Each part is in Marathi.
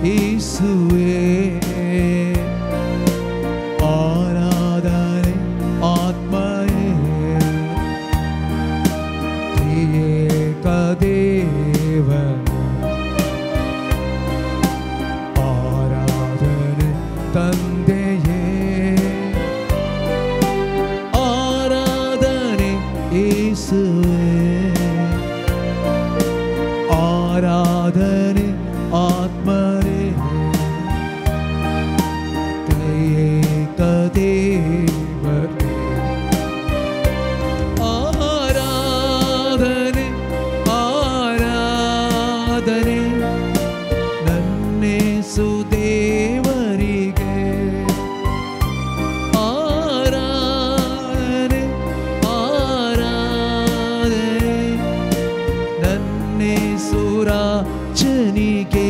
ಯೇಸುವೇ ಆರಾಧನೆ ಆತ್ಮನೇ ತ್ರಿಯೇಕ ದೇವ ಆರಾಧನೆ ತಂದೆಯೇ ಆರಾಧನೆ ಯೇಸುವೇ ಆರಾಧನೆ ಆತ್ಮನೇ ತ್ರಿಯೇಕ ದೇವರೇ ಆರಾಧನೆ ಆರಾಧನೆ ನನ್ನೇಸು ದೇವರಿಗೆ ಆರಾಧನೆ ಆರಾಧನೆ ನನ್ನೇಸು ರಾಜನಿಗೆ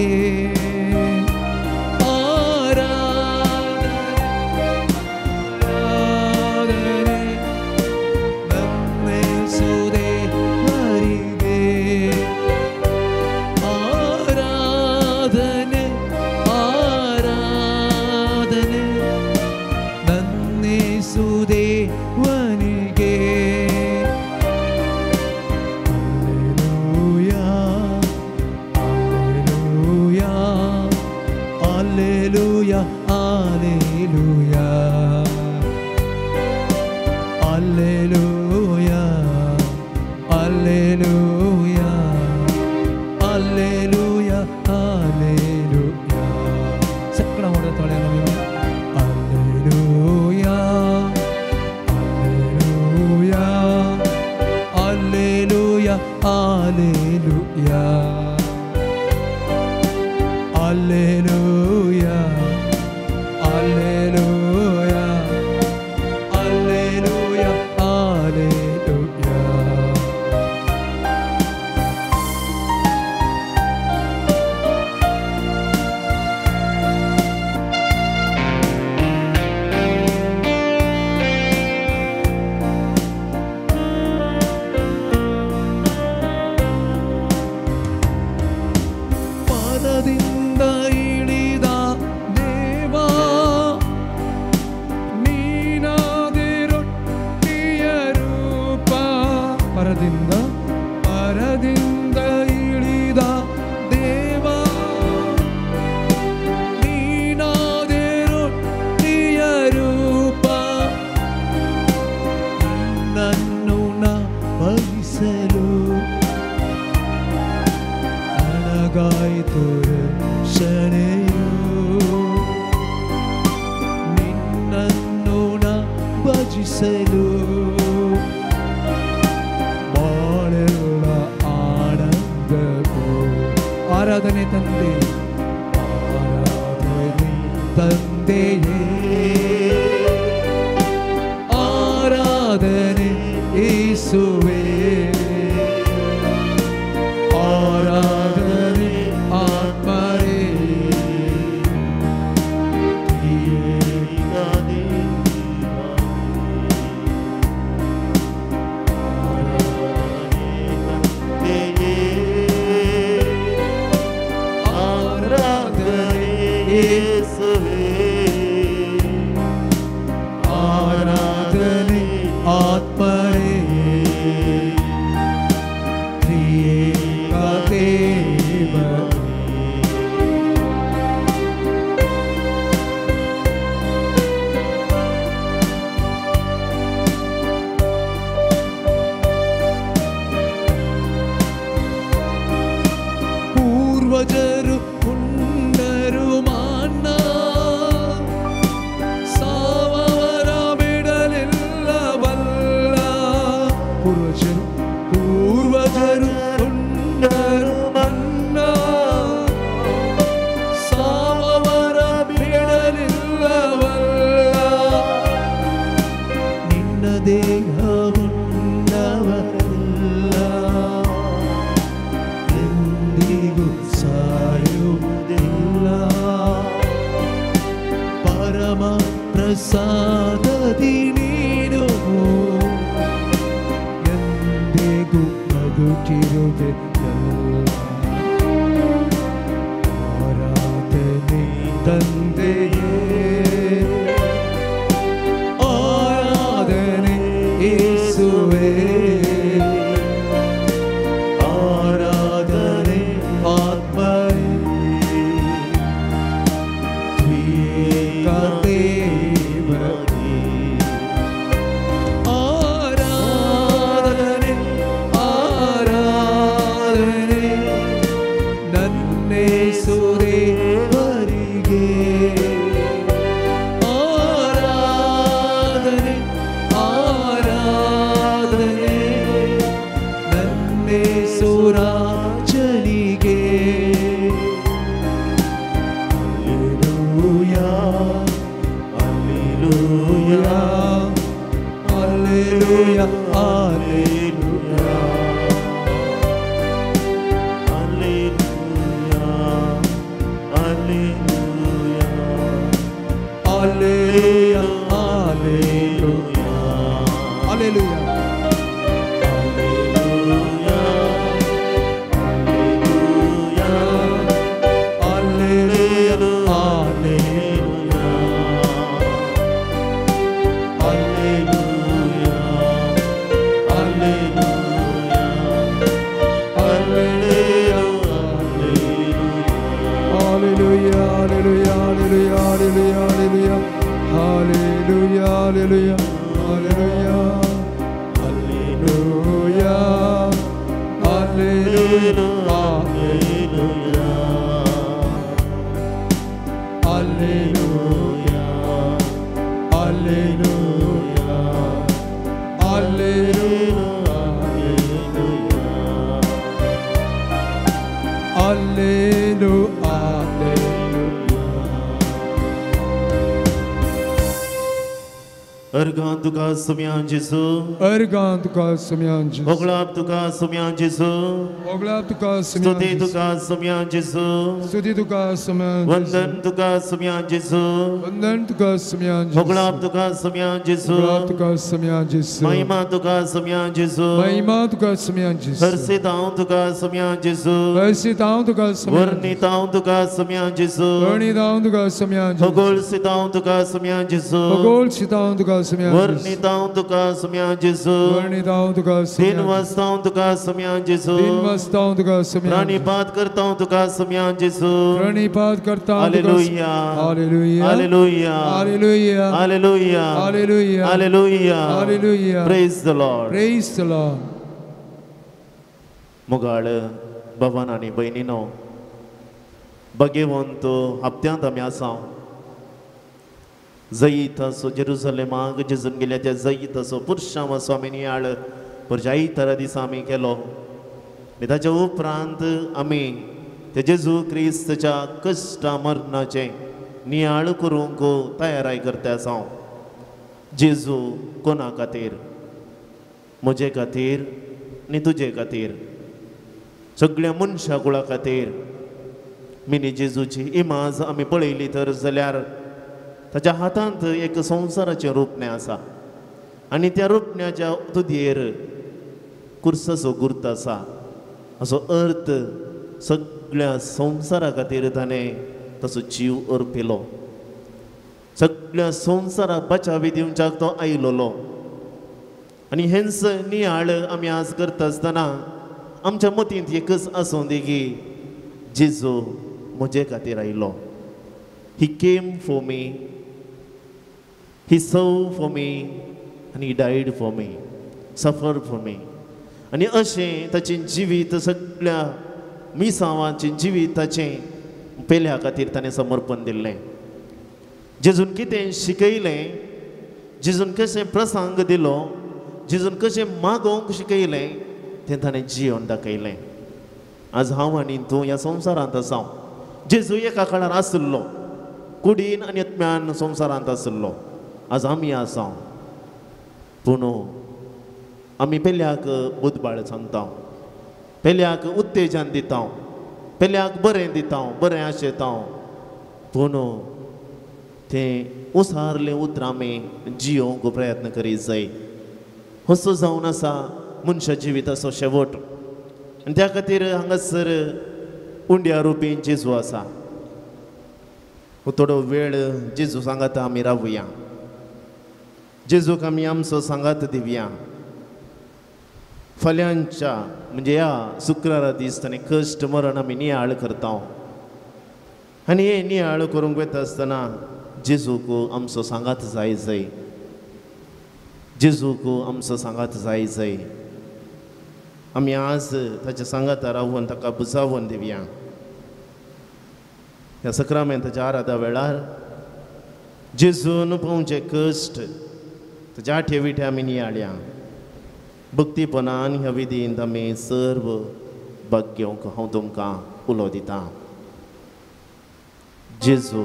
ಆರಾಧನೆ ತಂದೆ ಆರಾಧನೆ ತಂದೆಯೇ ಆರಾಧನೆ ಯೇಸುವೇ ಆರಾಧನೆ ಆತ್ಮನೇ ಆರಾಧನೆ ಆತ್ಮನೇ ತ್ರಿಯೇಕ ದೇವರೇ ಪೂರ್ವಜರು ಪುಣ್ಯರು ಮಾನ್ನ ಸಾವವರ ಬಿಡಲಿಲ್ಲವಲ್ಲ ಪೂರ್ವಜರು ಪುಣ್ಯರು ಮಾನ್ನ ಸಾವವರ ಬಿಡಲಿಲ್ಲವಲ್ಲ ನಿನ್ನ ದೇಹವುಳ್ಳವರಲ್ಲ ಎಂದಿಗೂ ಸಾಯುವುದಿಲ್ಲ ಪರಮ ಪ್ರಸಾದದಿ ನೀನು ಎಂದಿಗೂ ಬದುಕಿರುವೆ ಆರಾಧನೆ ತಂದೆಯೇ ಆರಾಧನೆ ಯೇಸುವೇ ಆರಾಧನೆ ಆತ್ಮನೇ ತ್ರಿಕದೇವನೇ ಆರಾಧನೆ ಆರಾಧನೆ ನನ್ನೇಸುದೇವರಿಗೆ ಆರಾಧನೆ ಆರಾಧನೆ ನನ್ನೇಸುರಾಜನಿಗೆ Alleluia, Alleluia, Alleluia, Alleluia, Alleluia, Alleluia, Alleluia. Ergan tuka sumyan Jesu. Ergan tuka sumyan Jesu. Oglap tuka sumyan Jesu. Oglap tuka sumyan Stuti Jesu. tuka sumyan Jesu. Stuti tuka sumyan Jesu. Vandan tuka sumyan Jesu. Vandan tuka sumyan Jesu. Oglap tuka sumyan Jesu. Oglap tuka sumyan Jesu. Mahima tuka sumyan Jesu. Mahima tuka sumyan Jesu. Harsitaun tuka sumyan Jesu. Harsitaun tuka sumyan Jesu. Varnitaun tuka sumyan Jesu. Varnitaun tuka sumyan Jesu. Ogolsitaun tuka sumyan Jesu. Ogolsitaun tuka sumyan Jesu. Varnitaun tuka sumyan Jesu. Varnitaun tuka sumyan Jesu. Dinvastaun tuka sumyan Jesu. Dinvastaun tuka sumyan Jesu. Pranipat kartaun tuka sumyan Jesu. Pranipat kartaun tuka Hallelujah. Hallelujah. Hallelujah. Hallelujah. Hallelujah. Hallelujah. Hallelujah. Hallelujah. Praise the Lord. Praise the Lord. मुगाळ भवन आणि बहिणीनो भगवंत हप्त्यांत आमी आसा जईत असो जेरुसलेमाक जेजून गेल्या त्या जईत असो पुरुषां असो आमी नियाळ पुरजाई तरा दिसा आमी केलो आनी ताच्या उपरांत आमी ते जेजू क्रिस्तच्या कश्टा मरणाचे नियाळ करूंक तयाराय करता आसा जेजू कोणा खातीर म्हजे खातीर आनी तुजे खातीर सगळ्या मनशा कुळा खातीर मिनी जेजूची इमाज आमी पळयली तर जाल्यार ताच्या हातांत एक संवसाराचें रुपणें आसा आनी त्या रुपण्याच्या तुदयेर कुर्साचो गुर्त आसा असो अर्थ सगळ्या संवसारा खातीर ताणें ताचो जीव अर्पिलो सगळ्या संवसाराक बचावी दिवच्याक तो आयलोलो आनी हेंच नियाळ आमी आज करता आसतना आमच्या मतींत एकच आसूं दी की जेजू म्हजे खातीर आयलो ही came for me he serve for me आनी ही डायड फॉर मी सफर फॉर मी आनी अशें ताचें जिवीत सगळ्या मिसांवांचें जिवीत ताचें पेल्या खातीर ताणें समर्पण दिल्लें जेजून कितें शिकयलें जेजून कशें प्रसंग दिलो जेजून कशें मागोवंक शिकयलें तें ताणें जिवन दाखयलें आज हांव आनी तूं ह्या संवसारांत आसा जेजू एका काळार आसलो कुडीन आनी आत्म्यान संवसारांत आसलो आज आमी आसा पूण आमी पेल्याक बुधबाळ सांगता पेल्याक उत्तेजन दिता पेल्याक बरें दिता बरें आशेता पूण तें उसारलें उतर आमी जियोवंक प्रयत्न करीत जाय असो जावन आसा मनशा जिविताचो शेवट आनी त्या खातीर हांगासर उंड्या रुपी जेजू आसा थोडो वेळ जेजू सांगात आमी रावुया. जेजूक आमी आमचो सांगात दिवया. फाल्यांच्या म्हणजे ह्या शुक्रारा दीस ताणें कश्ट मरण आमी नियाळ करता. आनी हे नियाळ करूंक वता आसतना जेजूक आमचो सांगात जाय जाय. जेजूक आमचो सांगात जाय जाय. आमी आज ताच्या सांगाता रावून ताका बुजावून दिवया. ह्या सक्रामेंताच्या आराधा वेळार जेजून पळोवचे कश्ट ताच्या आठे विठे आमी नियाळया. भक्तीपणान ह्या विधींत आमी सर्व भाग घेवंक हांव तुमकां उलो दितां. जेजू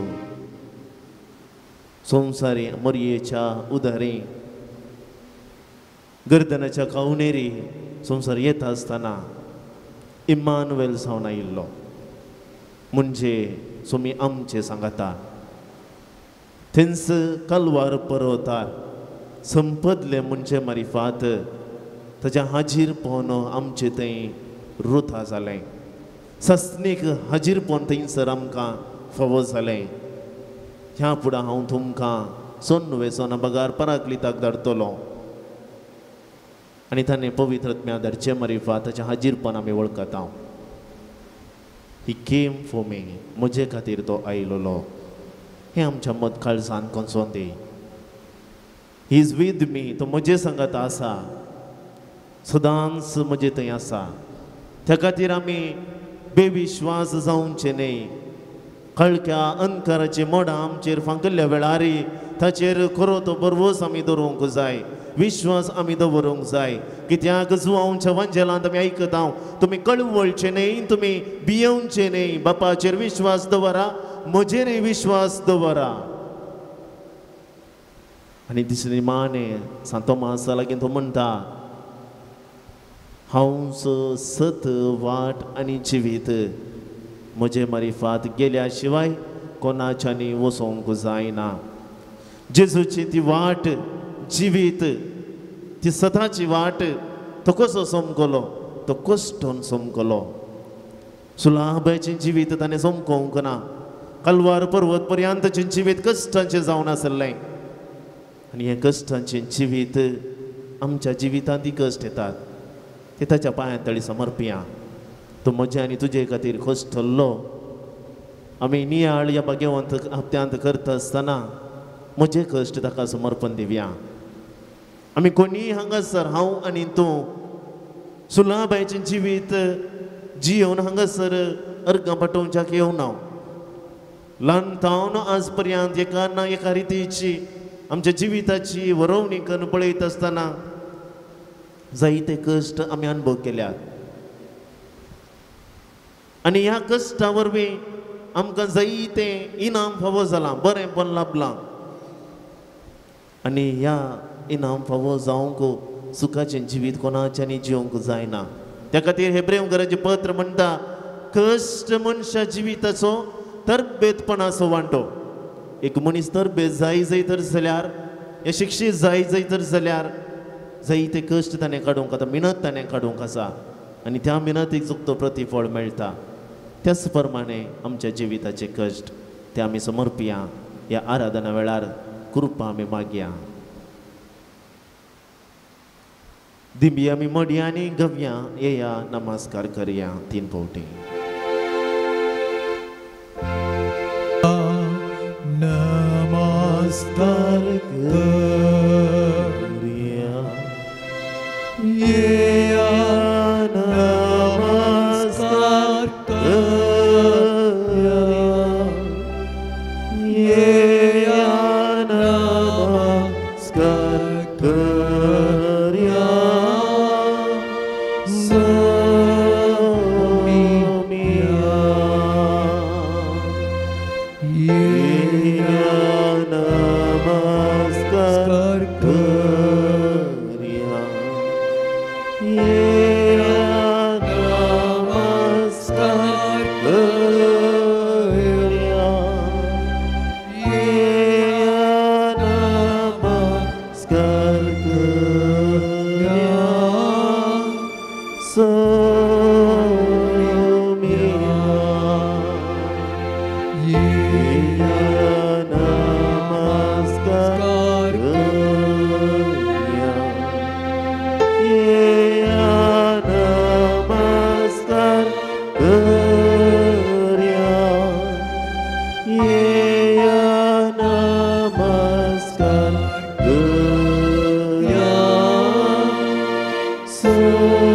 संवसारी मरयेच्या उदारी गर्दनाच्या कावनेरी संवसार येता आसतना इम्मानुएल जावन आयिल्लो. म्हणजे तुमी आमचे सांगाता. थंयच कलवार पर्वतार संपदले म्हणजे मारिफात ताच्या हाजीरपण आमचे थंय रुथा जालें. सस्नीक हाजीरपण थंयसर आमकां फावो जालें. ह्या फुडें हांव तुमकां सोन्न वेसन बगार पराकलिताक धाडटलो. आनी ताणें पवित्रत्म्या धाडचे मारिफात ताच्या हाजीरपण आमी वळखता. ही केम फॉर मी. म्हजे खातीर तो आयिल्लो. हें आमच्या मत काळजान कोसोन दी. ही इज वीथ मी. तो म्हजे सांगात आसा. सदांच म्हजे थंय आसा. त्या खातीर आमी बेविश्वास जावचे न्ही. कळक्या अंकाराचे मोडां आमचेर फांकल्ल्या वेळारी ताचेर खरो तो बरवस आमी दवरूंक जाय. विश्वास आमी दवरूंक जाय. कित्याक जुआंच्या वांजेलांत आमी आयकता तुमी कळवळचे न्ही, तुमी भियेवचे न्ही. बापाचेर विश्वास दवरा, म्हजेरय विश्वास दवरा. आनी दुसरी माने सांतो मासा लागीं तो म्हणटा हांवच सत वाट आनी जिवीत. म्हजे मारिफात गेल्या शिवाय कोणाच्यानी वचोंक जायना. जेजूची ती वाट जिवीत, ती सताची वाट तो कसो सोमकलो? तो कश्टान सोमकलो. सुलाबाचें जिवीत ताणें सोमकोवंक ना. कलवार पर्वत पर्यंतचें जिवीत कश्टाचें जावन आसलें. आनी हें कश्टाचें जिवीत आमच्या जिवितांत कश्ट येतात ते ताच्या पांयां तळी समर्पिया. तो म्हजे आनी तुजे खातीर कश्टल्लो. आमी नियाळ ह्या भाग्यवंत हप्त्यांत करता आसतना म्हजे कश्ट ताका समर्पण दिवया. आमी कोणीय हांगासर हांव आनी तूं सुलाबायचें जिवीत जियोवन हांगासर अर्गां पाठोवच्याक येवना. ल्हानतावन आज पर्यंत एका ना एका रितीची आमच्या जिविताची वरवणी करून पळयत आसतना जायते कश्ट आमी अनुभव केल्यात. आनी ह्या कश्टा वरवीं आमकां जायतें इनाम फावो जालां, बरेंपण लाभलां. आनी ह्या इनाम फावो जावंक सुखाचें जिवीत कोणाच्यानी जिवंक जायना. त्या खातीर हेब्रेवकाराचें पत्र म्हणटा कश्ट मनशा जिविताचो तरबेतपणाचो वांटो. एक मनीस तरबेज जाय तर जाल्यार हे शिक्षीत जाय तर जाल्यार जायते कश्ट ताणें काडूंक आतां मिनत ताणें काडूंक आसा. आनी त्या मिनतीक चुकतो प्रतिफळ मेळटा. त्याच प्रमाणे आमच्या जिविताचे कश्ट ते आमी समर्पिया. ह्या आराधना वेळार कृपा आमी मागया. दिंबी आमी मडया आनी गवया येया नमस्कार करया 3 फावटी. नमस्कार करया येया नमस्कार करया येया नमस्कार करया सोमिया येया नमस्कार करया येया नमस्कार करया येया नमस्कार करया सोमिया येया येया नमस्कार करुया सोमिया.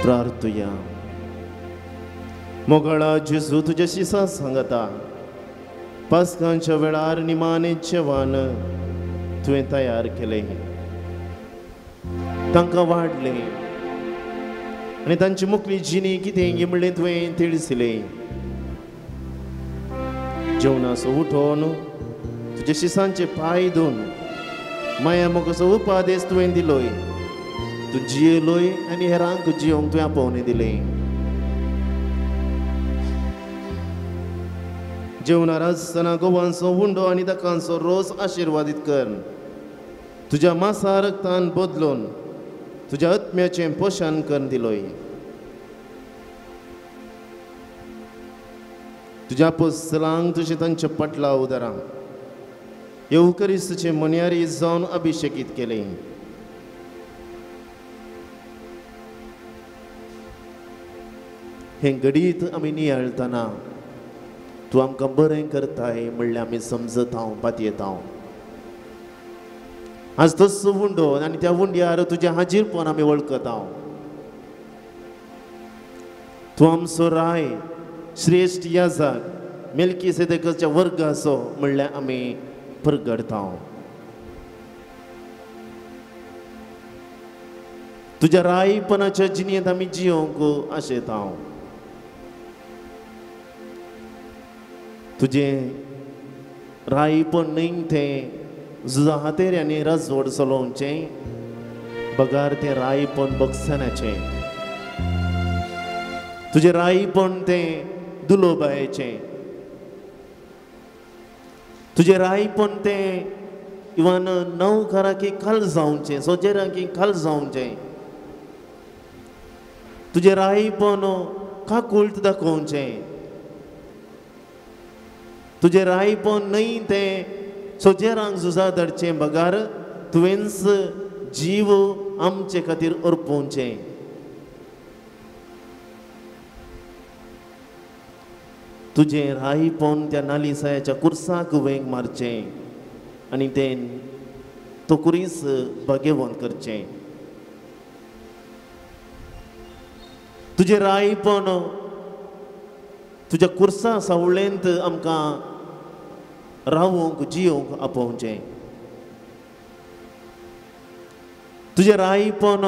प्रार्थुया. मोगळा जेजू तुझ्याशी सांगता पास्कांच्या वेळार निमाणे जेवण तुवें तयार केलें, तांकां वाडलें आनी तांची मुखली जिणी कितें म्हणलें तुवें तिळसिलें. जेवणाचो उठोन तुज्या शिसांचे पाय धुवन माया मोगाचो उपादेश तुवें दिलोय. तूं जियेलोय आनी हेरांक जियोंक तुवें आपोवणें दिलें. जेवणार आसतना गोवांचो हुंडो आनी दाकांचो रोस आशिर्वादीत कर. तुज्या मासा रक्तान बदलून तुज्या आत्म्याचें पोशण करून दिलोय. तुज्या अपोस्तलांक तुजें तांच्या पटला उदारां येवकरिस्ताचे मन्यारी जावन अभिशेकीत केलें. हें घडीत आमी नियाळतना तूं आमकां बरें करताय म्हणल्यार आमी समजता पातयेता. आज तसो हुंडो आनी त्या हुंड्यार तुजें हाजीरपण आमी वळखता. तूं आमचो राय श्रेश्ठ याजक मेल्किसेदेकाच्या वर्गाचो म्हणल्यार आमी परगडता. तुज्या रायपणाच्या जिणेंत आमी जियोंक आशेता. तुजें रायपण न्हय तें झुजा हातेऱ्यांनी राजवड चलोवचें, बगार तें रायपण बगसनाचें. तुजें रायपण तें दुलोबायेचें. तुजें रायपण तें इवन नवकाराकी खाल जावचें, सोजेराकी खाल जावचें. तुजें रायपण काकुळट दाखोवचें. तुजें रायपण न्हय तें सोजेरांक झुजा धरचें, बगार तुवेंच जीव आमचे खातीर अर्पोवचें. तुजें रायपण त्या नालिसायाच्या कुर्साक वेंग मारचें आनी तें तो कुरीस बागेवंत करचें. तुजें रायपण तुज्या कुर्सा सावळेंत आमकां रावूंक जियोंक आपोवचें. तुजें रायपण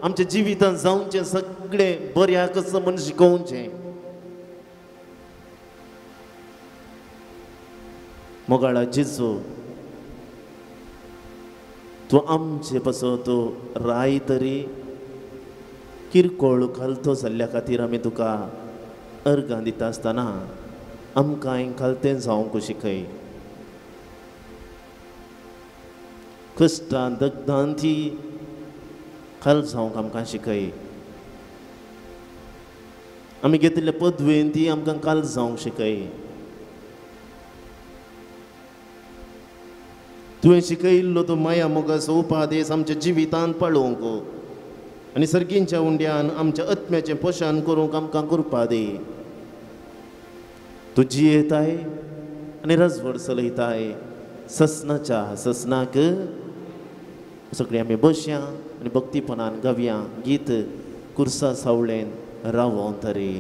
आमच्या जिवितांत जावचें सगळें बऱ्याक म्हण शिकोवचें. मोगाळा जेजू, तूं आमचे पासो तूं राय तरी किरकोळ खालतो जाल्ल्या खातीर आमी तुका अर्गां दिता आसतना आमकां खालतें जावंक शिकय. कश्टां दगदां ती खाल जावंक आमकां शिकय. आमी घेतिल्ल्या पदवेन ती आमकां काल जावंक शिकय. तुवें शिकयिल्लो तो माया मोगाचो उपादेश आमच्या जिवितांत पाळोवंक आनी सर्गींच्या उंड्यान आमच्या आत्म्याचें पोशण करूंक आमकां कृपा दी. तूं जियेताय आनी राजवड चलयताय. ससनाच्या ससनाक सगळीं आमी बसया आनी भक्तीपणान गावया गीत कुर्सा सावळेन रावों तरी.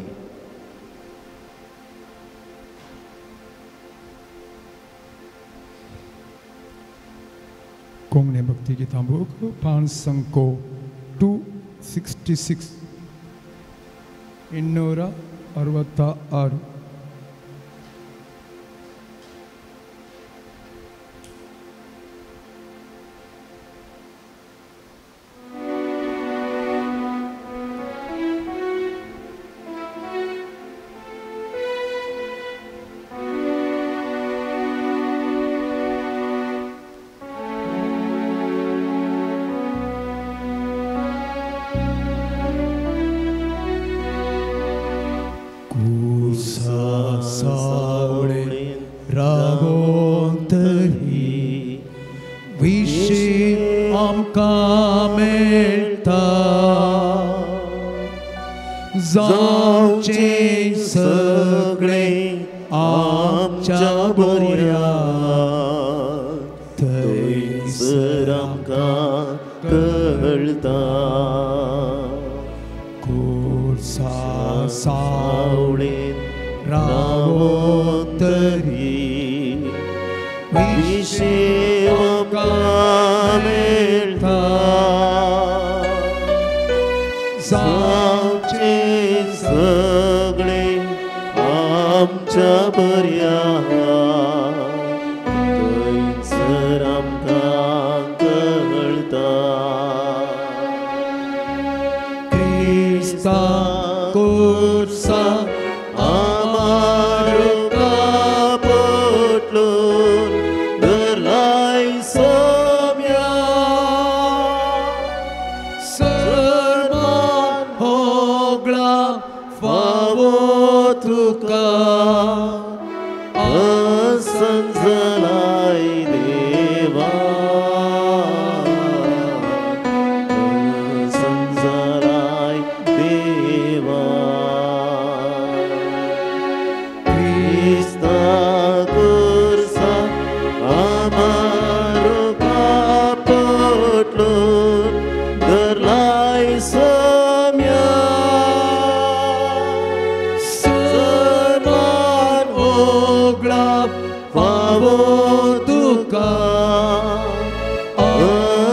कोंगणे भक्ती गितां बूक पान संको 266 266. जावचे सगळे आमच्या बऱ्या थंयसर आमकां कळटा कोर्सा सावळेन रावोन तरी विशेव आमकां मेळटा जावचे सगळे आमच्या बऱ्या थंयसर आमकां कळटा क्रिस्ता कोर्सा आमारो कापटलोन धरलाय सोम्या सर्वान होगळा फावो तुका असंजलाय देवा असंजलाय देवा क्रिस्ता कोर्सा आमारो कापटलोन धरलाय सोम्या सर्वान होगळा फावो तुका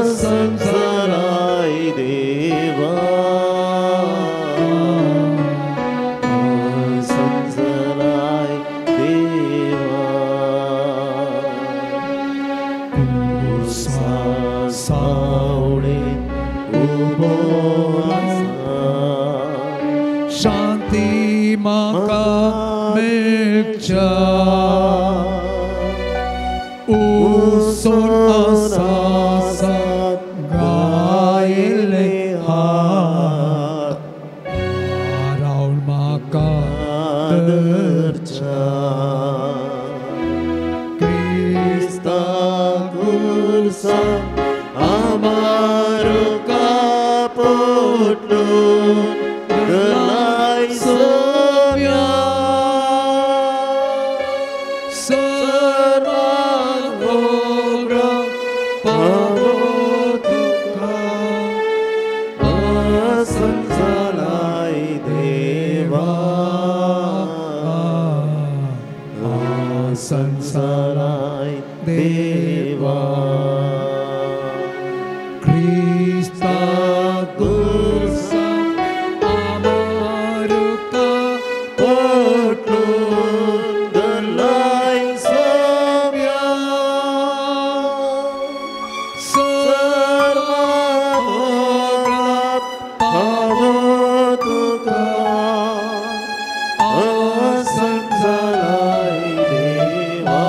असंजलाय देवा असंजलाय देवा सावळे उबो आसा शांती म्हाका मेळच्या उसोन आसा गायले हात रावण म्हाका धरच्या क्रिस्ता कोर्सा आमारो कापटलोन धरलाय सोम्या सर्वान होगळा फावो तुका असंजलाय देवा असंजलाय देवा क्रिस्ता कोर्सा आमारो कापटलोन धरलाय सोम्या सर्वान होगळा फावो तुका असंजलाय देवा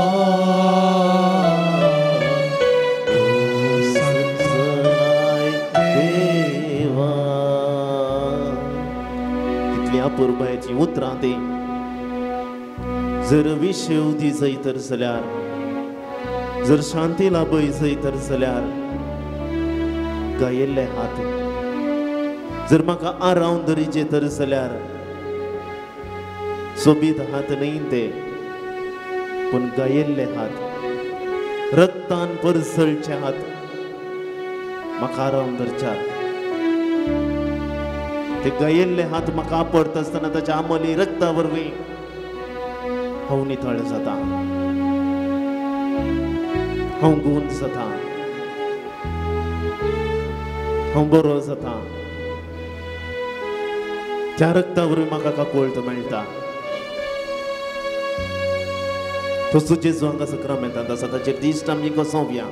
असंजलाय देवा कितली अपुरबायची उतरां ती जर विशेव दी जैतर जाल्यार जर शांती लाभय जैतर जाल्यार गायिल्ले हात जर म्हाका आरावन धरीचे तर जाल्यार सोबीत हात न्ही ते पूण गायिल्ले हात रक्तान परसळचे हात म्हाका आरावन धरच्यात ते गायिल्ले हात म्हाका आपडटा आसतना ताच्या आमली रक्ता वरवीं हांव नितळ जाता हांव गूण जाता हांव बरो जाता त्या रक्ता वरवीं म्हाका काकोळट मेळटा तसो जेजू हांगा सक्रामेंतांत आसा ताचेर दिश्ट आमी कोसोवया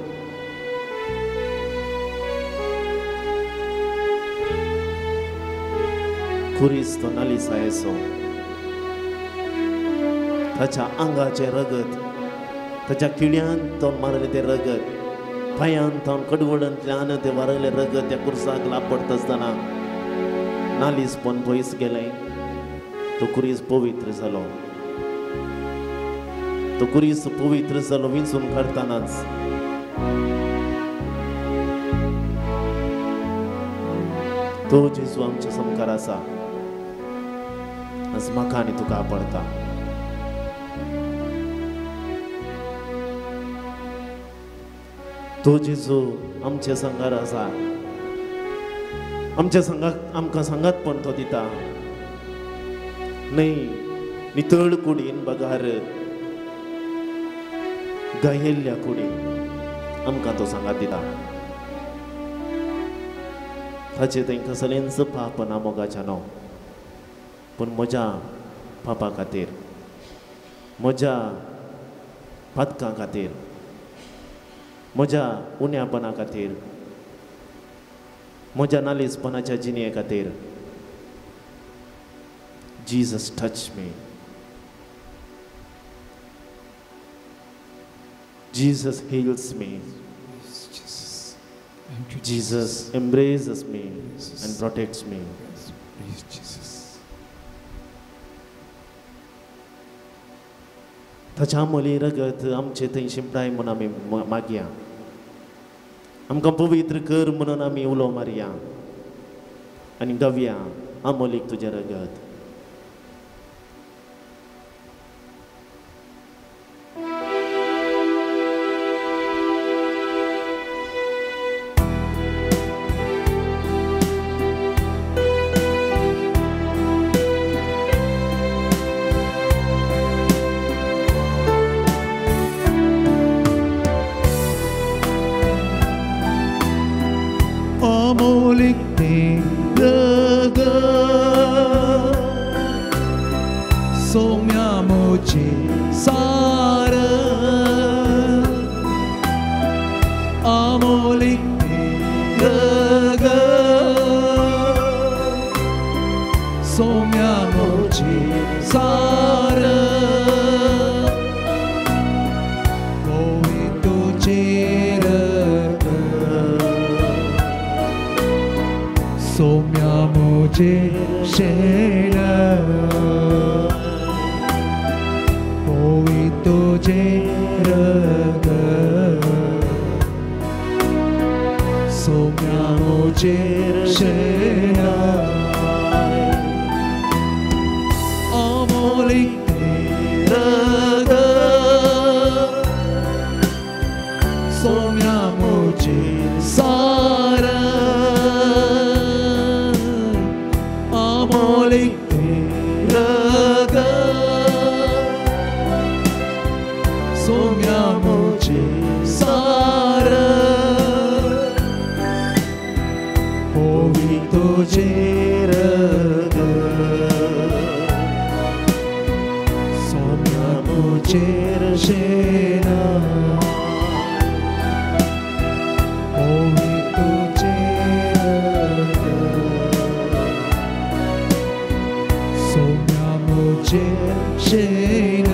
खुरिस्तो नालिसायेसो ताच्या आंगाचे रगत ताच्या किळ्यांत तो मारले ते रगत पांयांत तो कडवडांतल्यान ते वारयले रगत त्या कुर्साक लापडटा आसतना नालीस पण पयस गेलें तो कुरीस पवित्र जालो तो कुरीस पवित्र जालो विंचून काडटनाच तो जेजू आमच्या समकार आसा आज म्हाका आनी तुका आपडटा. तो जेजू आमच्या संगार आसा, आमच्या संघात आमकां सांगात पण तो दिता. न्हय नितळ कुडीन बगार गायल्ल्या कुडीन आमकां तो सांगात दिता. ताचे थंय कसलेंच पाप ना मोगाचें न्हू, पूण म्हज्या पापा खातीर, म्हज्या पातकां खातीर, म्हज्या उण्यापणा खातीर, म्हज्या नालिसपणाच्या जिणे खातीर Jesus touch me. Jesus heals me. Jesus embraces me and protects me. ताच्या मोली रगत आमचे थंय शिंपडाय म्हणून आमी मागया. आमकां पवित्र कर म्हणून आमी उलो मारया आनी गावया आमोलीक तुजें रगत. अमोलिक ते रगत सौम्या मोचे सार, अमोलिक ते रगत सौम्या मोचे सार, होय तुझे सौम्या मुझे शेण, होई तुझे रगत सौम्या मुझे शेण, अमोलिक ते रगत सौम्या मुझे सार, अमोलिक ते रगत सौम्या मुझे सार, होई तुझे रगत सौम्या मुझे शेण, होई तुझे सौम्या मुझे शेण.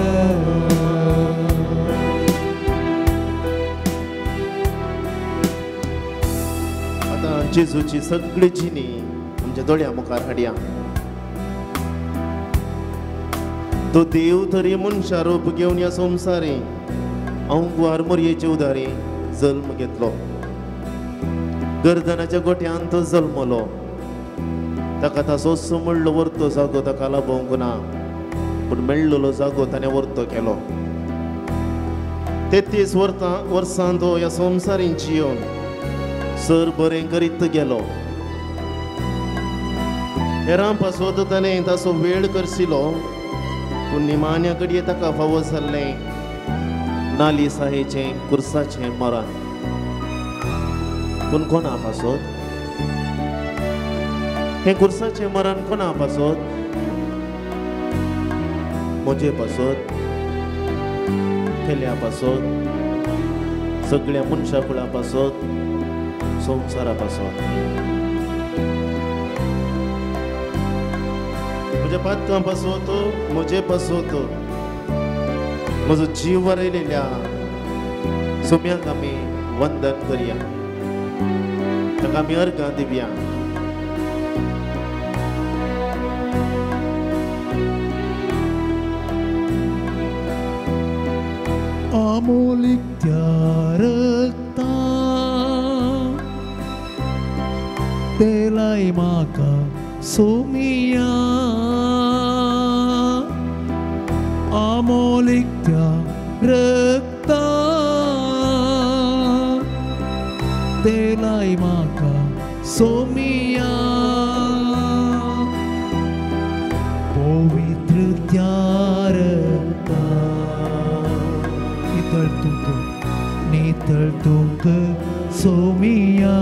आता जेजूची सगळी जिणी आमच्या दोळ्या मुखार हाडया. तो देव तरी मनशा रूप घेवन ह्या संवसारी अंकुआर मोरयेचे उदारी जल्म घेतलो. गर्दनाच्या गोठ्यान तो जल्मलो. ताका ताचो म्हणलो वर्तो जागो ताका लाभोवंक ना, पूण मेळ्ळलो जागो ताणें वर्तो केलो. 33 वर्सां तो ह्या संवसारीन जियोन सर बरें करीत गेलो. हेरां पासत ताणें ताचो वेळ करशिलो, पूण निमाण्या कडये ताका फावो जाल्लें नालिसायेचें कुर्साचें मरण. पूण कोणा पासत हे कुर्साचें मरण कोणा पासत? म्हजे पासत, केल्या पासत, सगळ्या मनशा कुळा पासत, संवसारा पासत. म्हज्या पातकां पासत, म्हजे पासत, म्हजो जीव वारयलेल्या सोम्याक आमी वंदन करया, ताका आमी अर्गां दिवया. अमोलिक त्या रक्ता तेलाय म्हाका सोमिया, रक्ता तेलाई म्हाका सोमिया पवित्र त्या रक्ता नितळ तुक सोमिया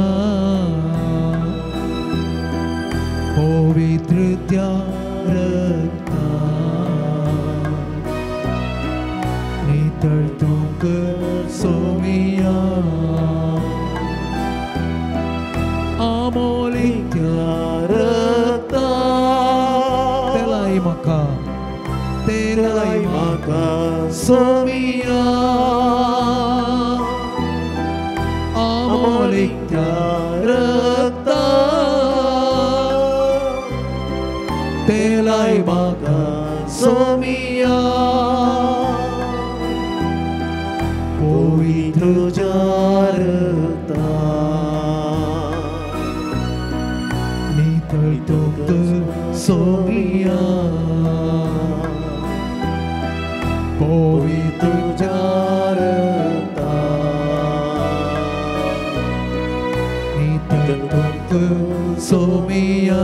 पवित्र त्या रक्ता नितळ तुक सोमिया अमोलिक त्या रक्ता तेलाई म्हाका सोमिया अमोलिक त्या रक्ता तेलाई म्हाका सोमिया पवित्र रक्ता नितळ तुक सोमिया पवित्र रक्ता नितळ तुक सोमिया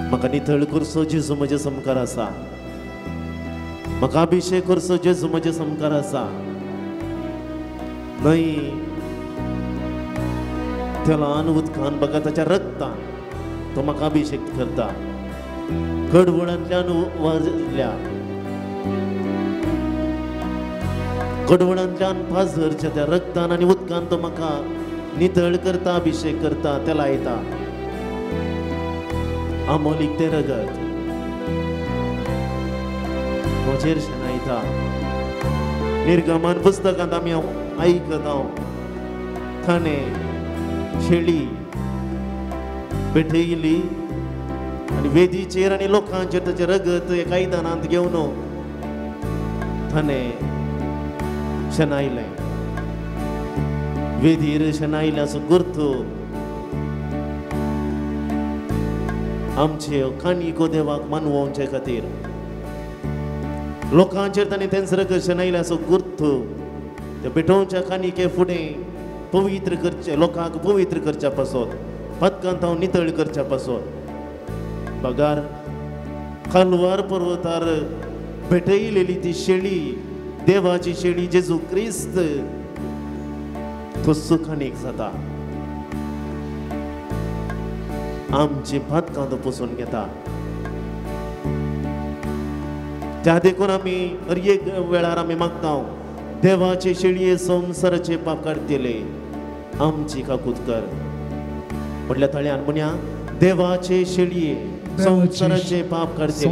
म्हाका नितळ करचो जेजू म्हजे समकार आसा म्हाका अभिषेक करचो जेजू म्हजे समकार आसा न्हय तेलान उदकान बघा ताच्या रक्तान तो म्हाका अभिषेक करता कडवळांतल्यान वाजल्या कडवळांतल्यान पाझरच्या त्या रक्तान आनी उदकान तो म्हाका नितळ करता अभिषेक करता ते लायता अमोलीक ते रगत म्हजेर शेणायता निर्गमन पुस्तकांत आमी आयकत ताणें शेळी पेटयली आनी वेदीचेर आनी लोकांचेर ताचें रगत एका आयदनांत घेवन ताणें शेणायलें वेदीर शेणायल्याचो गुर्त आमचे काणिको देवाक मानवोवचे खातीर लोकांचेर ताणें तेंच रगत शेणायल्याचो गुर्त ते पेटोवच्या काणिके फुडें पवित्र करचे लोकांक पवित्र करच्या पासून पदकांत हांव नितळ करच्या पासून पगार कालवार पर्वतार भेटयलेली ती शेळी देवाची शेळी जेजू क्रिस्त तो सुखानीक जाता आमची पदकां तो पुसून घेता त्या देखून आमी हर एक वेळार आमी मागता देवाचे शेळये संवसाराचे पाप काडतले आमची काकूत कर म्हटल्या तळ्यान म्हणया देवाचे शेळये संवसाराचे पाप काडतले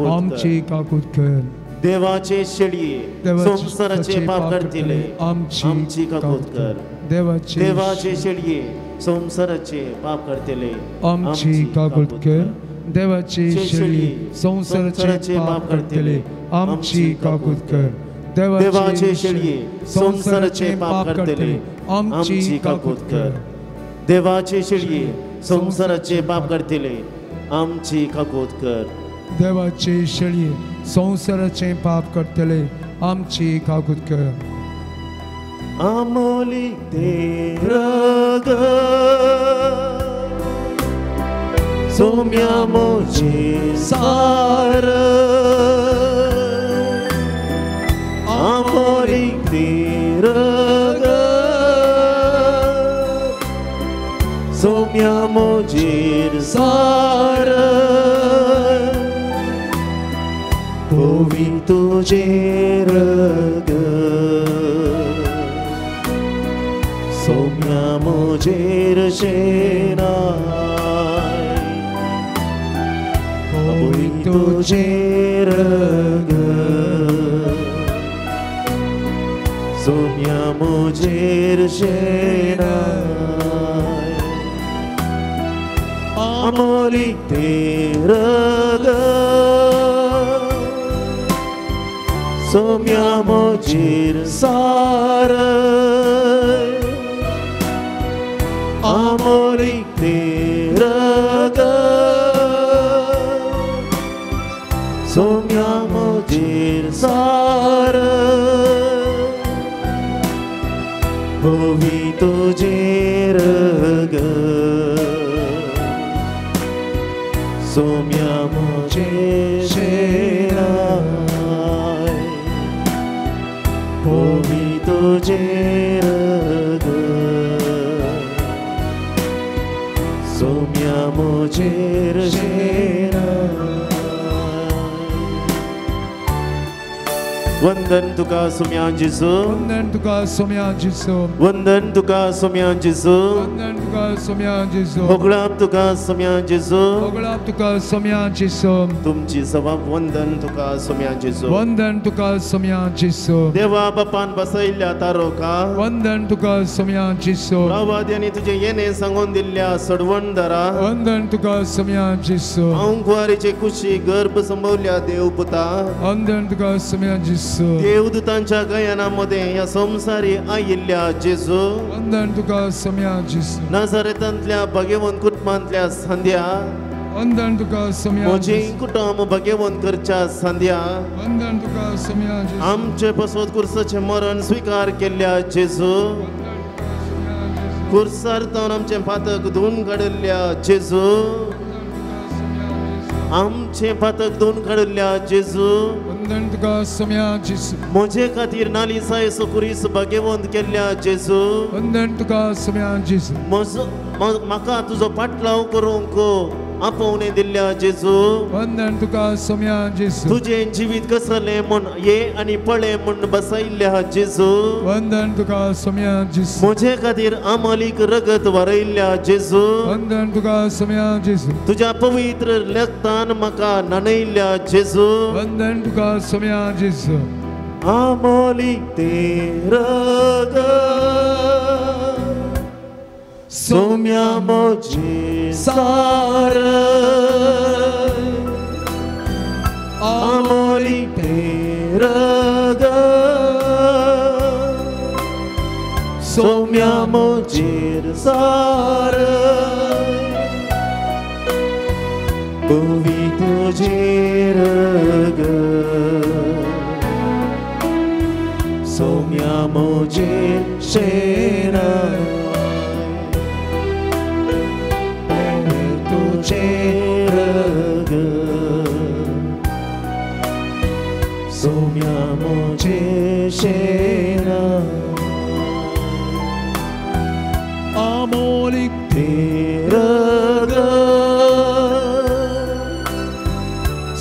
आमची काकूत कर देवाचे शेळये संवसाराचे पाप काडतले आमची काकूत कर देवाचे शेळये संवसाराचे पाप काडतले आमची काकूत कर देवाची शेळी संवसाराचे पाप काडतले आमची काकूत कर देवाचे शेळये संवसाराचे पाप काडतले आमची काकूत कर देवाचे शेळये संवसाराचे पाप काडतले आमची काकूत कर देवाचे शेळये संवसाराचे पाप काडतले आमची काकूत कर अमोलीक ते रगत सोम्या मोचे सार अमोलीक ते रगत सोम्या मोचेर सार पवित्र तुझे रगत सोम्या मोचेर शेनाय पवित्र तुझे रगत सोम्या मोचेर शेनाय अमोलीक ते रगत सोम्या मोचेर सार अमोलीक होवी तुजेर ग सोम्या मोजे शेराय होवी तुजेर ग सोम्या मोजेर शेराय वंदन तुका सोम्या जेजू वंदन तुका सोम्या जेजू वंदन तुका सोम्या जेजू वंदन तुका सोम्या जेजू होगळाप तुका सोम्या जेजू होगळाप तुका सोम्या जेजू तुमची सवाब वंदन तुका सोम्या जेजू वंदन तुका सोम्या जेजू देवा बापान बसयल्ल्या तारोका वंदन तुका सोम्या जेजू प्रवाद्यांनी तुजे येणे सांगून दिल्ल्या सडवणदारा वंदन तुका सोम्या जेजू अंकुवारीचे कुशी गर्भ संभवल्या देवपुता वंदन तुका सोम्या जेजू देवदूतांच्या गयानामध्ये या संसारी आयिल्ल्या जेजू वंदन तुका सोम्या जेजू नाझारेतांतल्या भगवंत कुटुंबांतल्या संध्या वंदन तुका सोम्या म्हजे कुटुंब भगवंत करच्या संध्या वंदन तुका सोम्या जेजू आमचे बसवत कुर्साचे मरण स्वीकार केल्ल्या जेजू कुर्सार जावन आमचे पातक धुवन काडल्या जेजू आमचे पातक धुवन काडल्या जेजू वंदन तुका सोम्या जेजू म्हजे खातीर नालिसाय सुकुरीस भगवंत केल्ल्या जेजू वंदन तुका सोम्या जेजू म्हाका तुजो पाटलाव करूंक आपोवणे दिल्ल्या जेजू वंदन तुका सोम्या जेजू तुझे जिवीत कसले म्हण ये आनी पळे म्हण बसयल्ल्या जेजू वंदन तुका सोम्या जेजू म्हजे खातीर आमलीक रगत वारयल्ल्या जेजू वंदन तुका सोम्या जेजू तुज्या पवित्र रक्तान म्हाका न्हाणयल्ल्या जेजू वंदन तुका सोम्या जेजू आमलीक ते रगत सोम्या मोजे सार आमोली रगत सोम्या मोजेर सार भुवी तुजेर ग सोम्या मोजेर शेरा सोम्या मोजे शेरा आमोलिक रग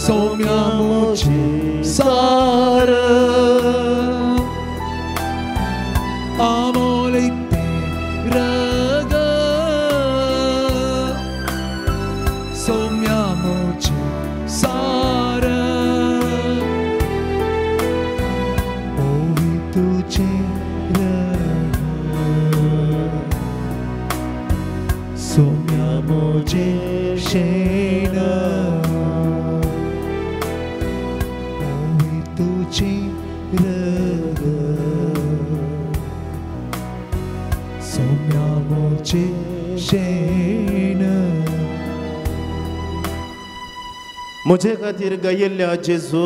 सोम्या मोजे सार आमोलिक रग सोम्या मोजे सार ओवी तुझे सोम्या मोजे शेरा ओवी तुझे रग सोम्या मोजे शेण म्हजे खातीर गायिल्ल्या जेजू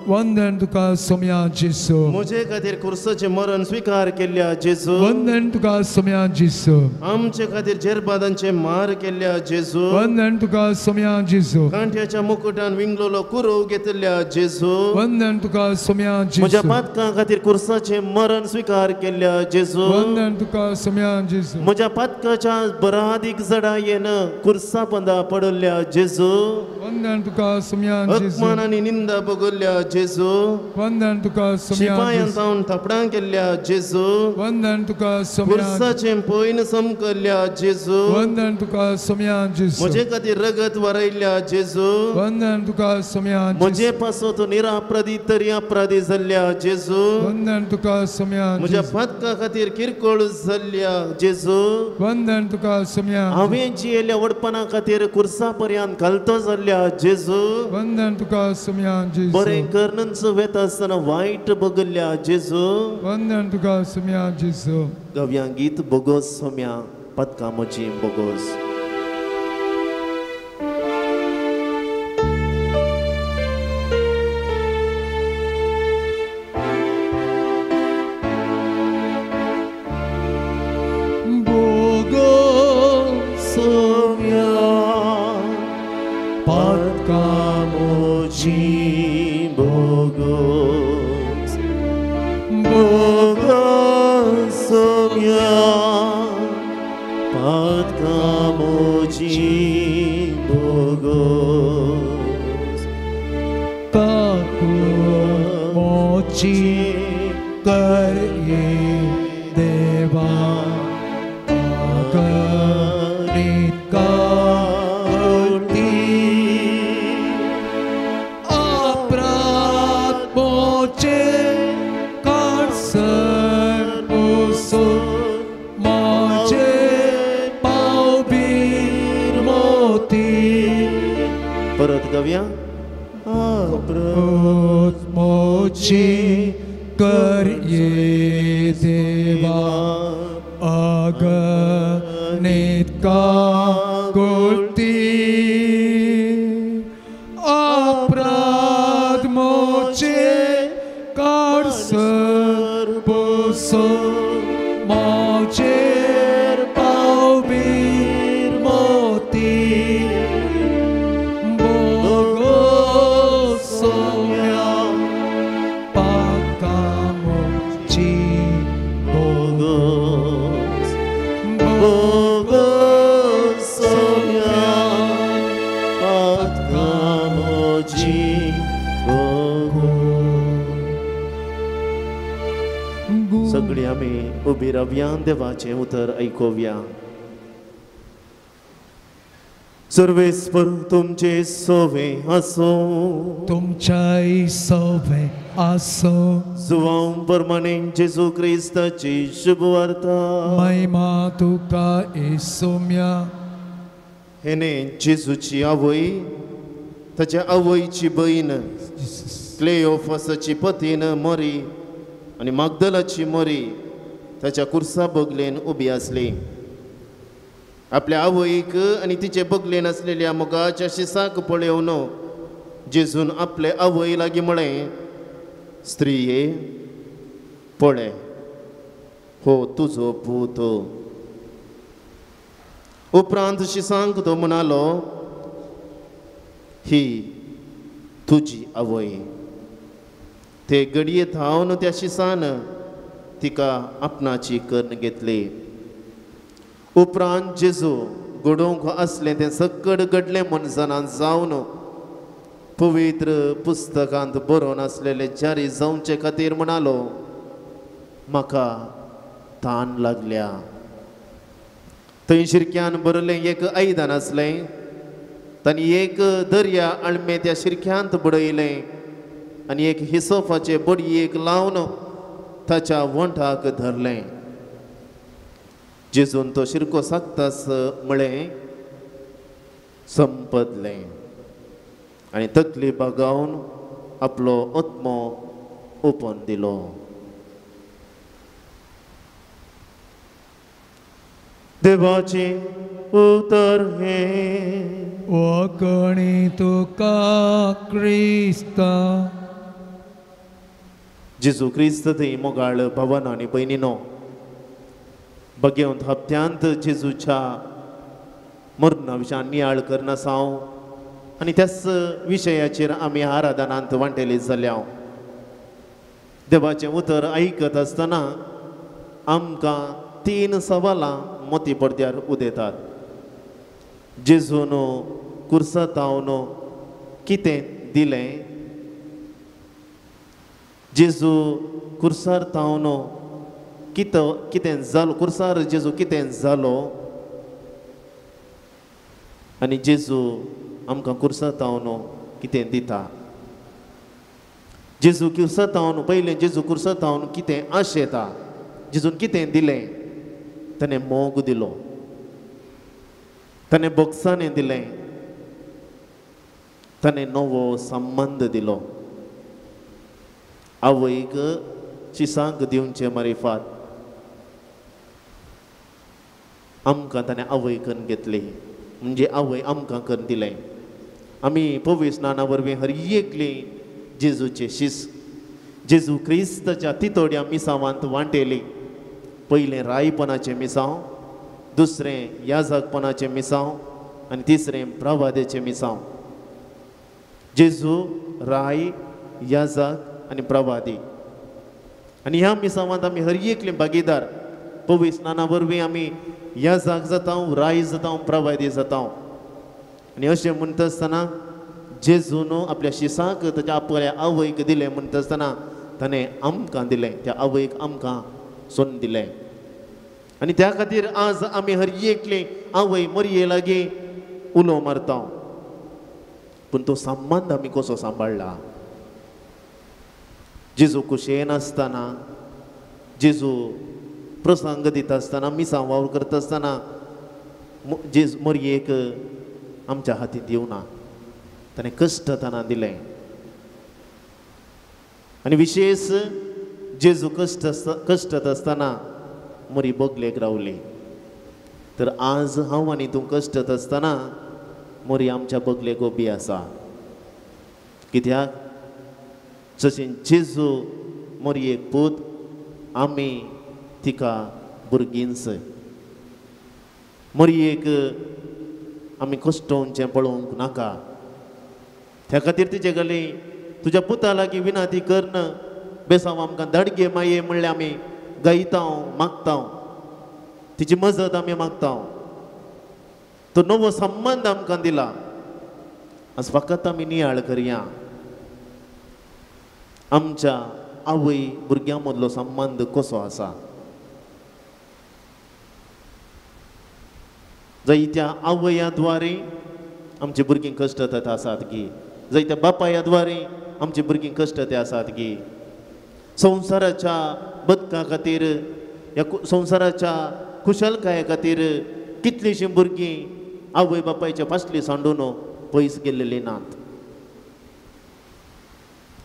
वंदन तुका सोम्या जेजू म्हजे खातीर कुर्साचे मरण स्वीकार केल्ल्या जेजू वंदन तुका सोम्या जेजू आमचे खातीर जेरबादांचे मार केल्ल्या जेजू वंदन तुका सोम्या जेजू कांट्याच्या मुकुटान विंगलोलो कुरव घेतल्या जेजू वंदन तुका सोम्या म्हज्या जेजू पातकां खातीर कुर्साचे मरण स्वीकार केल्ल्या जेजू वंदन तुका सोम्या जेजू म्हज्या पातकाच्या बरादीक जडायेन कुर्सा पंदा पडल्या जेजू वंदन तुका सोम्या जेजू अपमानांनी निंदा भोगल्या जेजू वंदन तुका सोम्या शिपायां जेजू जावन थापडां केल्ल्या जेजू वंदन तुका सोम्या कुर्साचे पयन समकल्ल्या जेजू वंदन तुका सोम्या जेजू म्हजे खातीर रगत वारयल्या जेजू वंदन तुका सोम्या म्हजे जेजू पासो तूं निरापराधी तरी अपराधी जाल्ल्या जेजू वंदन तुका सोम्या म्हज्या जेजू पातका खातीर किरकोळ जाल्ल्या जेजू वंदन तुका सोम्या हांवें जियेल्या वडपणा खातीर कुर्सा पर्यंत घालतो जाल्ल्या जेजू वंदन तुका सोम्या जेजू बरें करनच वेता आसतना वायट बगल्ल्या जेजू वंदन तुका सोम्या जेजू गव्या गीत बोगोस सोम्या पदका म्हजी बोगोस Sonia Patkamoji Bogos Kakumoji Karye Deva Aganit Karti Aprat Moche Karsar Usur Moche Paubir Moti परत गाऊया Aprat Moche Karye Deva Aganit Karti Aprat Moche Karsar Pusur Moche Paubir Moti Bogos Sonia Patkamoji Bogos Bogos Sonia Patkamoji Bogos सगळी आम्ही उभी रावया देवाचे उतर ऐकूया सर्वेस्पर तुमचे सोवे असो तुमच्याई सवे आसो जुवां परमानेंट जेजू क्रिस्ताची शुभ वार्ता महिमा तुका येसुम्या हेने जेजूची आवय ताच्या आवयची बहीण क्लेओफासाची पतीन मरी आणि मागदलाची मरी ताच्या कुर्सा बगलेन उबी असली आपल्या आवयक आणि तिचे बगलेन असलेल्या मोगाच्या शिसाक पळयोवन जेजून आपले आवय लागी म्हळें स्त्रिये पळय हो तुजो पूत उपरांत शिसांक तो म्हणालो ही तुजी आवय ते गडये थावन त्या शिसान तिका आपणाची कर्ण घेतली उपरांत जेजू घडोवंक असलें तें सकट घडलें मनसानान जावन पवित्र पुस्तकांत बरोवन आसलेले जारी जावचे खातीर म्हणालो म्हाका तान लागल्या थंय शिरक्यान बरयलें एक आयदान आसलें तांणी एक दर्या आळमे त्या शिरक्यांत बडयलें आनी एक हिसोफाचे बडयेक लावन ताच्या वंठाक धरलें जेजून तो शिरको साकतास म्हळें संपदलें आनी तकली बागावन आपलो आत्मो ओपन दिलो देवाचे उतर हे वगणी तुका क्रिस्ता जेजू क्रिस्त थंय मोगाळ भवन आनी भयणीनो बगेवंत हप्त्यांत जेजूच्या मरणा विशयान नियाळ करना साव आनी त्याच विशयाचेर आमी आराधनांत वांटेली जाल्या देवाचें उतर आयकत आसतना आमकां 3 सवालां मोती पडद्यार उदेतात जेजून कुर्सातावन कितें दिलें जेजू कुर्सार तावन कितें जालो कुर्सार जेजू कितें जालो आनी जेजू आमकां कुर्सार तावन कितें दिता जेजू कुर्सार तावन पयलें जेजू कुर्सार तावन कितें आशेता जेजून कितें दिलें ताणें मोग दिलो ताणें बोक्साणें दिलें ताणें नवो संबंद दिलो आवयक शिसांक दिवचे मारिफात आमकां ताणें आवय करून घेतली म्हणजे आवय आमकां करून दिलें आमी पवित्र स्नाना वरवीं हर एकली जेजूचे शिस जेजू क्रिस्ताच्या तितोड्या मिसावांत वांटेली पयलें रायपणाचें मिसांव दुसरें याजकपणाचें मिसांव आनी तिसरें प्रवादेचें मिसांव जेजू राय याजक आनी प्रवादी आनी ह्या मिसावांत आमी हर एकले भागीदार पवित्र स्नाना वरवीं आमी याजाक जाता रायज जाता प्रवादी जाता आनी अशें म्हणटा आसतना जेजून आपल्या शिसाक ताच्या आपल्या आवयक दिलें म्हणटा आसतना ताणें आमकां दिलें त्या आवयक आमकां सोन दिलें आनी त्या खातीर आज आमी हर एकले आवय मरये लागीं उलो मारता पूण तो संबंद आमी कसो सांबाळ्ळा जेजू कुशेन आसतना जेजू प्रसंग दिता आसतना मिसां वावर करता आसतना मरयेक आमच्या हातींत दिवना ताणें कश्ट ताणा दिलें आनी विशेश जेजू कश्टांत आसतना मरी बगलेक रावली तर आज हांव आनी तूं कश्टांत आसतना मरी आमच्या बगलेक उबी आसा कित्याक जशें जेजू मरयेक पूत आमी तिका भुरगींच मरयेक आमी कश्टोवचें पळोवंक नाका त्या खातीर तिचे गली तुज्या पुता लागीं विनाती करन बेसांव आमकां धाडगे माये म्हणल्यार आमी गायता मागता तिची मजत आमी मागता तो नवो संबंद आमकां दिला आज फकत आमी नियाळ करया आमच्या आवय भुरग्यां मदलो संबंद कसो आसा जायत्या आवया द्वारे आमची भुरगीं कश्ट आसात गी जायत्या बापाया द्वारे आमची भुरगीं कश्ट आसात गी संवसाराच्या बदका खातीर ह्या संवसाराच्या कुशलकाये खातीर कितलींशीं भुरगीं आवय बापायच्या फाटली सांडून पयस गेल्लेलीं नात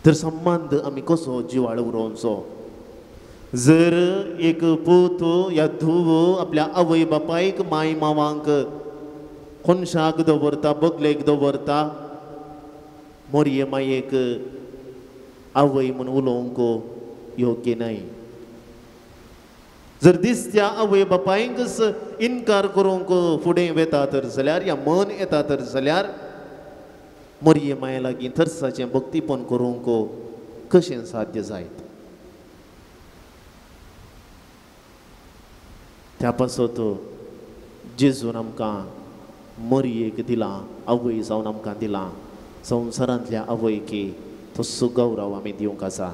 तर संबंद आमी कसो जिवाळ उरोवचो जर एक पूत या धुव आपल्या आवय बापायक माय मावांक कोनशाक दवरता बगलेक दवरता मोरये मायेक आवय म्हूण उलोवंक योग्य न्हय जर दिसत्या आवय बापायकच इन्कार करूंक फुडें वेता तर जाल्यार या मन येता तर जाल्यार मोरये माये लागीं थर्साचें भक्तीपण करूंक कशें साध्य जायत त्या पासत जेजून आमकां मरयेक दिलां आवय जावन आमकां दिलां संवसारांतल्या आवयकी तसो गौरव आमी दिवंक आसा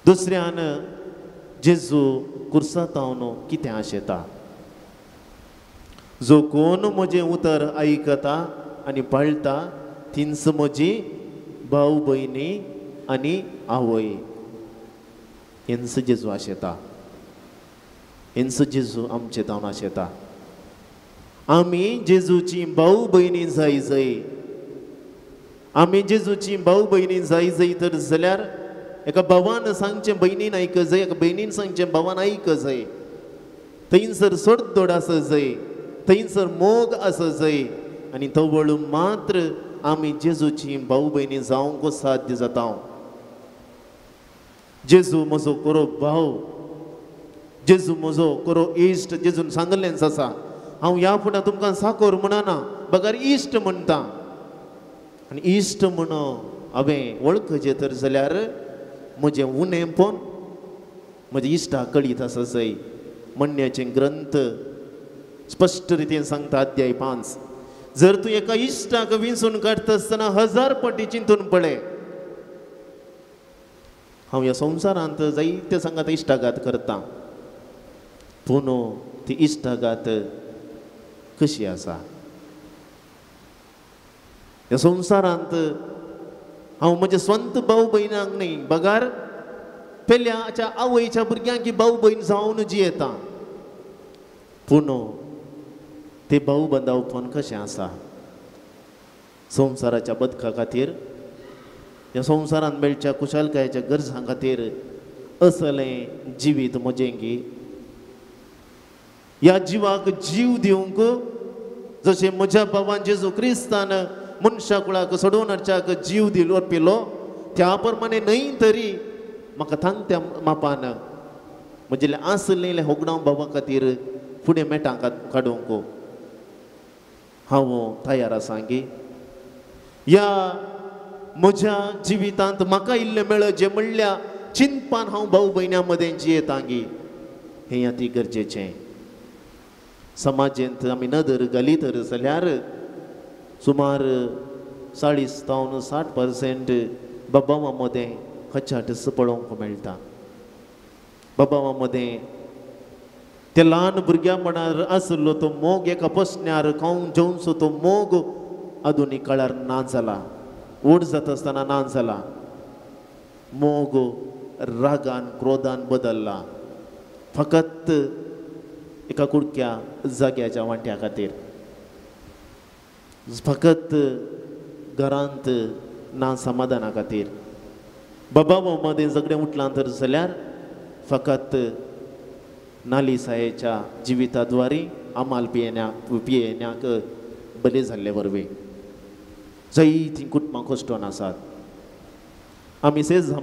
दुसऱ्यान जेजू कुर्सातावन कितें आशेता जो कोण म्हजें उतर आयकता आनी पाळटा तिंच म्हजी भाव भयणी आनी आवय हेंच जेजू आशेता हेंच जेजू आमचे जावन आशेता आमी जेजूची भाव भयणी जाय जय आमी जेजूची भाव भयणी जाय जय तर जाल्यार एका भावान सांगचें भयणीन आयक जाय एका भयणीन सांगचें भावान आयक जाय थंयसर सडधड आसा जाय थंयसर मोग आसा जाय आनी तवळ मात्र आमी जेजूची भाव भयणी जावंक साध्य जाता जेजू म्हजो खरो भाव जेजू म्हजो खरो इश्ट जेजून सांगलेंच आसा हांव ह्या फुडें तुमकां साकोर म्हणना बगार इश्ट म्हणटा आनी इश्ट म्हण हांवें वळखचें तर जाल्यार म्हजें उणेंपण म्हज्या इश्टाक कळीत आसा जय म्हणण्याचे ग्रंथ स्पश्ट रितीन सांगता अध्याय 5 जर तूं एका इश्टाक विंचून काडटा आसतना 1000 फावटी चिंतून पळय हांव ह्या संवसारांत जायत्या सांगात इश्टाघात करता पूण ती इश्टाघात कशी आसा ह्या संवसारांत हांव म्हज्या स्वंत भाव भयणांक न्ही बगार पेल्याच्या आवयच्या भुरग्यांक भाव भयण जावन जियेता पूण ते भाव बांदावपण कशें आसा संवसाराच्या बदका खातीर ह्या संवसारांत मेळच्या कुशलकायेच्या गरजां खातीर असलें जिवीत म्हजें ह्या जिवाक जीव दिवंक जशें म्हज्या भावान जेजू क्रिस्तान मनशा कुळाक सोडून हाडच्याक जीव दिलो पिलो त्या प्रमाणे न्हय तरी म्हाका थांगत्या मापान म्हजें आसलेले होगणांव भावा खातीर फुडें मेटां काडूंक हांव तयार आसां गी ह्या म्हज्या जिवितांत म्हाका इल्लें मेळ जें म्हणल्यार चिंतपान हांव भाव भयण्यां मदें जियेतां गी हें अती गरजेचें. समाजेंत आमी नदर घालीत जाल्यार सुमार 40 ते 60% बाबा मदें खचाटस पळोवंक मेळटा. बाबा मदें ते ल्हान भुरग्यापणार आसलो तो मोग एका पसण्यार खावन जेवनसो तो मोग आधुनीक काळार ना जाला. व्हड जाता आसतना ना जाला. मोग रागान क्रोधान बदलला फकत एका कुडक्या जाग्याच्या वांट्या खातीर. फकत घरांत ना समाधाना खातीर. बाबा मदें झगडें उठलां तर जाल्यार फकत नालिसायेच्या जिविताद्वारे आमाल पियेण्याक बले जाल्ले वरवीं जायतीं कुटुंबां कश्टोन आसात. आमी सेज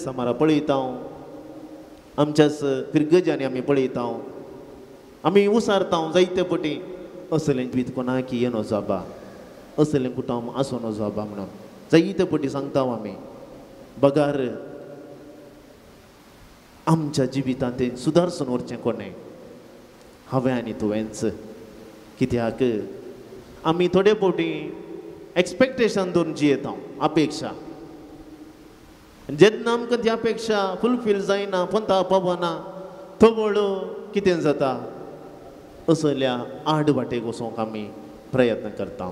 समारा पळयता. आमच्याच फिरगजांनी आमी पळयता. आमी उसारता जायते पटी असलें जीत कोणाक येनो जाबा असलें कुटुंब आसूं नो जाबा म्हणून जायते पटी सांगता आमी. बगार आमच्या जिवितांत तें सुदारसून व्हरचें कोणें हांवें आनी तुवेंच. कित्याक आमी थोडे फावटी एक्सपेक्टेशन दवरून जियेता अपेक्षा. जेन्ना आमकां ती अपेक्षा फुलफील जायना पंता पावना थोबळ कितें जाता असल्या आड वाटेक वचोंक आमी प्रयत्न करता.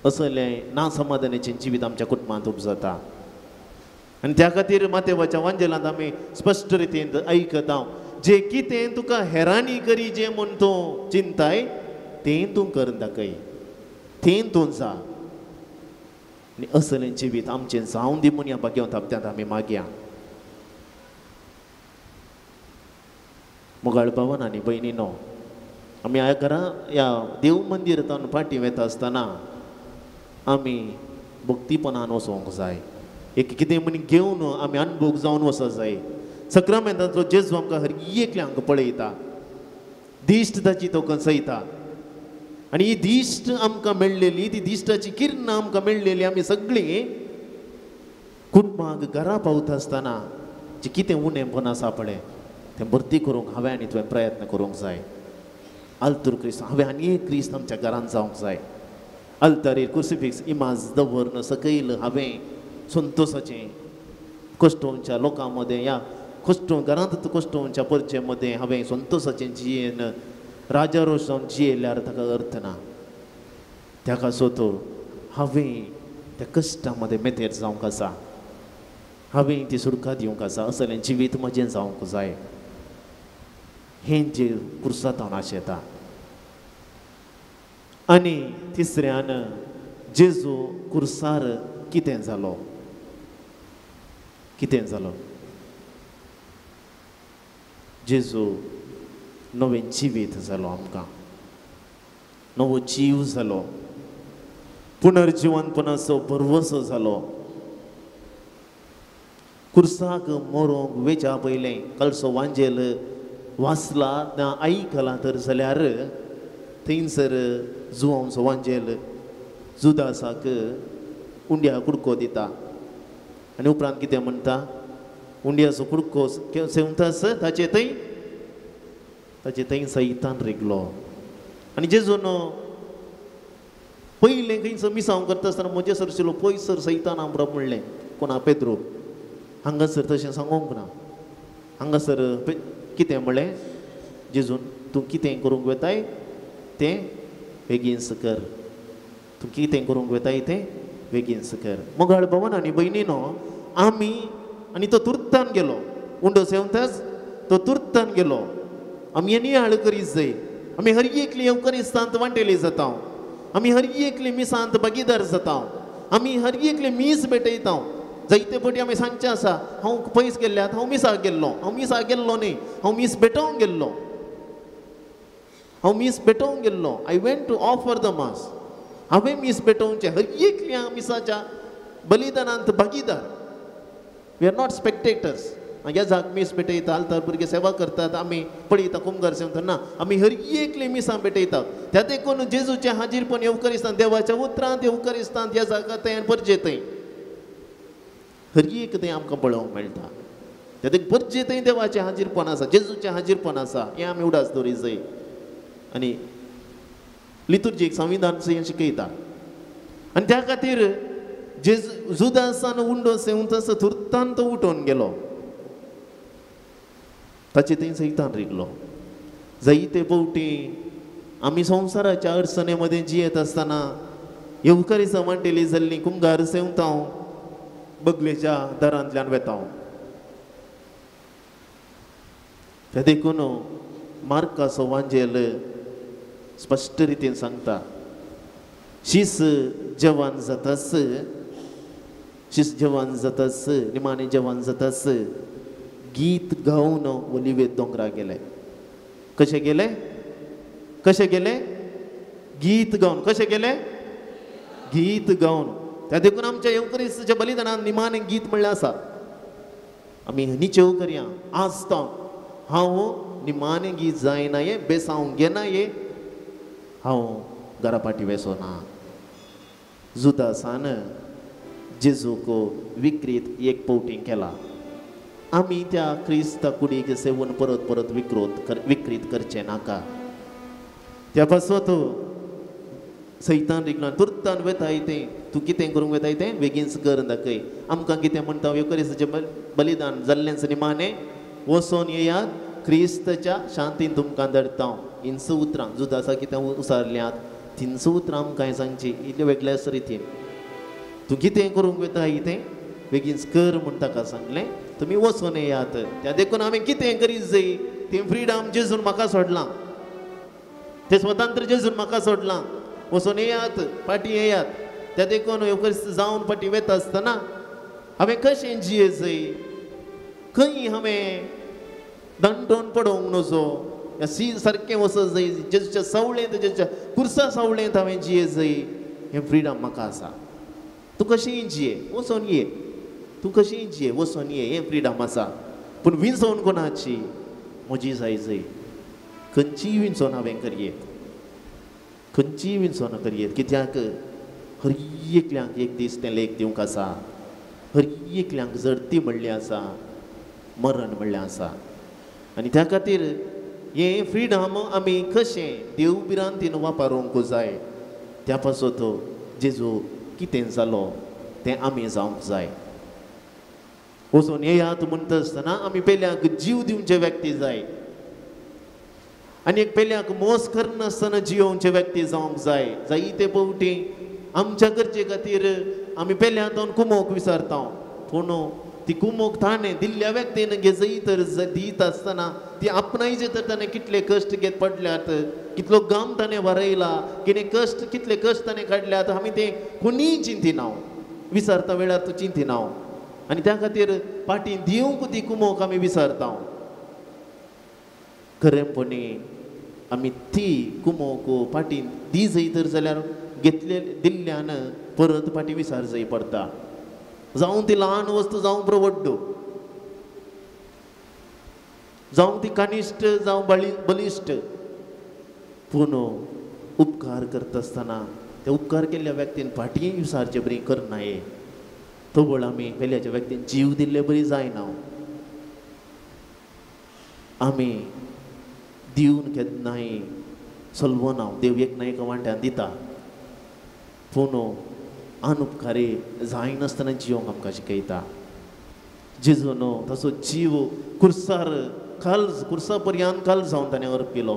असलें नासमाधानाचें जिवीत आमच्या कुटुंबांत उपजता. आनी त्या खातीर मातेवाच्या वांजेलांत आमी स्पश्ट रितीन आयकता जे कितें तुका हेरांनी करी जें म्हूण तूं चिंताय तें तूं करून दाखय. तें तूं जा. आनी असलें जिवीत आमचें जावं दी म्हूण ह्या भाग्यवंत हप्त्यांत आमी मागया. मोगाळ भावन आनी भयणीनो, आमी ह्या घरा ह्या देव मंदिरांत फाटीं वेता आसतना आमी भक्तीपणान वचोंक जाय. एक कितें म्हण घेवन आमी अनुभव जावन वचूंक जाय. सक्रामेंतांतलो जेजू आमकां हर एकले हांगा पळयता. दिश्ट ताची तो कसयता. आनी ही दिश्ट आमकां मेळ्ळेली ती दिश्टाची किरणां आमकां मेळ्ळेली आमी सगळीं कुटुंबाक घरा पावता आसतना जे कितें उणेंपण आसा पळय तें भरती करूंक हांवें आनी तुवें प्रयत्न करूंक जाय. आल्तूर क्रिस्त हांवें आनी एक क्रिस्त आमच्या घरांत जावंक जाय. अल्तारीर क्रुसिफिक्स इमाज दवरन सकयल हांवें संतोशाचें कश्टोवच्या लोकां मदें या घरांत कश्टोवच्या परचे मदें हांवें संतोशाचें जियेन राजारोश जावन जियेल्यार ताका अर्थ ना. ताका सोतो हांवें त्या कश्टा मदें मेतेर जावंक आसा. हांवें ती सुडका दिवंक आसा. असलें जिवीत म्हजें जावंक जाय. हें जे कुर्सांत हांव आशेता. आनी तिसऱ्यान जेजू कुर्सार कितें जालो. कितें जालो. जेजू नवें जिवीत जालो. आमकां नवो जीव जालो. पुनर्जिवनपणाचो भरवसो जालो. कुर्साक मरोंक वेच्या पयलें कालचो वांजेल वाचला ना आयकला तर जाल्यार थंयसर जुवांचो वांजेल जुदासाक उंड्या कुडको दिता. आनी उपरांत कितें म्हणटा उंड्याचो कुडको सेवतास ताचे थंय सैतान रिगलो. आनी जेजून पयलें खंयसर मिसांव करता आसतना म्हजे सरशिलो पयसर सैतान आमरो म्हणलें कोणा पेद्रो. हांगासर तशें सांगोंक ना. हांगासर कितें म्हणलें जेजून तूं कितें करूंक वेताय तें बेगीनच कर. तूं कितें करूंक वेताय तें बेगीनच कर. मोगाळ भवन आनी भयणीनो आमी आनी तो तुर्तान गेलो. उंडो सेवतास तो तुर्तान गेलो. आमी नियाळ करीत जाय. आमी हर एकली येवकरिस्तांत वांटेली जाता. आमी हर एकली मिसांत भागीदार जाता. आमी हर एकली मीस भेटयता. जायते फावटी आमी सांगचे आसा हांव पयस गेल्ल्यात हांव मिसाक गेल्लो. हांव मिसाक गेल्लो न्ही हांव मीस भेटोवंक गेल्लो. हांव मीस भेटोवंक गेल्लो. I went to offer the mass. हांवें मीस भेटोवचें. हर एकल्या मिसाच्या बलिदानांत भागीदार. We are not spectators. ह्या जाग मीस भेटयता आलतार भुरगे सेवा करतात आमी पळयता कुमगार सेवता ना आमी हर एकली मिसां भेटयतात. त्या देखून जेजूचें हाजीरपण येवकरिस्तांत देवाच्या उतरांत येवकरिस्तांत ह्या जागा थंय परजे थंय हर एक थंय आमकां पळोवंक मेळटा. त्यात बरेच थंय देवाचें हाजीरपण आसा, जेजूचें हाजीरपण आसा, हें आमी उडास दवरी जाय. आनी लितुर्जीक संविधान शिकयता. आनी त्या खातीर जुदासान उंडो सेवून तसो तुर्तान तो उठोवन गेलो. ताचे थंय सैतान रिगलो. जायते फावटी आमी संवसाराच्या अडचणे मध्ये जियेत आसतना येवकारीच वांटेली जाल्ली कुंभार सेवता हांव बगलेच्या दारांतल्यान वेता हांव. ते देखून मार्काचो वांजेल स्पश्ट रितीन सांगता, शीस जवान जातास निमाणे जवान जातास गीत गावन ओलिवेत दोंगरा गेले. कशे गेले? गीत गावन. कशे गेले? गीत गावन. त्या देखून आमच्या येवकारीच्या बलिदानान निमाणे गीत म्हणलें आसा. आमी न्हिचेव करया. आज तो हांव निमाणे गीत जायना ये बेसांव घेना ये हांव घरा पाटी वेसोना. जुदासान जेजूक विक्रीत एक पावटी केला. आमी त्या क्रिस्त कुडीक सेवून परत परत विक्रीत करचे नाका. त्या पासत सैतान रिगला तुर्तान वेताय तें तूं कितें करूंक वेताय तें बेगीनच कर दाखय. आमकां कितें म्हणटा येवकारीचें बलिदान जाल्लेंच निमाणें वचोन येयात क्रिस्तच्या शांतीन तुमकां धरता. हिंच उतरां जुदासा कितें उसारल्यात तिनच उतरां आमकां सांगची इतले वेगळ्याच रितीन. तूं कितें करूंक वेताय तें बेगीनच कर म्हूण ताका सांगलें. तुमी वचोन येयात. त्या देखून आमी कितें करीत जाय तें फ्रिडम जेजून म्हाका सोडलां. तें स्वतंत्र जेजून म्हाका सोडलां. वचोन येयात, पाटी येयात. त्या देखून येवकारीस्त जावन पाटी वेता आसतना हांवें कशें जिये जाय, खंय हांवें दंडोन पडोवंक नजो सारकें वचत जाय. जेजूच्या सावळेंत जेजूच्या कुर्सा सावळेंत हांवें जिये जाय. हें फ्रिडम म्हाका आसा. तूं कशींय जिये वचोन ये. तूं कशींय जिये वचोन ये. हें फ्रिडम आसा. पूण विंचोवन कोणाची म्हजी जाय जाय. खंयचीय विंचोन हांवें करयेत. खंयचीय विंचोन करयेत. कित्याक हर एकल्यांक एक दीस तें लेख दिवंक आसा. हर एकल्यांक जडती म्हणली आसा, मरण म्हणलें आसा. आनी त्या खातीर हें फ्रिडम आमी कशें देव बिरांतीन वापरूंक जाय. त्या पासत जेजू कितें जालो तें आमी जावंक जाय. वचोन येयात म्हणटा आसतना आमी पेल्याक जीव दिवचे व्यक्ती जाय. आनी एक पेल्याक मोस करनासतना जियोवचे व्यक्ती जावंक जाय. जायते फावटी आमच्या गरजे खातीर आमी पेल्या हातान कुमोवक विसरता. पूण ती कुमोक ताणें दिल्ल्या व्यक्तीन घे जई तर दीत आसतना ती आपणायचे तर ताणें कितले कश्ट घेत पडल्यात, कितलो गाम ताणें वारयला, कितले कश्ट ताणें काडल्यात आमी ते कोणीय चिंतिना. विसरता वेळार तूं चिंतिना. आनी त्या खातीर पाटी दिवंक ती कुमोक आमी विसरता. खरेंपणी आमी ती कुमोक पाटी दी जई तर जाल्यार घेतले दिल्ल्यान परत पाटी विसर जाय पडटा. जावं ती ल्हान वस्तू जावं प्रवड्डो, जावं ती कानिश्ट जावं बलिश्ट, पूण उपकार करता आसतना ते उपकार केल्ल्या व्यक्तीन फाटीं विसारचे बरी करनाये. तोबळ आमी पेल्याच्या व्यक्तीन जीव दिल्ले बरी जायना. आमी दिवन केन्नाय चलवना. देव एक ना एका वांट्यान दिता. पूण अनुपकारी जायनासतना जिवंक आमकां शिकयता. जेजून तसो जीव कुर्सा पर्यंत काल जावन ताणें अर्प केलो.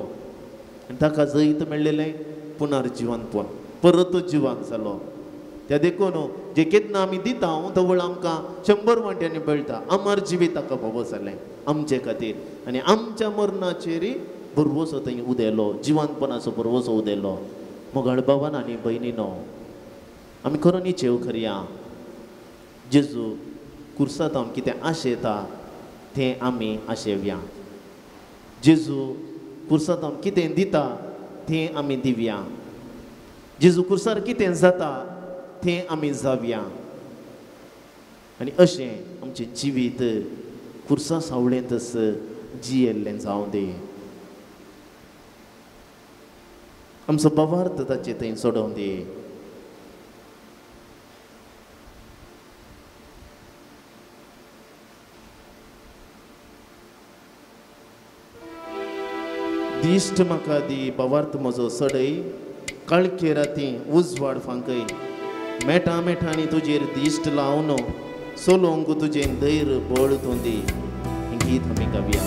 आनी ताका जैत मेळ्ळेलें पुनर्जिवनपण, परत जिवंत जालो. त्या देखून जे केन्ना आमी दिता तो वेळ आमकां 100 वांट्यांनी मेळटा. अमर जिवीत ताका फावो जालें आमचे खातीर. आनी आमच्या मरणाचेर बरवसो थंय उदेलो, जिवंतपणाचो बरवसो उदेलो. मोगाळ भावान आनी भयणीनो, आमी खरो निचेव करया. जेजू कुर्सांत हांव कितें आशेता तें आमी आशेवया. जेजू कुर्सांत हांव कितें दिता तें आमी दिवया. जेजू कुर्सार कितें जाता तें आमी जावया. आनी अशें आमचें जिवीत कुर्सा सावळेंतच जियेल्लें जावं दी. आमचो भावार्थ ताचे थंय सोडोवन दी. दिश्ट म्हाका दी बवार्थ म्हजो सडय कळके राती उजवाड फांकय मेटा मेठांनी तुजेर दिश्ट लावन सोलोंक तुजें धैर्य बळ तूं दी हें गीत आमी गावया.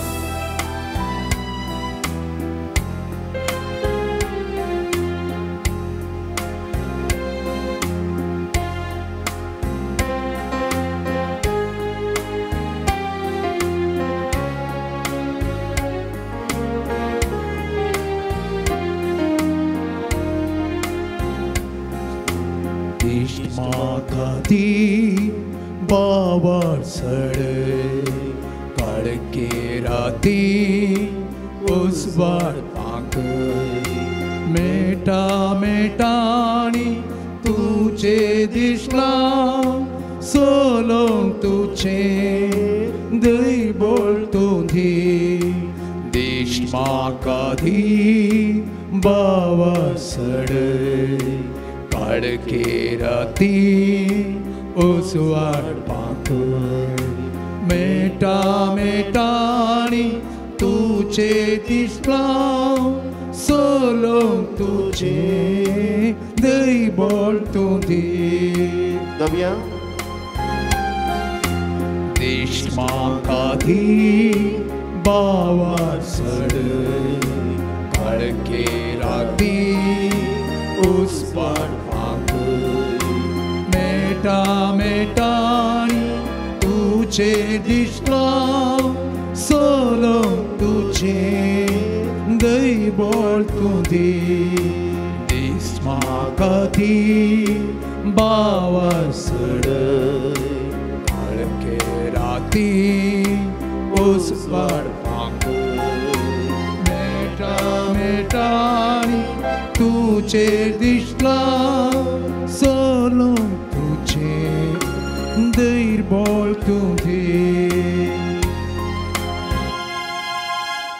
बावर सड़े कड़के राती उस बार पाक मेटा मेटानी तुझे दिसला सोलों तुझे दई बोल तुझी दिश माका दी बावर सड़े कड़के राती उस वार पाक मेटा मेटानी तुझे दिसला सोलों तुझे दई बोल तुझी गावया. दिश माका दी बावर सड़ कड़के राती उस पार पाक मेटा मेटानी तुझे दिसला सोलों तुझे दई बोल तुझी दिस माका दी बावर सड़ कड़के राती उस पार पाक मेटा मेटानी तुझे दिसला सोलों तुझे धैर्य बोल तुझे.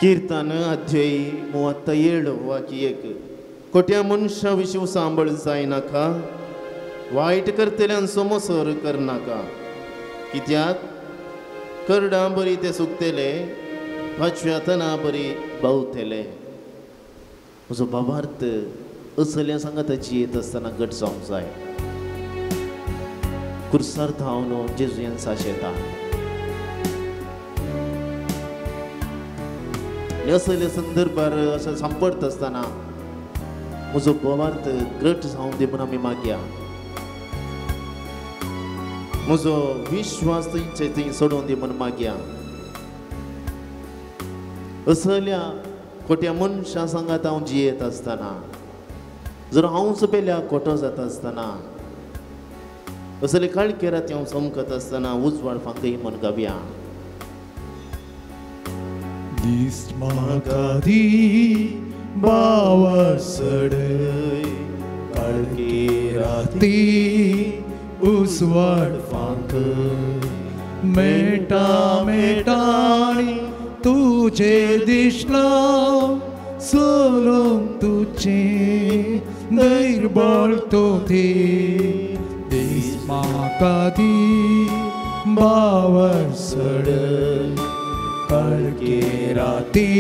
कीर्तन अध्याय 37 वाक्य 1. खोट्या मनशा विशीं सांबळ जायनाका वायट करतल्यांचो मोसर करनाका कित्याक करडां बरी ते सुकतेले पाचव्या तना बरी भोंवतले. म्हजो भावार्थ असल्या सांगाताची येत आसतना गट जावंक जाय. कुर्सार्थ हांव न्हू जेजुयान साशेता असल्या संदर्भार अशें सांपडत आसतना म्हजो भावार्थ घट जावंक दी म्हणून आमी मागया. म्हजो विश्वास थंय सोडून दी म्हणून मागया. असल्या खोट्या मनशां सांगात हांव जियेत आसतना जर हांवच पेल्या खोटो जाता आसतना असले काळके राती हांव समकत आसतना उजवाड फांकय म्हण गावया. दिस माका दी बावर सड़ कड़के राती उसवाड फांक मेटा मेटानी तुझे दिसला सोलों तुझे धैर्य बोल तुझी दिस माका दी बावर सड़ कड़के राती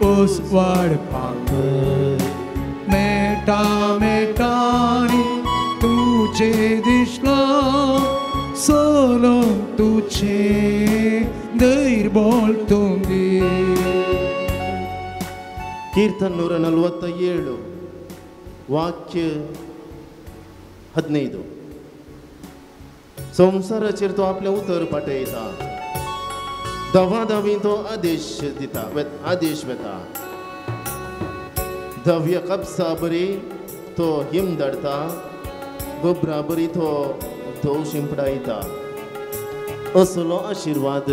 उस वाड़ पाक मेटा मेटानी तुझे दिसला सोलों तुझे धैर्य बोल तुझी. कीर्तन 147 वाक्य 15. संसाराचेर तो आपले उतर पाटयता धवाधवी तो आदेश वेता धव्य कापसा बरी तो हिम धाडटा गोबरा बरी तो धोव शिंपडायता. असलो आशिर्वाद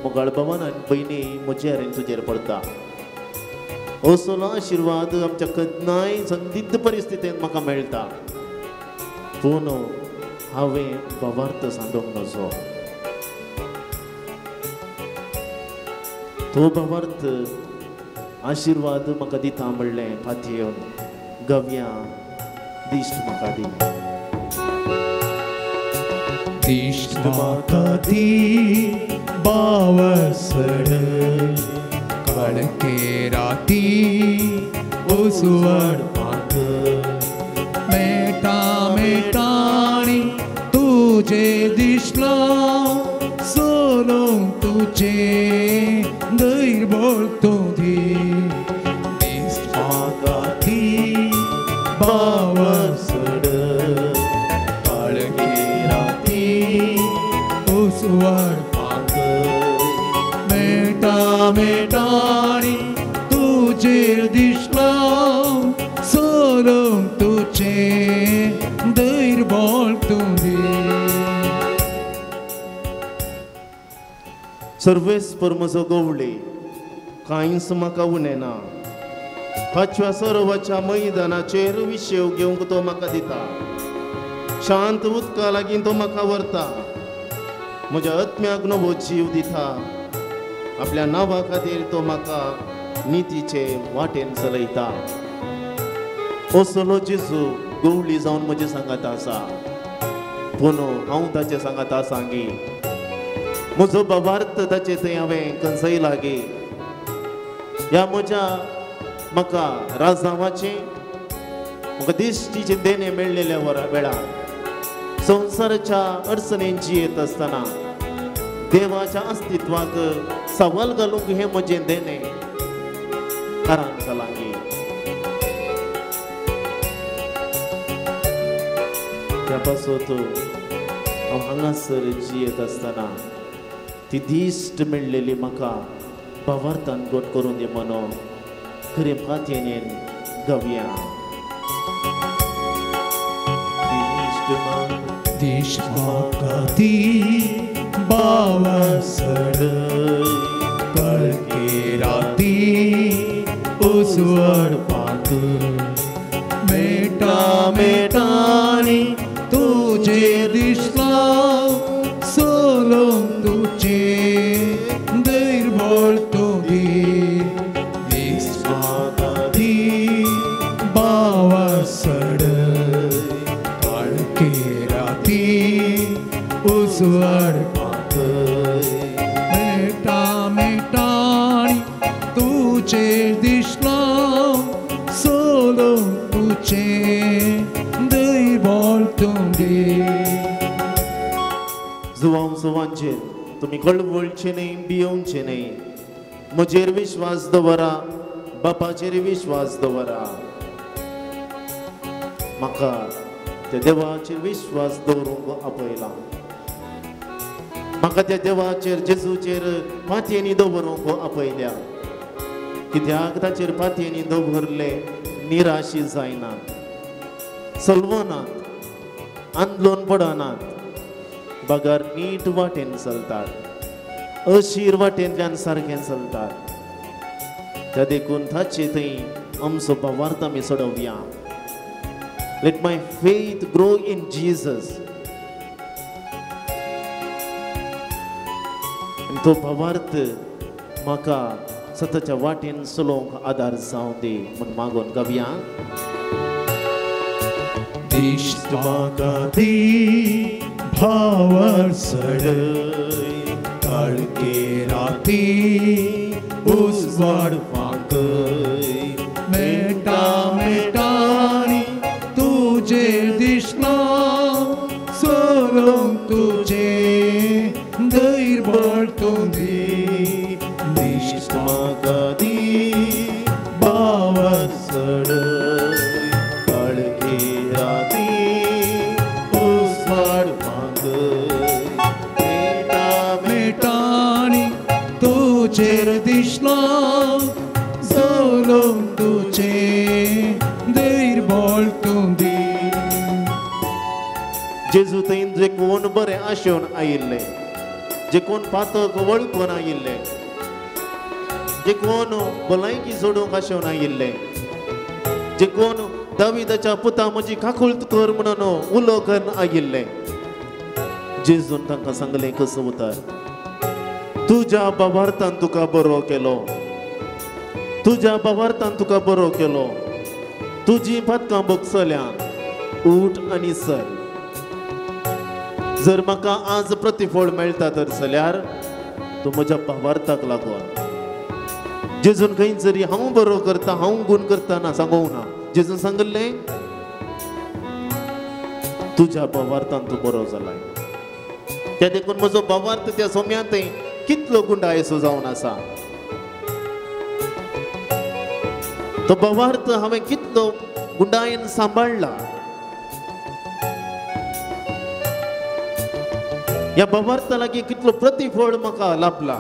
मोगाळ भवन आनी भयणी म्हज्या हारेन तुजेर पडटा. असलो आशिर्वाद आमच्या कदनाय संदिग्ध परिस्थितींत म्हाका मेळटा पूण हांवें भावार्थ सांडूंक नजो. तो भावार्थ आशिर्वाद म्हाका दिता म्हणलें फाटी येवन गावया. दिश्ट म्हाका दी दिश्ट म्हाका दी बावर सड़ काळके राती उसवड मेटा मेटाणी तुझे दिसलो सोलून तुझे दैर बोलतो धी दिसपागाती बावसड काळके राती उसवड मेटा मेटाणी तुझे दिसलो सोलून तुझे दैर बोलतो धी सर्वेस्पर म्हजो गवळे कांयच म्हाका उणेना पांचव्या सरोवाच्या मैदानाचेर विशेव घेवंक तो म्हाका दिता शांत उदका लागीं तो म्हाका व्हरता म्हज्या आत्म्याक नवो जीव दिता आपल्या नांवा खातीर तो म्हाका नितीचे वाटेन चलयता असलो जेजू गवळी जावन म्हजे सांगात आसा पूण हांव ताचे सांगात सांगी म्हजो बाबार्थ ताचे थंय हांवें कंसय लागी ह्या म्हज्या म्हाका राजांवाचें म्हाका दिश्टीचे देणे मेळलेल्या वेळार संवसाराच्या अडचणींत जियेत आसतना देवाच्या अस्तित्वाक सवाल घालूंक हें म्हजें देणे कारांक लागी त्या पासत हांव हांगासर जियेत आसतना ती दिश्ट मेळलेली म्हाका भावार्थान गोट करून दी म्हणो खरें पातयेन गवया दिश म्हाका ती बावसड काळके राती उसवड मेटा मेटाणी तुझे दिसलो सोलून तुझे दैर बोलतो धी दिसपागाती बावसड काळके राती उसवड मेटा मेटाणी तुझे दिसलो सोलून तुझे दैर बोलतो धी जुवांव जुवांचेर तुमी कळवळचे न्ही भियोवचे न्ही म्हजेर विश्वास दवरा बापाचेर विश्वास दवरा म्हाका त्या देवाचेर विश्वास दवरूंक आपयला म्हाका त्या देवाचेर जेजूचेर पातयेनी दवरूंक आपयल्या कित्याक ताचेर पातयेनी दवरले निराशी जायनात सलवनात आंदोलन पडनात बगार नीट वाटेन चलतात अशीर वाटेंतल्यान सारकें चलतात त्या देखून ताचे थंय आमचो भावार्थ आमी सोडवया let my faith grow in Jesus तो भावार्थ म्हाका सताच्या वाटेन चलोवंक आदार जावं दी म्हण मागून गावया दिसपागाती भावसड काळके राती उसवड मेटा मेटाणी तुझे दिसलो सोलून तुझे दैर बोलतो धी दिसपागाती भावसड काळके राती मेटाणी तुझेर दिसलो सोलून तुझे दैर बोलतो धी जेजू थंय जे कोण बरे आशेवन आयिल्ले जे कोण पातक वळखून आयिल्ले जे कोण भलायकी सोडूंक आशेवन आयिल्ले जे कोण दाविदाच्या पुता म्हजी काकुळट कर म्हणून उलो करून आयिल्ले जेजून तांकां सांगलें कसो उतर तुज्या भावार्थान तुका बरो केलो तुज्या भावार्थान तुका बरो केलो तुजी पातकां बगसल्यान उठ आनी सर जर म्हाका आज प्रतिफळ मेळटा तर जाल्यार तूं म्हज्या भावार्थाक लागून जेजून खंय जरी हांव बरो करता हांव गुण करता ना सांगूंक ना जेजून सांगले तुझ्या भावार्थान तूं बरो जालाय त्या देखून म्हजो भावार्थ त्या सोम्यांत कितलो गुंडायसो जावन आसा तो भावार्थ हांवें कितलो गुंडायेन सांबाळला या भावार्था लागीं कितलो प्रतिफळ म्हाका लाभला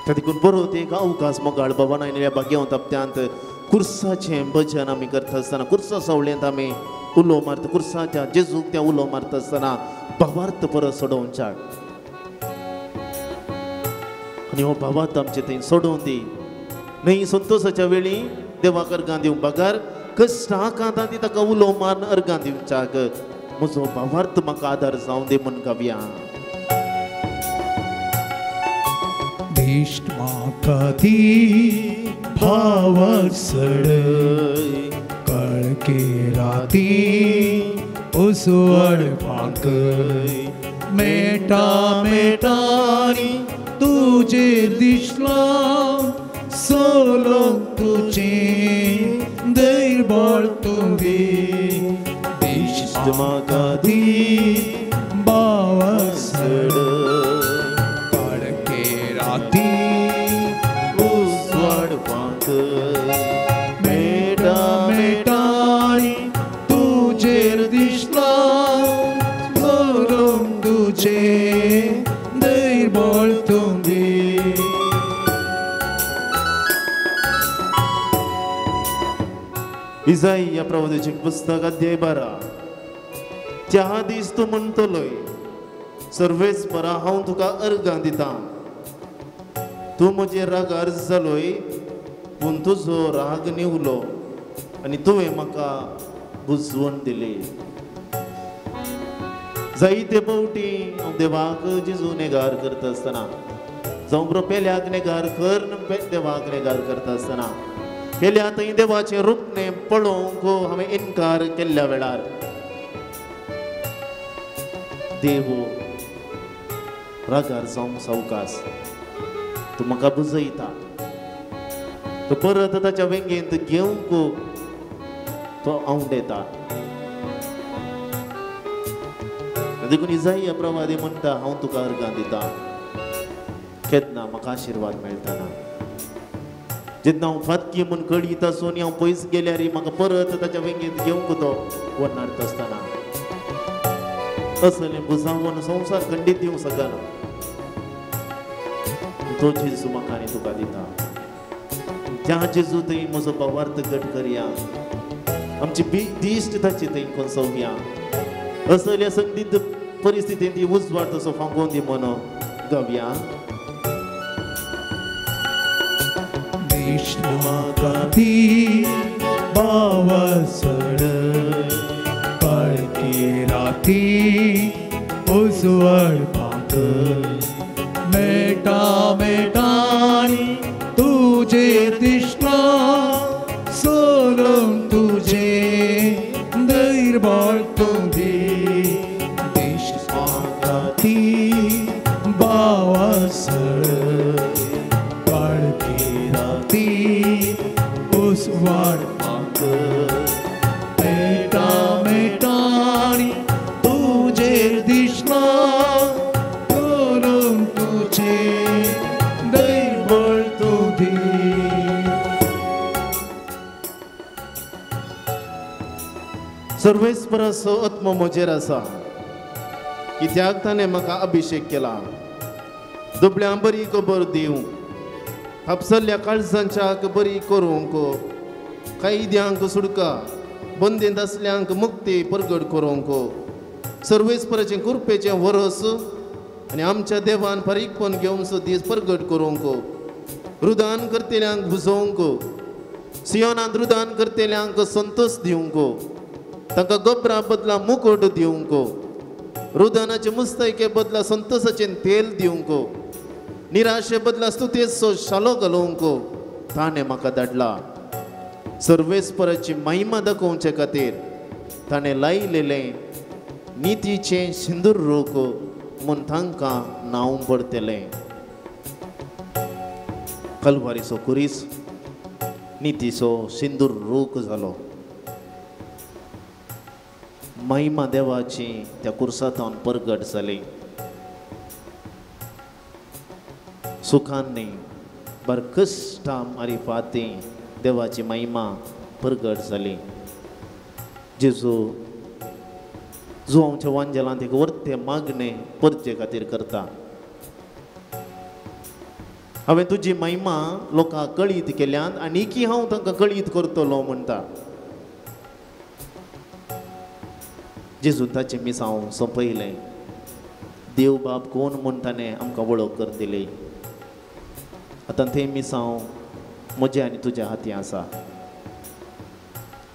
त्या देखून बरो ते एक अवकाश मोगाळ बाबा नायल्या बागेव तप्त्यांत कुर्साचें भजन आमी करता आसतना कुर्सा सवळेंत आमी उलो मारता कुर्साच्या जेजूक त्या उलो मारता आसतना भावार्थ परत सोडोवच्याक आनी हो भावार्थ आमचे थंय सोडोवन दी न्हय संतोशाच्या वेळी देवाक अर्गां दिवंक बागार कश्टां कांता ती ताका उलो मारून अर्गां दिवच्याक म्हजो भावार्थ म्हाका आदार जावं दी म्हूण गावया इष्ट म्हाका ती भावसड कळके राती उसवड पाक मेटा मेटानी तुजेर दिसला सोलोंक तुजें दैबळ तुगे इष्ट म्हाका ती भावसड मेटा मेटानी तुजेर दिसला सोलोंक तुजें दैबळ तुगे इसाईया प्रवादीचें पुस्तक अध्याय 12 त्या दीस तूं म्हणटलोय सर्वेस्परा हांव तुका अर्गां दितां तूं म्हजे रागार जालोय पूण तुजो राग निवलो आनी तुवें म्हाका बुजवण दिली जायते फावटी हांव देवाक जेजू नेगार करता आसतना जावं बरो पेल्याक नेगार कर देवाक नेगार करता आसतना पेल्या थंय देवाचें रूपणें पळोवंक हांवें इन्कार केल्ल्या वेळार देव रागार जावंक सावकास तूं म्हाका बुजयता तो परत ताच्या वेंगेंत घेवंक तो आवडेता देखून इसाईया प्रवादी म्हणटा हांव तुका अर्गां दितां केन्ना म्हाका आशिर्वाद मेळटना जेन्ना हांव फातकी म्हूण कळीत आसून हांव पयस गेल्यार म्हाका परत ताच्या वेंगेंत घेवंक तो वनारता आसतना असलें बुजावण संवसार खंडीत दिवंक शकना तो जेजू म्हाका आनी तुका दिता त्या जेजू थंय म्हजो भावार्थ घट करया आमची दिश्ट ताची थंय कोसोवया असल्या संदिग्ध परिस्थितींत ती उजवाड तसो फांकोवन दी म्हणो गावया म्हाका ती भावसड कळके राती उसवड पाक मेटा मेटानी तुजेर दिसला सोलोंक तुजें दैबळ तुगे दिश्ट म्हाका ती भावसड कळके राती उसवड पाक मेटा मेटानी तुजेर दिसला सोलोंक तुजें दैबळ तुगे सर्वेस्पराचो आत्मो म्हजेर आसा कित्याक ताणें म्हाका अभिशेक केला दुबळ्यांक बरी खबर दिवंक हापसल्ल्या काळजांच्याक बरी करूंक कैद्यांक सुडका बंदींत आसल्यांक मुक्ती परगट करूंक सर्वेस्पराचें कृपेचें वरस आनी आमच्या देवान फारीकपण घेवन दीस परगट करूंक रुदान करतेल्यांक बुजोवंक सियोनांत रुदान करतेल्यांक संतोश दिवंक तांकां गबरा बदला मुकुट दिवंक रुदानाचे मुस्तैके बदला संतोशाचें तेल दिवंक निराशे बदला स्तुतेचो शालो घालोवंक ताणें म्हाका धाडला सर्वेस्पराची महिमा दाखोवचे खातीर ताणें लायलेलें नितीचें सिंदूर रोक म्हूण तांकां नांव पडटलें. कलवारीचो कुरीस नितीचो सिंदूर रूख जालो. महिमा देवाची त्या कुर्सांतावन परगट जाली. सुखांनी बर कश्टां मारिफाती देवाची महिमा परगट जाली. जेजू जो आमच्या वांजेलांत एक वर्ते मागणे परचे खातीर करता. हांवें तुजी महिमा लोकांक कळीत केल्यान आनीकी हांव तांकां कळीत करतलो म्हणटा. जेजू ताचें मिसांव सोंपयलें. देव बाब कोण म्हूण ताणें आमकां वळख कर दिली. आतां तें मिसांव म्हजें आनी तुज्या हाती आसा.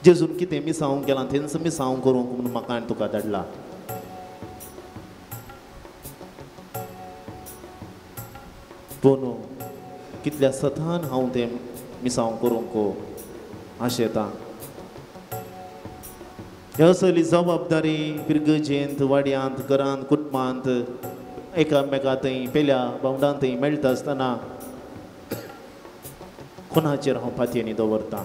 जेजून कितें मिसांव केलां तेंच मिसांव करूंक म्हूण म्हाका आनी तुका धाडला. पूण कितल्या सतान हांव तें मिसांव करूंक आशेतां. ह्या असली जबाबदारी पिरगजेंत वाड्यांत घरांत कुटुंबांत एकामेका थंय पेल्या भावंडां थंय मेळटा आसतना कोणाचेर हांव फातयेनी दवरतां.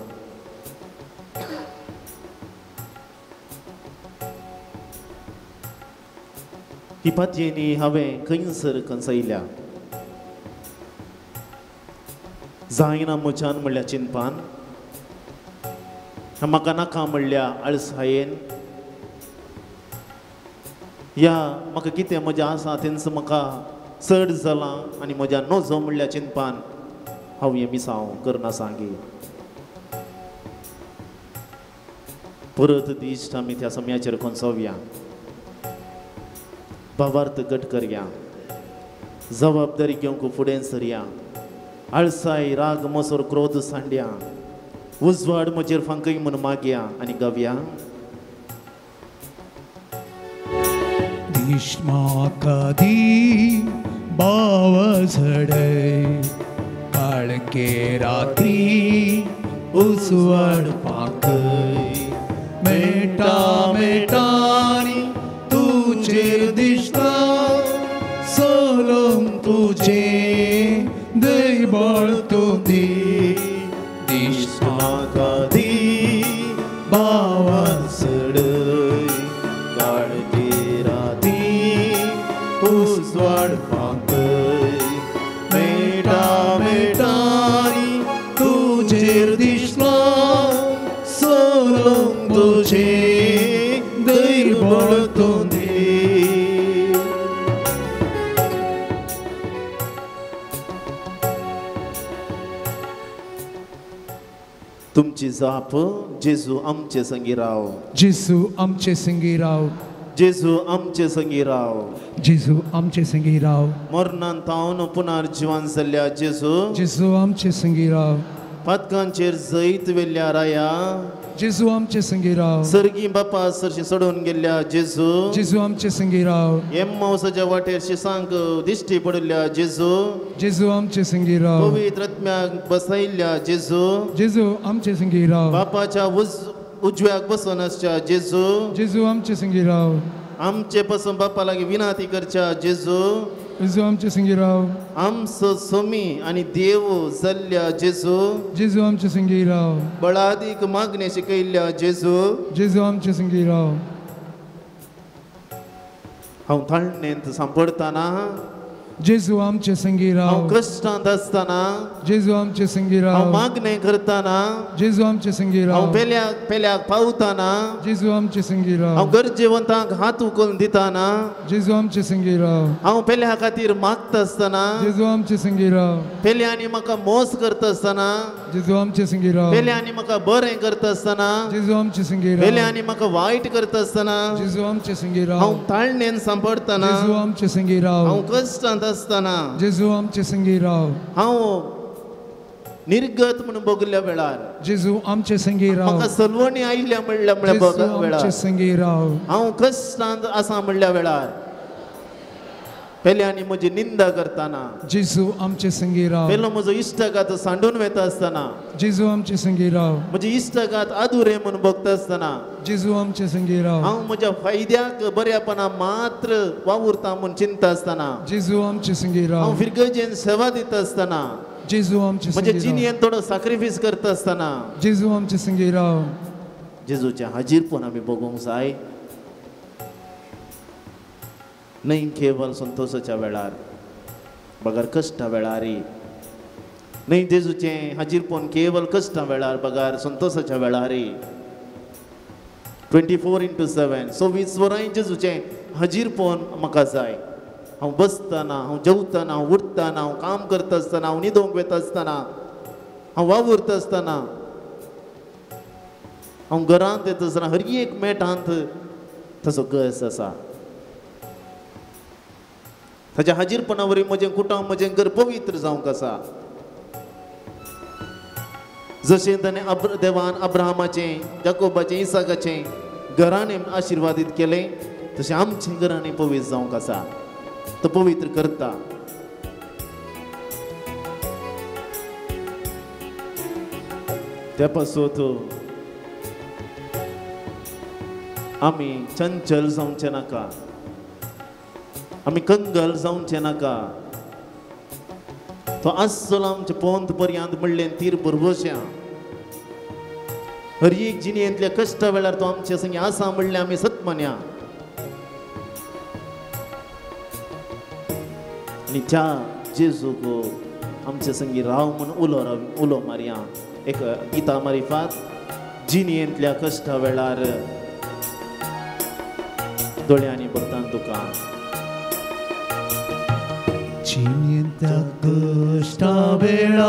ही फातयेनी हांवें खंयसर कंसयल्या. जायना म्हज्यान म्हणल्या चिंतपान, म्हाका नाका म्हणल्या आळसायेन, या म्हाका कितें म्हजें आसा तेंच म्हाका चड जालां आनी म्हज्या नजो म्हणल्या चिंतपान हांव हें मिसांव करना सांगी. परत दिश्ट आमी त्या समयाचेर कंसोवया. भावार्थ घट करया. जबाबदारी घेवंक फुडें सरया. आळसाय राग मोसोर क्रोध सांड्या. उजवाड म्हजेर फांकय म्हूण मागया आनी गावया. दिश्ट म्हाका दी बावझडय, काळके रात्री उसवाड पाकय. मेटा मेटानी तुजेर दिसता, सोलोंग तुजे दैबळ तूं दी. दिश्ट म्हाका दी बावझडय, काळके राती उसवाड पाकय. मेटा मेटानी तुजेर दिसता, सोलोंग तुजे दैबळ तूं दी. तुमची जाप जेजू आमचे संगी राव. जेजू आमचे संगी राव. जेजू आमचे संगी राव. जेजू आमचे संगी राव. मरणांत तावन पुनर्जिवन जाल्ल्या जेजू. जेजू आमचे संगी राव. पातकांचेर जैत वेल्ल्या राया. जेजू आमचे संगी राव. सर्गी बापा सरशी सोडून गेल्ल्या जेजू. जेजू आमचे संगी राव. एम्माउसाच्या वाटेर शिसांक दिश्टी पडल्या जेजू. जेजू आमचे संगी राव. पवित्र आत्म्याक बसयल्ल्या जेजू. जेजू आमचे संगी राव. बापाच्या उजव्याक बसून आसच्या जेजू. जेजू आमचे संगी राव. आमचे पासून बापा लागीं विनाती करच्या जेजू. जेजू आमचे संगी राव. आमचो सोमी आनी देव जाल्ल्या जेजू. जेजू आमचे संगी राव. बळादीक मागणे शिकयल्ल्या जेजू. जेजू आमचे संगी राव. हांव थाळणेंत सांपडताना, जेजू आमचे संगी हांव राव. कश्टांत आसतना, जेजू आमचे संगी हांव राव. मागणें करताना, जेजू आमचे संगी हांव राव. पेल्याक पावताना, जेजू आमचे संगी राव. हांव गरजेवंतांक हात उखलून दिताना, जेजू आमचे संगी राव. हांव पेल्या खातीर मागता आसतना, जेजू आमचे संगी राव. पेल्यांनी म्हाका मोस करता आसतना, जेजू आमचे संगी राव. पेल्यांनी म्हाका बरें करता आसतना, जेजू आमचे संगी राव. पेल्यांनी म्हाका वायट करता आसतना, जेजू आमचे संगी हांव राव. ताळणेन सांपडताना, जेजू आमचे संगी राव. हांव कश्टांत आसतना, जेजू आमचे संगी राव. हांव निर्गत म्हणून बगल्या वेळार, जेजू आमचे संगी राव. म्हाका सलवणी आयल्या म्हणल्या जेजू वेळार, आमचे संगी राव. हांव कश्टांत आसा म्हणल्या वेळार, पेल्यांनी म्हजी निंदा करताना जेजू आमचे संगी राव पेलो म्हजो इश्टगात सांडून वेता आसतना जेजू आमचे संगी राव म्हजी इश्टगात आदुरे म्हणून बघता आसतना जेजू आमचे संगी राव हांव म्हज्या फायद्याक बऱ्यापणा मात्र वावुरता म्हूण चिंता आसतना जेजू आमचे संगी राव हांव फिरगजेन सेवा दिता आसतना जेजू आमचे म्हज्या संगी राव जिणेन थोडो सॅक्रिफायस करता आसतना जेजू आमचे संगी राव जेजूचे हाजीरपण आमी बघूंक जाय न्हय केवळ संतोषाच्या वेळार बगार कश्टा वेळारी न्हय जेजूचें हाजीरपण केवळ कश्टा वेळार बगार संतोषाच्या वेळारी 24/7 24 वरांय जेजूचें हाजीरपण म्हाका जाय हांव बसतना हांव जेवतना हांव उठतना हांव काम करता आसतना हांव न्हिदोंक वेता आसतना हांव वावुरता आसतना हांव घरांत येता आसतना हर एक मेटांत ताचो गस आसा ताच्या हाजीरपणा वरवीं म्हजें कुटुंब म्हजें घर पवित्र जावंक आसा जशें ताणें देवान अब्राहमाचें जाकोबाचें इसाकाचें घराणें आशिर्वादीत केलें तशें आमचें घराणें पवित्र जावंक आसा तो पवित्र करता त्या पासून आमी चंचल जावचे नाका आमी कंगल जावचे नाका तो आसलो आमचे पोंत पर्यंत म्हणलें तीर बरोबरशें हर एक जिणेंतल्या कश्टा वेळार तो आमचे संगी आसा म्हणलें आमी सत मान्या आनी त्या जेजूक आमचे संगी राव म्हणून उलो मारया एक गीता मारिफात जिणेंतल्या कश्टा वेळार दोळ्यांनी बघता तुका जिणेंतल्या कश्टा वेळार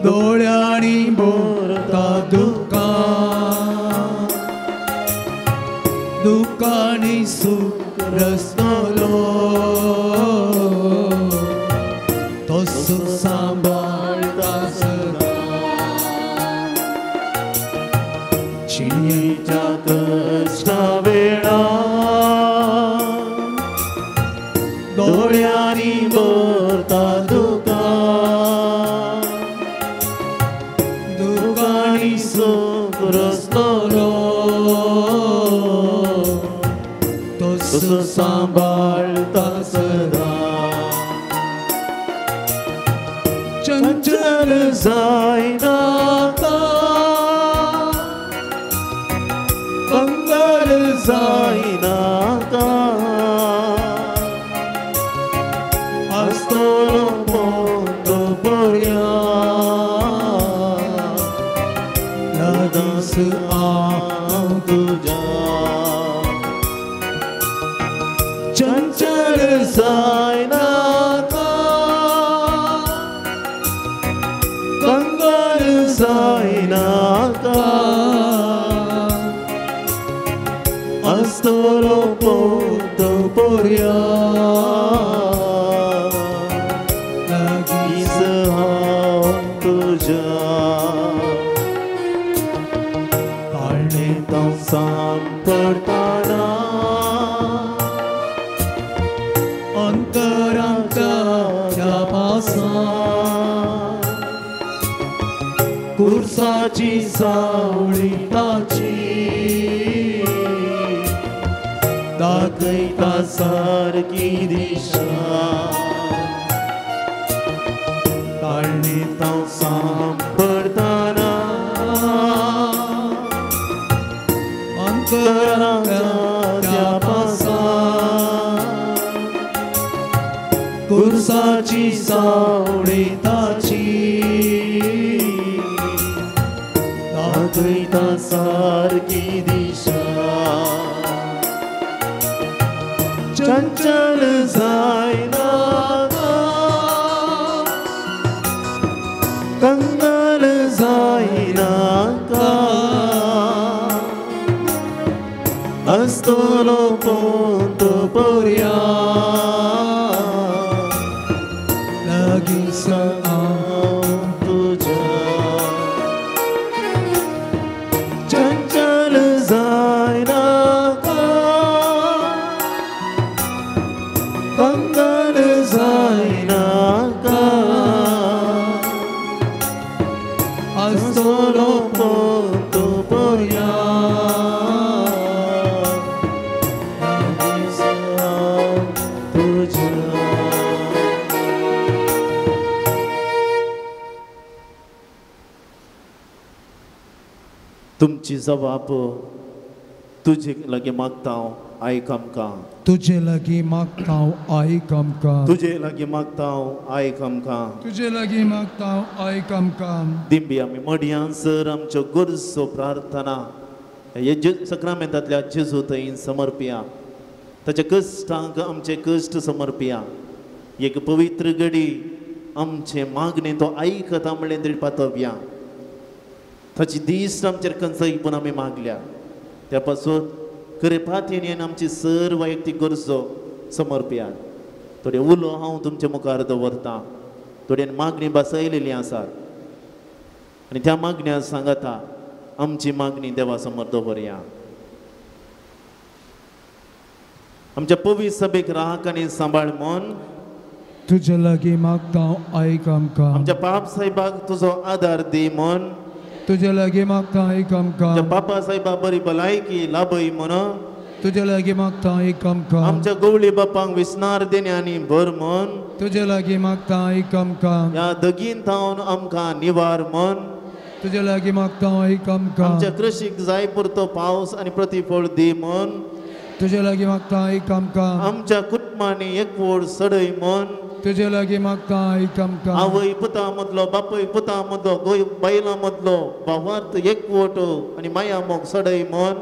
दोळ्यांनी बघता तुका दुखानी सुख रसलो तसो सांबाळता सदा जिणेच्या कश्टा वेळार दोळ्यांनी बघता तुका दुखानी सुख रसलो तसो सांबाळता सदा चंचल जायनाका कंगाल जायनाका आस्तलो पोंत पर्यंत लागींच हांव तुज्या चंचल जायनाका कंगाल जायनाका आस्तलो पोंत पर्यंत लागींच हांव तुज्या काळें तांव सांपडटाना अंतराच्या पासान कुर्साची सावळी ताची दाखयता सारकी दिशा ताळणी तांव सांपडटाना अंतराच्या पासान कुर्साची सावळी ताची दाखयता सारकी दिशा चंचल जायनाका कंगाल जायनाका आस्तलो पोंत पर्यंत लागींच हांव तुज्या चंचल जायनाका कंगाल जायना का Astoro ponto boya तुझ्या तुमची जबाब तुझे लगे मागता ऐक आमकां तुझे लगी मागता हूँ आई कम काम तुझे लगे मागता ऐक आमकां तुझे लगी मागता हूँ आई कम काम दिंबी आमी मडयांसर आमच्यो गरजो प्रार्थना हे सक्रामेंतांतल्या जेजू थंय समर्पिया ताच्या कश्टांक आमचे कश्ट समर्पिया एक पवित्र घडी आमचे मागणे तो आयकता म्हणलें तरी पातव्या ताची दिश्ट आमचेर कंसयपून आमी मागल्या त्या पासून कृपातीन आमची सर्व वैयक्तीक गरजो समर्पिया थोडे उलो हांव तुमच्या मुखार दवरतां थोड्यान मागणी बसयलेली आसात आनी त्या मागण्या सांगता आमची मागणी देवा समोर दवरया आमच्या पवित्र सभेक राख आनी सांबाळ मन तुझे लगी मागता हूँ आई कम काम आमच्या पाप साहेबाक तुजो आदार दी मन तुझे लगी मागता हूँ आई कम आमच्या काम बापा साहेबा बरी भलायकी लाभय म्हण तुझे लगी मागता हूँ आई कम काम आमच्या गवळी बापांक विस्नार देण्यानी भर मन तुझे लगी मागता हूँ आई कम काम ह्या दगीन थावन आमकां निवार मन तुझे लगी मागता हूँ आई कम काम आमच्या कृषीक जाय पुरतो पावस आनी प्रतिफळ दी मन तुझे लगी मागता हूँ आई कम काम आमच्या कुटुंबांनी एकवट सडय मन तुझे लगी मागता हूँ आई कम काम आवय पुता मदलो बापय पुता मदलो गोंय बायलां मदलो भावार्थ एकवट आनी माया मोग सडय मन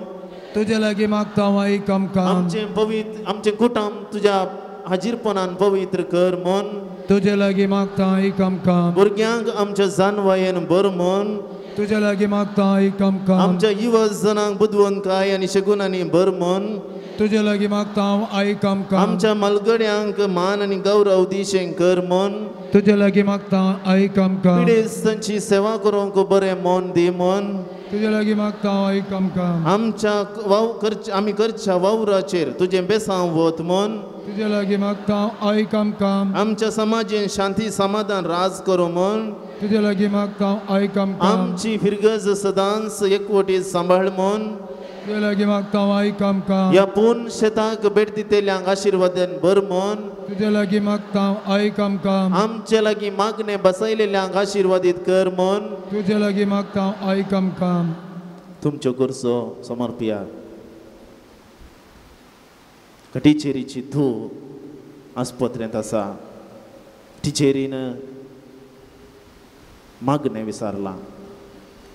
तुझे लगी मागता हूँ आई कम काम आमचे कुटुंब तुज्या हाजीरपणान पवित्र कर मन तुझे लगी मागता हूँ आई कम काम भुरग्यांक आमच्या जानवायेन बर मन तुझे लगी मागता हूँ आई कम काम आमच्या युवजनांक बुदवंतकाय आनी शगुनांनी बर मन तुझे लगी मागता हूँ आई कम काम आमच्या मलगड्यांक मान आनी गौरव दिशें कर मन तुझे लगी मागता हूँ आई कम काम पिडेस्तांची सेवा करूंक बरें मन दी मन तुझे लगी मागता हूँ आई कम काम आमच्या आमी करच्या वावराचेर तुजें बेसांव वत मन तुझे लगी मागता हूँ आई कम काम आमच्या समाजेन शांती समाधान राज करूं मन तुझे लगी मागता हूँ आई कम काम आमची फिरगज सदांच एकवटीत सांबाळ मन तुझे लगी मागता हूँ आई कम काम ह्या पूर्ण शेताक भेट दितेल्यांक आशिर्वादान बर मन तुझे लगी मागता हूँ आई कम काम आमचे लागीं मागणे बसयलेल्यांक आशिर्वादीत कर मन तुझे लगी मागता हूँ आई कम काम तुमच्यो गरजो समर्पिया टिचेरीची धू आस्पत्रेंत आसा टिचेरीन मागणें विचारलां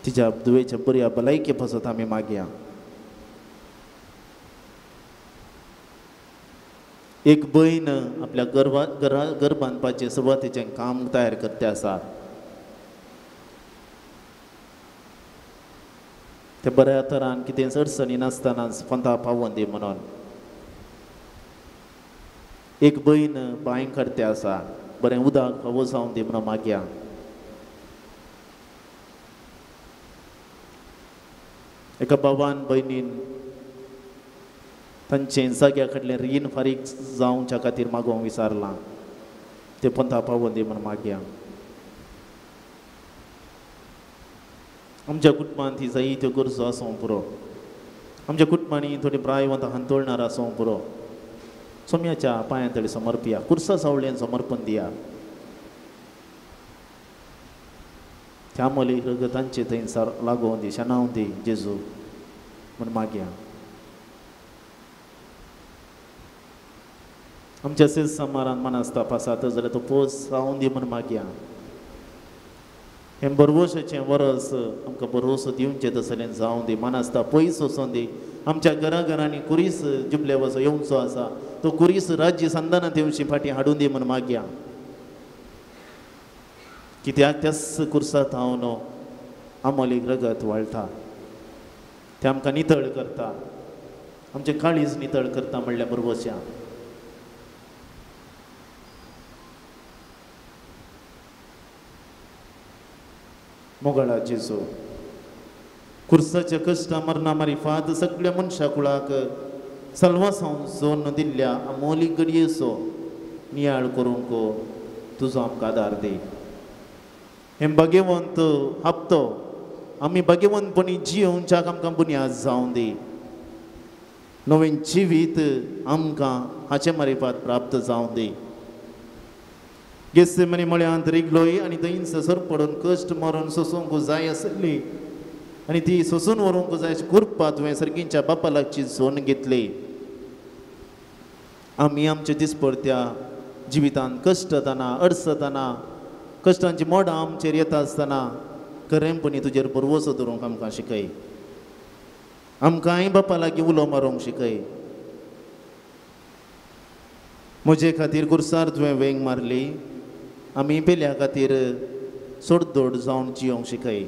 तिच्या दुवेच्या बऱ्या भलायके पासत आमी मागया एक बहीण आपल्या घर बांदपाचें सुरवातेचें काम तयार करते आसा ते बऱ्या तरान कितें अडचणी नासतना पंथा पावोवन दी म्हणून एक बहीण बांय काडते आसा बरें उदक फावो जावन दी म्हणून मागया एका बाबान बहिणीन तांचे जाग्या कडलें रीण फारीक जावच्या खातीर मागोवंक विचारलां ते पंथा पावोवन दी म्हणून मागया आमच्या कुटुंबांत ही जायत्यो गरजो आसूं पुरो आमच्या कुटुंबांनी थोडी प्रायवंत हांतोळणार आसूं पुरो सोम्याच्या पांयां तळी समर्पिया कुर्सा सावळेन समर्पण दिया त्या मोलीक रगतांचे थंयसर लागोवन दी शेणावन दी जेजू म्हण मागया आमच्या सेज समारान मनास्ताप आसा जाल्यार तो पोस जावन दी म्हण मागया हें बरवोशेचें वर्स आमकां बरोवसो दिवचें तसलें जावं दी मनास्ताप पयस वचोन दी आमच्या घराघरांनी कुरीस जुबले वचो येवचो आसा तो कुरीस राज्य संदानांत येवची फाटीं हाडून दी म्हण मागया कित्याक त्याच कुर्सांत हांव न्हू आमोलीक रगत वाळटा तें आमकां नितळ करता आमचें काळीज नितळ करता म्हणल्यार बरवश्या मोगळा जेजू कुर्साच्या कश्टा मरणा मारिफात सगळ्या मनशा कुळाक सल्वासांव जोन दिल्ल्या अमोली घडयेचो नियाळ करूंक तुजो आमकां आदार दी. हे भगवंत हप्तो आमी भगवंतपणी जियोवच्याक आमकां बुन्याद जावं दी. नवीन जिवीत आमकां हाचे मारिफात प्राप्त जावं दी. गेसेमनी म्हळ्यांत रिगलोय आनी थंयच सरपडून कश्ट मरून सोसूंक जाय आसली आनी ती सोसून व्हरूंक जाय अशी कृपा तुवें सर्गींच्या बापा लागची झोन घेतली. आमी आमच्या दिसपरत्या जिवितांत कश्ट येताना अडचताना कश्टांची मोडां आमचेर येता आसतना खरेंपणी तुजेर भरवोसो दवरूंक आमकां शिकय. आमकांय बापा लागीं उलो मारूंक शिकय. म्हजे खातीर कुर्सार तुवें वेंग मारली. आमी पेल्या खातीर सोडदोड जावन जियोंक शिकय.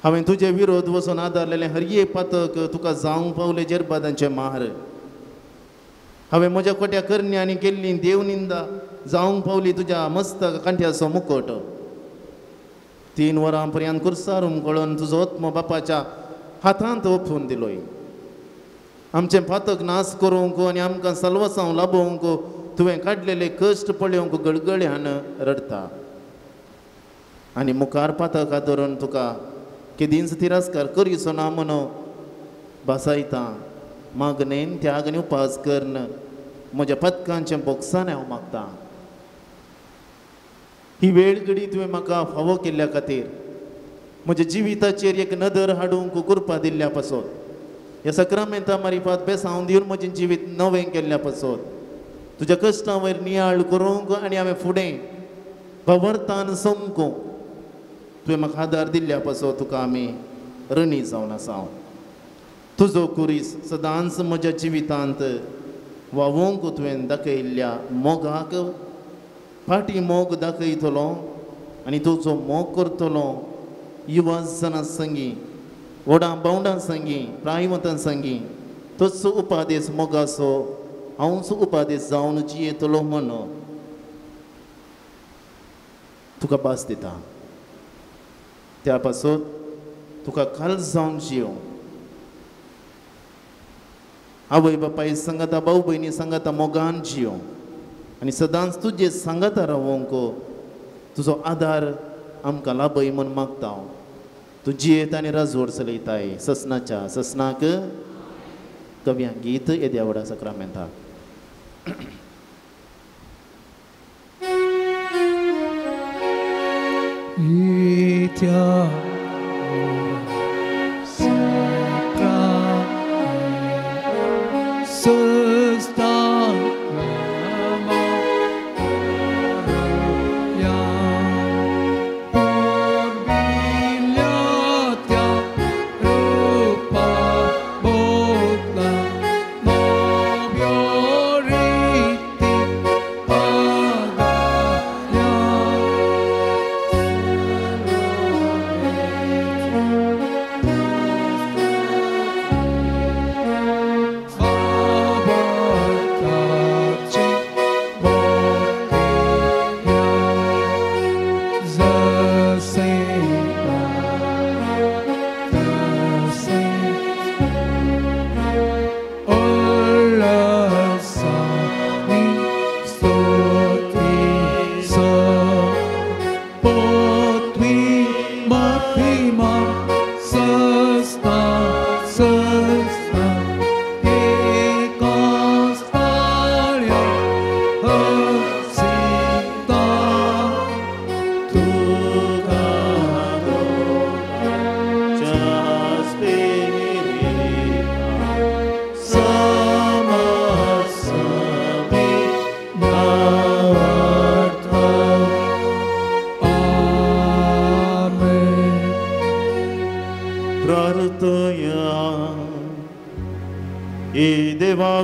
हांवें तुजे विरोध वचून आदारलेलें हर एक पातक तुका जावंक पावले जेरबादांचे मार. हांवें म्हज्या खोट्या करण्यांनी केल्ली देवनिंदा जावंक पावली तुज्या मस्तक कांठ्याचो मुकोट. 3 वरां पर्यंत कुर्सार उमकळून तुजो आत्मो बापाच्या हातांत ओपून दिलोय. आमचें पातक नास करूंक आनी आमकां साल्वसांव लाबोवंक तुवें काडलेले कश्ट पळोवंक गळगळ्यान रडटा. आनी मुखार पातका धरून तुका केदींच तिरस्कार करिचो ना म्हणून बसयता. मागणेन त्याग आनी उपास करन म्हज्या पतकांचें बोगसाण हांव मागतां. ही वेळ घडी तुवें म्हाका फावो केल्ल्या खातीर म्हज्या जिविताचेर एक नदर हाडूंक कृपा दिल्ल्या पासत ह्या सक्रामेंता मारिफात बेसांव दिवन म्हजें जिवीत नवें केल्ल्या पासत तुज्या कश्टां वयर नियाळ करूंक आनी हांवें फुडें भवर्तान समकूंक तुवें म्हाका आदार दिल्ल्या पासत तुका आमी रणी जावन आसा. तुजो कुरीस सदांच म्हज्या जिवितांत वावोवंक तुवें दाखयल्ल्या मोगाक फाटी मोग दाखयतलो आनी तुजो मोग करतलो. युवा जनां संगी व्हडां बावडां संगी प्रायमतां संगी तोच उपादेस मोगाचो हांवच उपादेस जावन जियेतलो म्हण तुका भास दिता. त्या पासत तुका काल्स जावन जियो. आवय बापाय सांगाता भाऊ भयणी सांगाता मोगान जियो आनी सदांच तुजे सांगाता रावोंक तुजो आदार आमकां लाभय म्हूण मागता हांव. तूं जियेत आनी राजवड चलयताय. ससनाच्या ससनाक कव्यां गीत येद्या व्हडा सक्रामेंताक.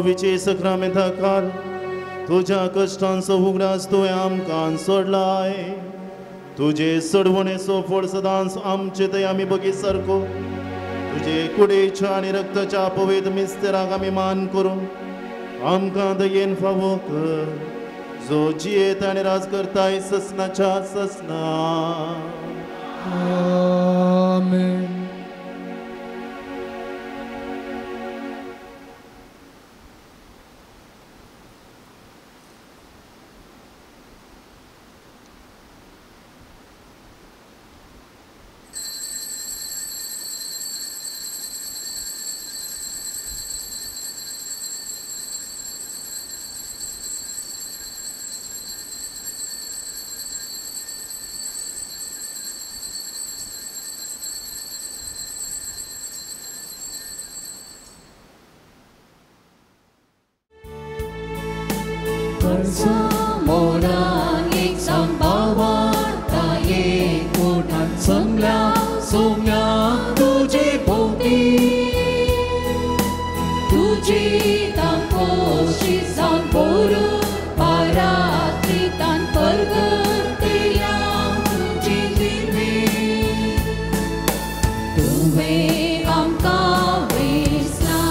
विचे सक्रामेंता काल तुझ्या कष्टांचो उगडास तुवें आमकां सोडलाय. तुजे सोडवणेचो फळ सदांच आमचे थंय आमी बगी सारको तुजे कुडीच्या आनी रक्ताच्या पवित्र मिस्तेराक आमी मान करूं आमकां दयेन फावो कर जो जियेत आनी राज करताय ससनाच्या ससना. आमेन. मोरान एक संभावार्ता एक मोठान समल्या सोम्या तुझे भोवती तुझी तांपोशी जावन बोरू पारात्रितान परगतेया तुझी दिवी तुवें आमकां वेसला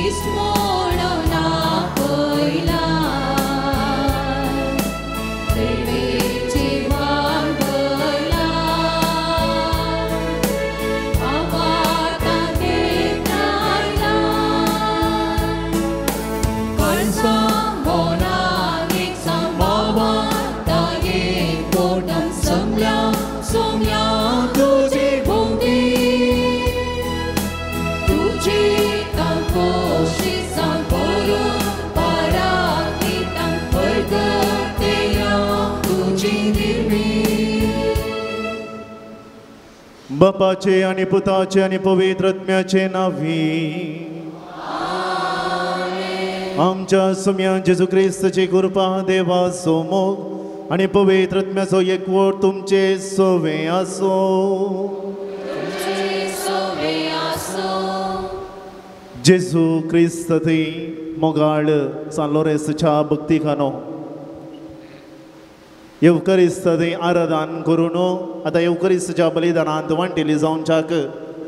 इस्मोण आपयला प्रेमेची वांगला आवाता देखायला कळसा मोनाक एक संभावार्ता एक पोटान समल्या सोम्या तुझे भोवती तुझी तांपोशी जावन बोरू पारात्रितान परगतेया तुझी निर्मीत बापाचे आणि पुताचे आणि पवित्र आत्म्याचे नावी आमच्या सुम्या जेजू ख्रिस्ताची कृपा देवा सोमोग आणि पवित्र आत्म्याचो एकवट तुमचे सोवे आसो तुझे सोवे आसो जेजू ख्रिस्त थी मोगाळ सान लोरेसच्या भक्ती खानो येवकरिस्त थी आराधन करून आतां येवकरिस्तच्या बलिदानांत वांटेली जावच्याक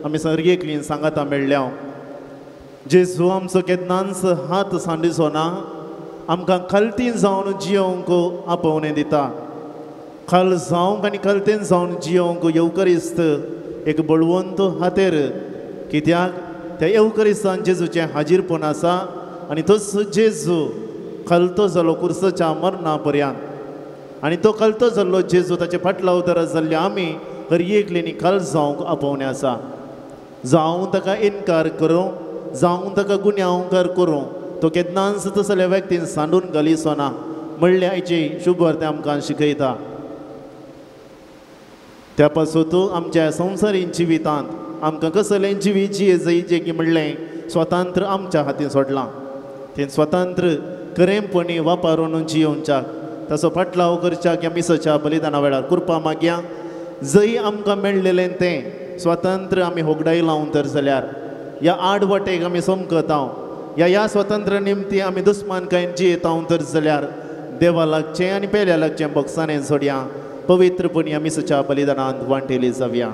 आमी सर्गेकलीन सांगाता मेळ्ळ्या जेजू आमचो केन्नाच हात सांडिचो ना आमकां खालतीन जावन जियोंक आपोवणें दिता खाल जावंक आनी खालतेन जावन जियोंक येवकरिस्त एक बळवंत हातेर कित्याक त्या येवकरिस्तान जेजूचें हाजीरपण आसा आनी तोच जेजू खालतो जालो कुर्साच्या मरणा पर्यंत आनी तो खालतो जाल्लो जेजू ताचे फाटला उदार जाल्ले आमी हर एकलेनी खाल जावंक आपोवणें आसा जावं ताका इन्कार करूं जावं ताका गुन्यांवकार करूं तो केन्नाच तसल्या व्यक्तीन सांडून घालिचो ना म्हणलें आयची शुभ वार्ता आमकां शिकयता त्या पासून आमच्या संवसारीक जिवितांत आमकां कसलें जिवीत जिये जें की म्हणलें स्वतंत्र आमच्या हातीन सोडलां तें स्वतंत्र खरेंपणी वापरून जियोवच्याक ताचो फाटलाव करच्याक ह्या मिसाच्या बलिदाना वेळार कृपा मागया जंय आमकां मेळ्ळेलें तें स्वतंत्र आमी होगडाय लावन तर जाल्यार ह्या आडवटेक आमी समकता ह्या स्वतंत्र निमती आमी दुस्मानकायेन जियेता तर जाल्यार देवा लागचें आनी पेल्या लागचें बोगसाणें सोडया पवित्रपणी आमी मिसाच्या बलिदानांत वांटेली जावया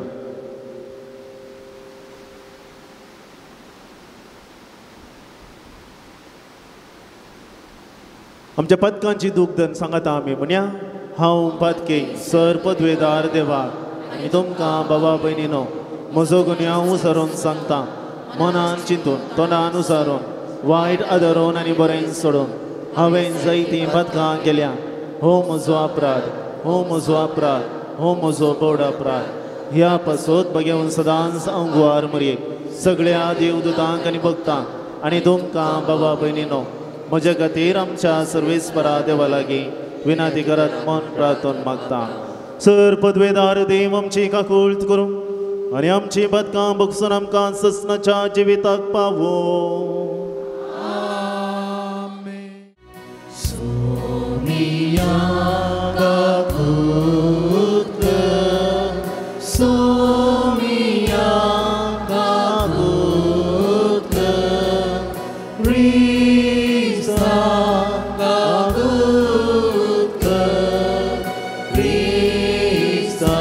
आमच्या पदकांची दुखदन सांगता आमी म्हणया हांव पदके सर पदवेदार देवाक आनी तुमकां बाबा भयणीनो म्हजो गुन्यांव हांव उसरून सांगता मनान चिंतून तोंडान उसारून वायट आदरून आनी बरें सोडून हांवें जायतीं पदकां केल्या हो म्हजो अपराध हो म्हजो अपराध हो म्हजो बोड अपराध ह्या पासून भगेवन सदांच हांव गुवार मरयेक सगळ्या देवदूतांक आनी भक्तांक आनी तुमकां बाबा भयणीनो म्हज्या खातीर आमच्या सर्वेस्परा देवा लागीं विनाती करत मन प्रार्थन मागता सर पदवेदार देव आमची काकूळट करूं आनी आमची पदकां बगसून आमकां ससनाच्या जिविताक पावो सोमिया काकूळट कर सोमिया काकूळट कर रिसा काकूळट कर रिसा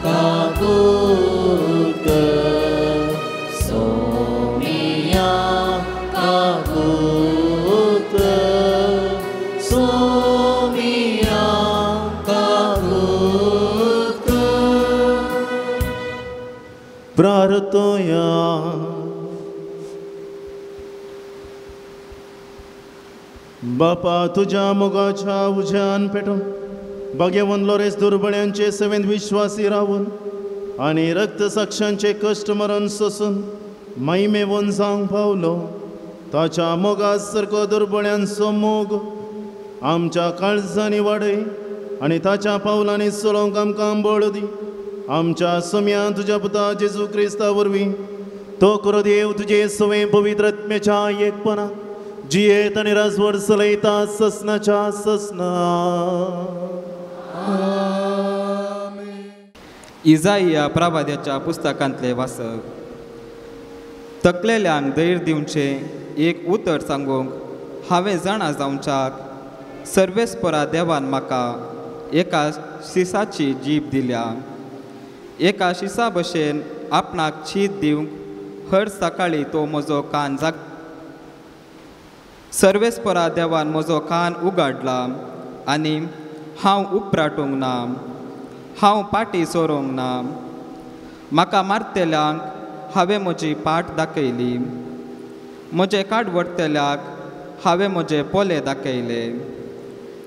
काकूळट कर सोमिया काकूळट कर सोमिया काकूळट कर प्रार्थया बापा तुझ्या मोगाच्या उज्यान पेटून भगेवन लोरेस दुर्बळ्यांचे सेवेंत विश्वासी रावून आनी रक्त साक्षांचे कश्ट मरण सोसून महिमेवन जावंक पावलो ताच्या मोगा सारको दुर्बळ्यांचो मोग आमच्या काळजांनी वाडय आनी ताच्या पावलांनी चलोवंक आमकां बळ दी आमच्या सम्या तुज्या पुता जेजू क्रिस्ता वरवीं तो करो देव तुजे सवे पवित्र आत्म्याच्या एकपणाक जियेत आणि राजवर चलयता ससनाच्या ससना. इजाइया प्रभाद्याच्या पुस्तकांतले वाचक. तकलेल्यांक धैर्य दिवचे एक उतर सांगूंक हांवें जाणा जावच्याक सर्वेस्परा देवान म्हाका एका शिसाची जीब दिल्या. एका शिसा भशेन आपणाक शीत दिवंक हर सकाळी तो म्हजो कान सर्वेस्परा देवान म्हजो कान उगडला आनी हांव उपराटूंक ना, हांव पाटी सोरोंक ना. म्हाका मारतेल्यांक हांवें म्हजी पाट दाखयली, म्हजे काडवडतेल्याक हांवें म्हजे पोले दाखयले.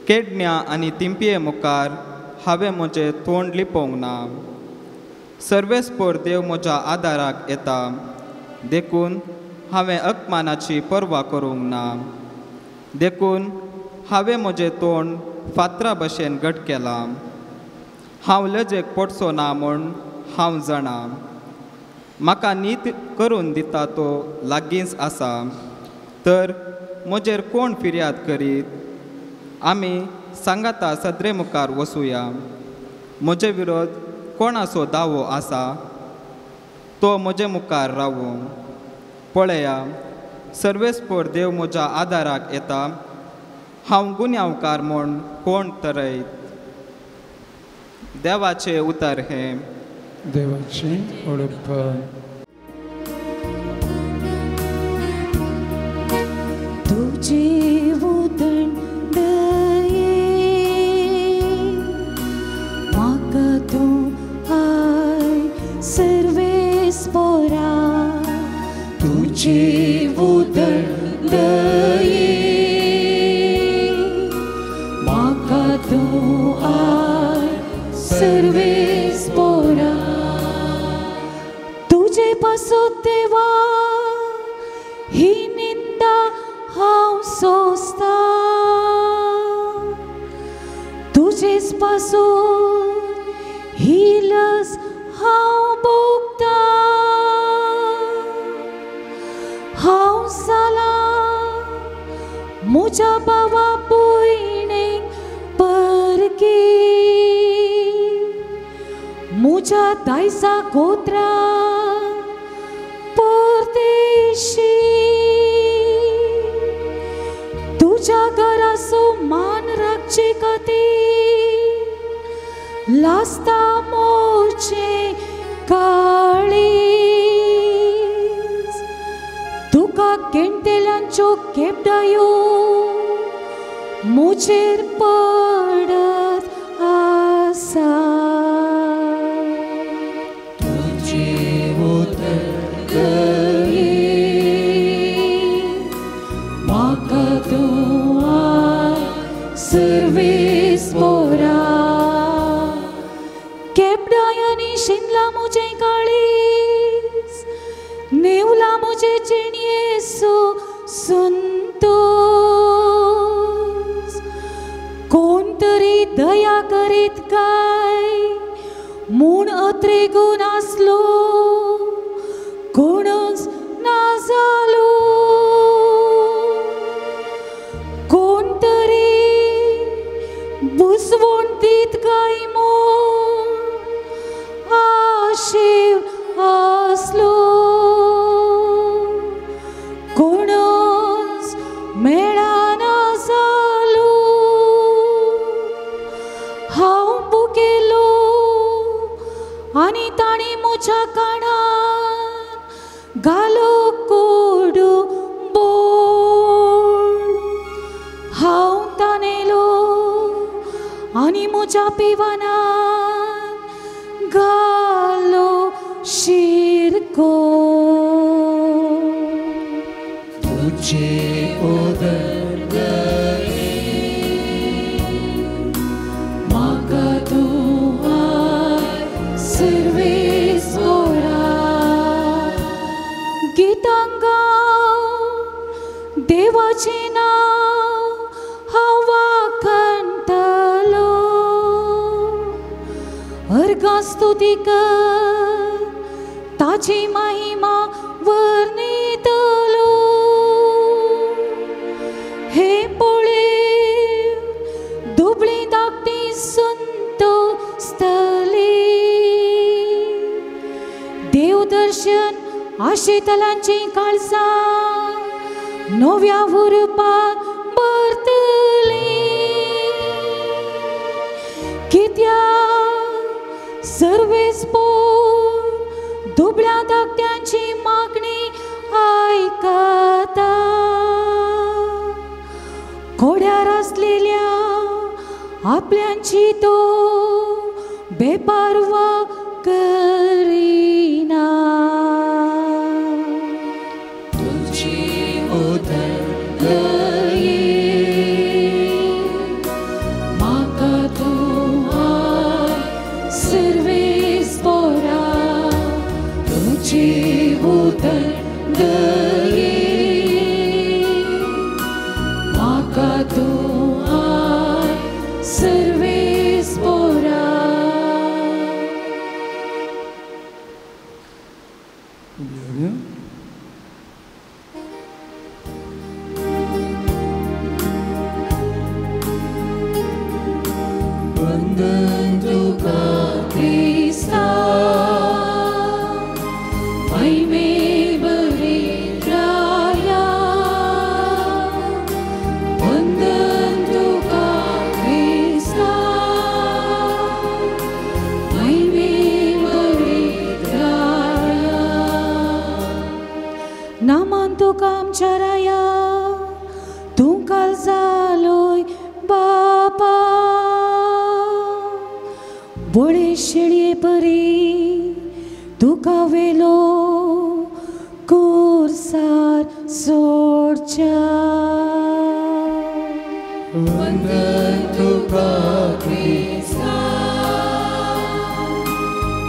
केडण्या आनी तिंपये मुखार हांवें म्हजें तोंड लिपोवंक ना. सर्वेस्पर देव म्हज्या आदाराक येता, देखून हांवें अपमानाची पर्वा करूंक ना. देखून हांवें म्हजें तोंड फातरा भशेन घट केलां. हांव लजेक पडचो ना म्हूण हांव जाणा. म्हाका नीत करून दिता तो लागींच आसा. तर म्हजेर कोण फिर्याद करीत? आमी सांगाता सदरे मुखार वचुया. म्हजे विरोध कोणाचो दावो आसा तो म्हजे मुखार रावूं. पळया, सर्वेस्पर देव म्हज्या आदाराक येता. हांव गुन्यांवकार म्हूण कोण तरयत? देवाचें उतर हें. देवाची ओळख. तुझे उदण दये म्हाका तूं आय सर्वेस्परा. तुझे उदण दये म्हाका तूं आय सर्वेस्परा. तुझे पासून देवा ही निंदा हांव सोंसता. तुजेच पासून ही लज हांव भोगता. हांव जालां म्हज्या भावा भयणीक परकी. म्हज्या दायजा गोत्रा परदेशी. तुझ्या घराचो मान राखचे खातीर लासता मोर्चे काळीज. तुका गेंटेल्यांच्यो केपडायो म्हजेर पडत आसा. तुझे उतर दये म्हाका तूं आय सर्वेस्परा. केपडायांनी शिंदला म्हजें काळीज, नेवला म्हजे जिणयेचो संतोष. कोण तरी दया करीत काय म्हूण अत्रेगून आसलो, कोणच ना जालो. कोण तरी बुजवण दीत काय म्हूण आशीव आसलो, कोणच मेळना जालो. हांव भुकेलो आनी ताणी म्हज्या कानार घालो कोडू बोल. हांव तानेलो आनी म्हज्या पिवानार घालो शिरको. तुझे उदर दये म्हाका तूं आय सर्वेस्परा. गितां गावन देवाचें नांव हांव वाखणटलो. अर्गां स्तुती कर, ताची महिमा वर्णितलो. शेतलांची काळसा नव्या उरपार भरतली कित्या सर्वेस पोर दुबळ्या धाकट्यांची मागणी ऐकता घोड्यार असलेल्या आपल्यांची तो बेपारवा करीना तुझी उदरगये म्हाका तूं सर्वेस पोरा तुझी उदरगये म्हाका तूं सर्वेस पोरा वंदन तुका Krista, महिमे बरी राया वंदन तुका Krista, महिमे बरी राया नामान तुका आमच्या राया तूं काल जालोय बापा बोळे शेळये परी तुका वेलो कोरसार सोडच्या वंदन तुका क्रिस्ता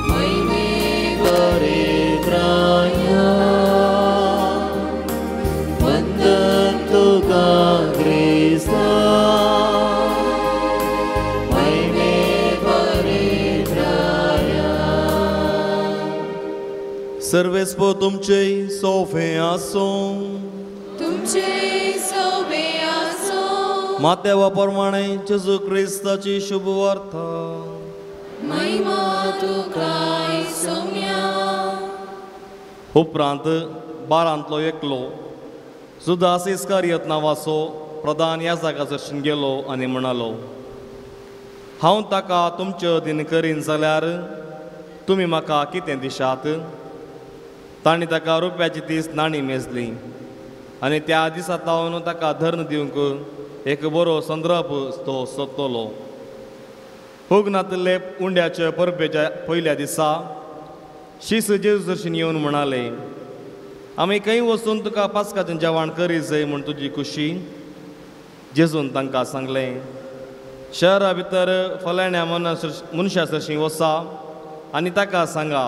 महिमे बरी राया वंदन तुका क्रिस्ता सर्वेस्पो तुमचे सोफे आसो तुमचे सोबे आसो मातेवा प्रमाणे जेजू क्रिस्ताची शुभ वार्ता महिमा तुका सौम्या उपरांत बारांतलो एकलो जुदास इस्कारियोत नांवाचो प्रधान याजका दर्शन गेलो आनी म्हणालो हांव ताका तुमच्यो दिन करीन जाल्यार तुमी म्हाका कितें दिशात तांणी ताका रुपयाची 30 नाणी मेजली आनी त्या दिसा लावन ताका धर्न दिवंक एक बरो संदर्भ तो सोदतलो होगनातले उंड्याच्या परबेच्या पयल्या दिसा शीस जेजू दर्शन येवन म्हणाले आमी खंय वचून तुका पास्काचें जेवण करी जाय म्हूण तुजी खुशी जेजून तांकां सांगलें शहरा भितर फलाण्या मनशा सरशी वचा आनी ताका सांगा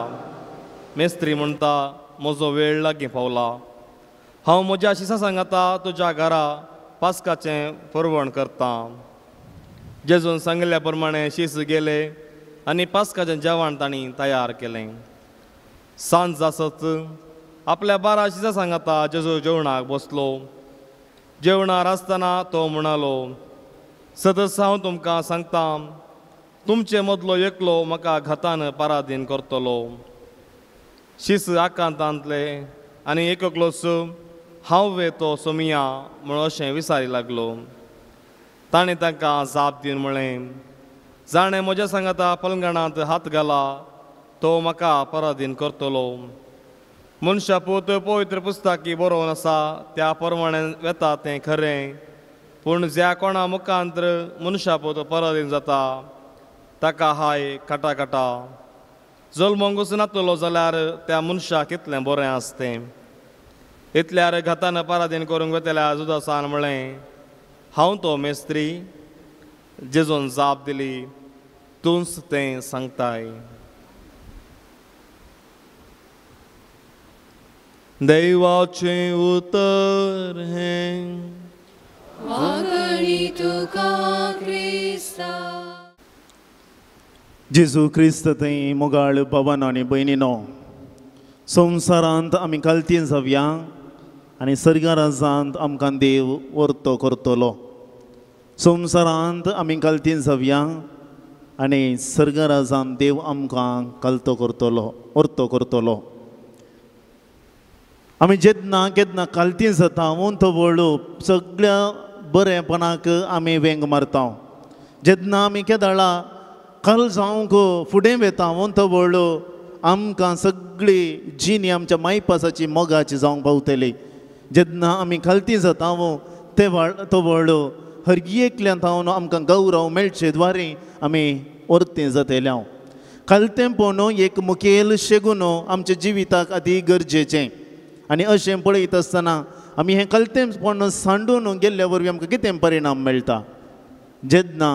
मेस्त्री म्हणटा म्हजो वेळ लागीं पावला हांव म्हज्या शिसा सांगाता तुज्या घरा पास्काचें परवण करता जेजून सांगल्या प्रमाणे शीस गेले आनी पास्काचें जेवण तांणी तयार केलें सांज आसत आपल्या 12 शिसा सांगाता जेजू जेवणाक बसलो जेवणार आसतना तो म्हणालो सदस हांव तुमकां सांगता तुमचे मदलो एकलो म्हाका घातान पराधीन करतलो शीस आकांतांतले आनी एकलोच हांव वे तो सोमिया म्हूण अशें विचारी लागलो ताणें तांकां जाप दिवन म्हळें जाणें म्हज्या सांगाता पलंगणांत हात घाला तो म्हाका पराधीन करतलो मनशा पूत पवित्र पुस्तकी बरोवन आसा त्या प्रमाणे वेता तें खरें पूण ज्या कोणा मुखांतर मनशा पूत पराधीन जाता ताका हाय काटा जल्मोंगूच नातलो जाल्यार त्या मनशाक कितलें बरें आसतें इतल्यार घातान पराधीन करूंक वेतल्या जुदासान म्हळें हांव तो मेस्त्री जेजून जाप दिली तूंच तें सांगताय दैवाचें उतर हें वागणी तुका क्रिस्ता जेजू क्रिस्त थंय मोगाळ भवन आनी भयणीनो संवसारांत आमी कालतीन जावया आनी सर्गा राजांत आमकां देव वर्तो करतलो संवसारांत आमी कालतीन जावया आनी सर्गा राजांत देव आमकां कालतो करतलो वर्तो करतलो आमी जेन्ना केन्ना कालती जाता तो व्हडलो सगळ्या बरेपणाक आमी वेंग मारता जेन्ना आमी केदाळा कल जावंक फुडें वेता तो व्हडलो आमकां सगळी जीण आमच्या मायपासाची मोगाची जावंक पावतली जेन्ना आमी कालती जाता तो व्हडलो हरगियेंतल्यान जावन आमकां गौरव मेळचे द्वारे आमी वर्तें जातले कालतेपण एक मुखेल शेगून आमच्या जिविताक अती गरजेचें आनी अशें पळयत आसतना आमी हें कलतेपण सांडून गेल्ल्या वरवीं आमकां कितें परिणाम मेळटा जेन्ना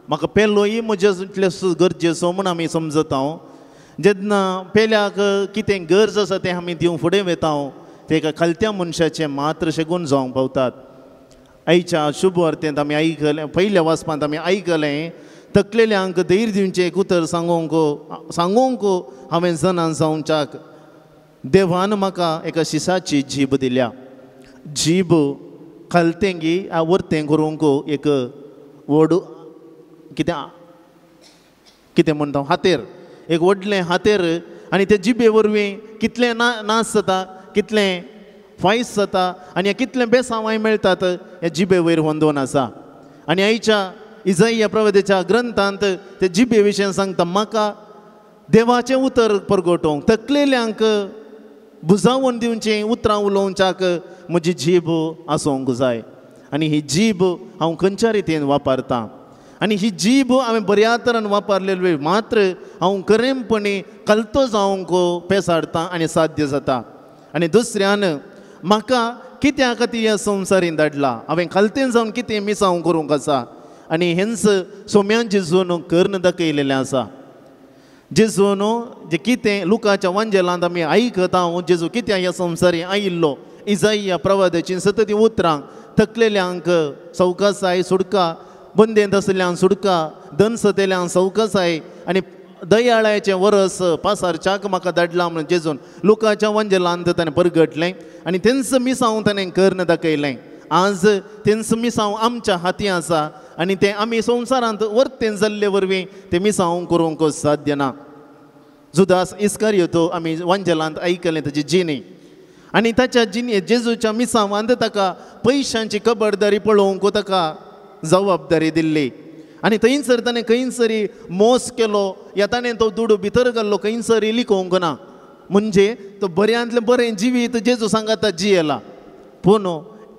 म्हाका पेलोय म्हज्या इतलें गरजेचो म्हूण आमी समजता जेन्ना पेल्याक कितें गरज आसा तें आमी दिवंक फुडें वेता तेका कलत्या मनशाचें मात्र शेगून जावंक पावतात आयच्या शुभ वर्तेंत आमी आयकलें पयल्या वाचपांत आमी आयकलें तकलेल्यांक धैर्य दिवचें एक उतर सांगूंक हांवें जनान जावच्याक देवान म्हाका एका शिसाची जीब दिल्या जीब कलतेंगी वर्तें करूंक एक व्हड कितें म्हणटा हातेर एक व्हडलें हातेर आनी ते जिबे वरवीं कितलें नाच जाता कितलें फायस जाता आनी कितलें बेसांवाय मेळटात ह्या जिबे वयर होंदोन आसा आनी आयच्या इजाइया प्रवादीच्या ग्रंथांत ते जिबे विशयी सांगता म्हाका देवाचें उतर परगटोवंक तकलेल्यांक बुजावण दिवचें उतरां उलोवच्याक म्हजी जीब आसूंक जाय आनी ही जीब हांव खंयच्या रितीन वापरतां आनी ही जीब हांवें बऱ्या तरेन वापरलेली मात्र हांव खरेंपणी कलतो जावंक पेसाडटां आनी साध्य जाता आनी दुसऱ्यान म्हाका कित्याक खातीर ह्या संवसारीन धाडला हांवें कलतेन जावन कितें मिसांव करूंक आसा आनी हेंच सोम्यान जेजून कर्ण दाखयलेलें आसा जेजून जे कितें लुकाच्या वांजेलांत आमी आयकता जेजू कित्याक ह्या संवसारीन आयिल्लो इजाइया प्रवादीचीं सतत उतरां तकलेल्यांक सवकासाय सुडका बंदेंत आसल्यांक सुडका धन सतेल्यांक सवकासाय आनी दयाळाचें वरस पासारच्याक म्हाका धाडलां म्हणून जेजून लुकाच्या वांजेलांत ताणें परगटलें आनी तेंच मिसांव ताणें कर्ण दाखयलें आज तेंच मिसांव आमच्या हाती आसा आनी तें आमी संवसारांत वर्तें जाल्ले वरवीं तें मिसांव करूंक साध्य ना जुदास इस्कारियोतो आमी वांजेलांत आयकलें ताची जिणी आनी ताच्या जिणे जेजूच्या मिसांवांत ताका पयशांची कबडदारी पळोवंक ताका जबाबदारी दिल्ली आनी थंयसर ताणें खंयसरी मोस केलो या ताणें तो दुडू भितर घाल्लो खंयसरी लिखोवंक ना म्हणजे तो बऱ्यांतलें बरें जिवीत जेजू सांगाता जियेला पूण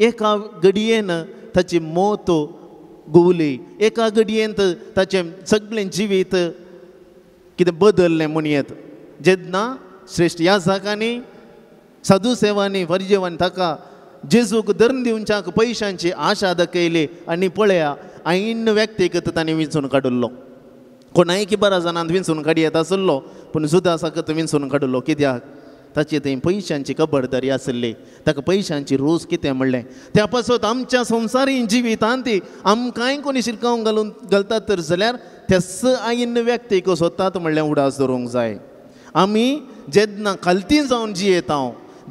एका घडयेन ताची मोत गुवली एका घडयेंत ताचें सगळें जिवीत कितें बदललें म्हणयेत जेन्ना श्रेश्ठ याजकांनी साधू सेवांनी फरिजेवांनी ताका जेजूक धर्म दिवच्याक पयशांची आशा दाखयली आनी पळया ऐन व्यक्तीक ताणें विंचून काडिल्लो कोणाय की 12 जाणांत विंचून काडी येता आसलो पूण जुदासाक विंचून काडिल्लो कित्याक ताची थंय पयशांची कबडदारी आसली ताका पयशांची रोस कितें म्हणलें त्या पासत आमच्या संवसारीन जिवितांत आमकांय कोणी शिरकावंक घालतात तर जाल्यार तेच ऐन व्यक्तीक स्वतात म्हणलें उडास धरूंक जाय आमी जेन्ना खालती जावन जियेता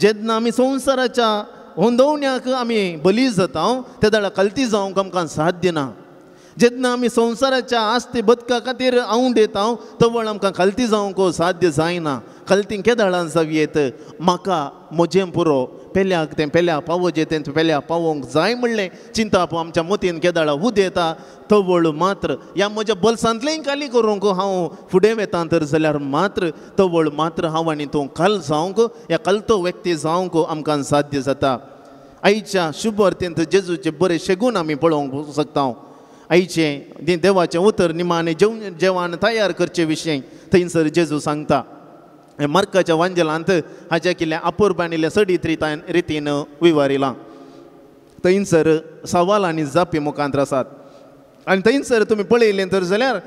जेन्ना आमी संवसाराच्या होंदवण्याक आमी बली जाता त्या दाळा कलती जावंक आमकां साध्य ना जेन्ना आमी संवसाराच्या आस्ते बदका खातीर आऊंड येता तो वेळ आमकां कलती जावंक साध्य जायना कलती केदाळान जावयेत म्हाका म्हजें पुरो पेल्याक तें पेल्या पावोवचें तें पेल्या पावोवंक जाय म्हणलें चिंता आमच्या मतीन केदाळा उद येता तो वळ मात्र ह्या म्हज्या बल्सांतलें खाली करूंक हांव फुडें वेता तर जाल्यार मात्र तो वळ मात्र हांव आनी तूं कल जावंक ह्या कलतो व्यक्ती जावंक आमकां साध्य जाता आयच्या शुभ वर्तेंत जेजूचे बरे शेगून आमी पळोवंक शकता आयचें देवाचें उतर निमाणें जेवण तयार करचे विशयी थंयसर जेजू सांगता मार्काच्या वांजेलांत हाच्या किल्ल्या अपूर्बाणिल्ल्या सडीत रितीन विवारिलां थंयसर सवाल आनी जापी मुखांत आसात आनी थंयसर तुमी पळयलें तर जाल्यार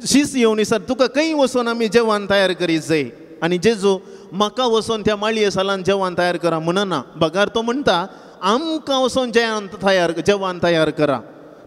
शीस येवन सर तुका खंय वचून आमी जेवण तयार करीत जाय आनी जेजू म्हाका वचून त्या माळये सालान जेवण तयार करा म्हणना बगार तो म्हणटा आमकां वचून जेवण तयार करा